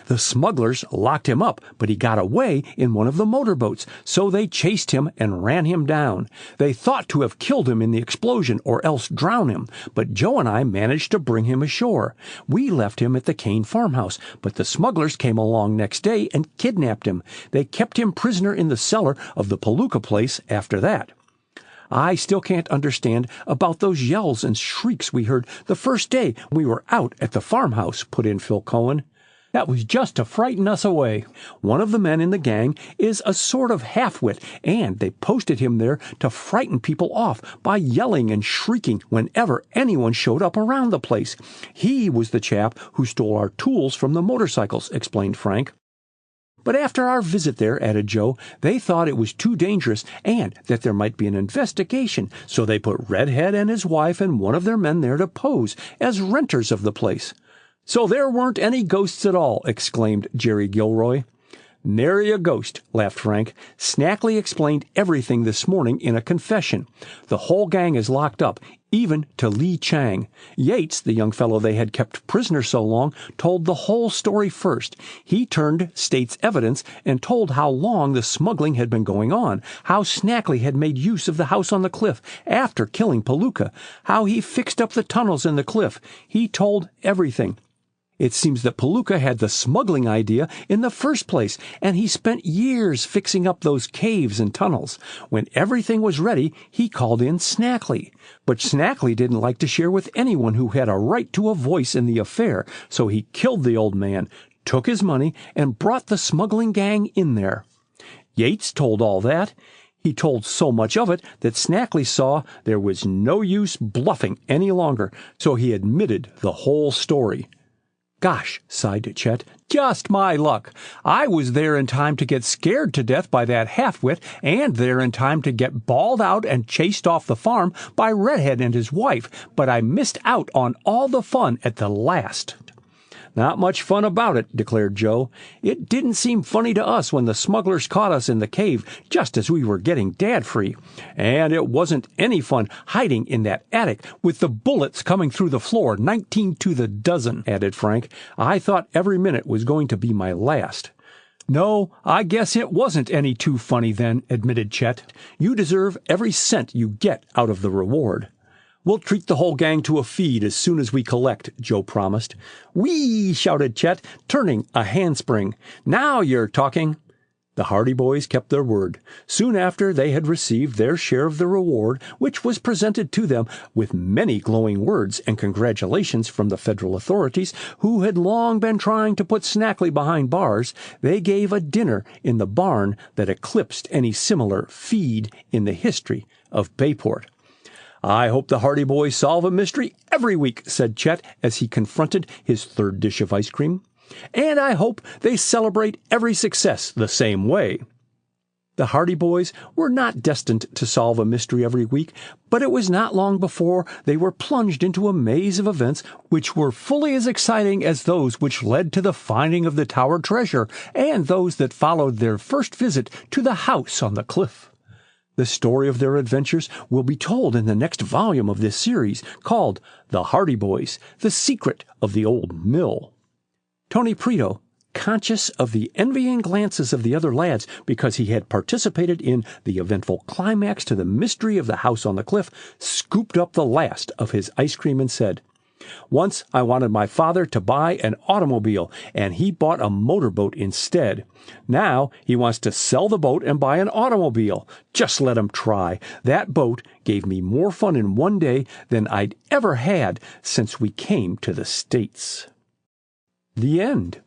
The smugglers locked him up, but he got away in one of the motorboats, so they chased him and ran him down. They thought to have killed him in the explosion or else drown him, but Joe and I managed to bring him ashore. We left him at the Kane farmhouse, but the smugglers came along next day and kidnapped him. They kept him prisoner in the cellar of the Palooka place after that." "I still can't understand about those yells and shrieks we heard the first day we were out at the farmhouse," put in Phil Cohen. "That was just to frighten us away. One of the men in the gang is a sort of half-wit, and they posted him there to frighten people off by yelling and shrieking whenever anyone showed up around the place. He was the chap who stole our tools from the motorcycles," explained Frank. "But after our visit there," added Joe, "they thought it was too dangerous and that there might be an investigation, so they put Redhead and his wife and one of their men there to pose as renters of the place." "So there weren't any ghosts at all," exclaimed Jerry Gilroy. "Nary a ghost," laughed Frank. "Snackley explained everything this morning in a confession. The whole gang is locked up, even to Lee Chang. Yates, the young fellow they had kept prisoner so long, told the whole story first. He turned state's evidence and told how long the smuggling had been going on, how Snackley had made use of the house on the cliff after killing Palooka, how he fixed up the tunnels in the cliff. He told everything. It seems that Palooka had the smuggling idea in the first place, and he spent years fixing up those caves and tunnels. When everything was ready, he called in Snackley. But Snackley didn't like to share with anyone who had a right to a voice in the affair, so he killed the old man, took his money, and brought the smuggling gang in there. Yates told all that. He told so much of it that Snackley saw there was no use bluffing any longer, so he admitted the whole story." Gosh, sighed Chet, just my luck. I was there in time to get scared to death by that half-wit, and there in time to get bawled out and chased off the farm by Redhead and his wife, but I missed out on all the fun at the last. Not much fun about it, declared Joe. It didn't seem funny to us when the smugglers caught us in the cave just as we were getting Dad free. And it wasn't any fun hiding in that attic with the bullets coming through the floor, 19 to the dozen, added Frank. I thought every minute was going to be my last. No, I guess it wasn't any too funny then, admitted Chet. You deserve every cent you get out of the reward. We'll treat the whole gang to a feed as soon as we collect, Joe promised. Whee! Shouted Chet, turning a handspring. Now you're talking. The Hardy boys kept their word. Soon after they had received their share of the reward, which was presented to them with many glowing words and congratulations from the federal authorities, who had long been trying to put Snackley behind bars, they gave a dinner in the barn that eclipsed any similar feed in the history of Bayport. I hope the Hardy boys solve a mystery every week, said Chet as he confronted his third dish of ice cream. And I hope they celebrate every success the same way. The Hardy boys were not destined to solve a mystery every week, but it was not long before they were plunged into a maze of events which were fully as exciting as those which led to the finding of the Tower treasure and those that followed their first visit to the house on the cliff. The story of their adventures will be told in the next volume of this series, called The Hardy Boys, The Secret of the Old Mill. Tony Preto, conscious of the envying glances of the other lads because he had participated in the eventful climax to the mystery of the house on the cliff, scooped up the last of his ice cream and said, Once I wanted my father to buy an automobile, and he bought a motorboat instead. Now he wants to sell the boat and buy an automobile. Just let him try. That boat gave me more fun in one day than I'd ever had since we came to the States. The end.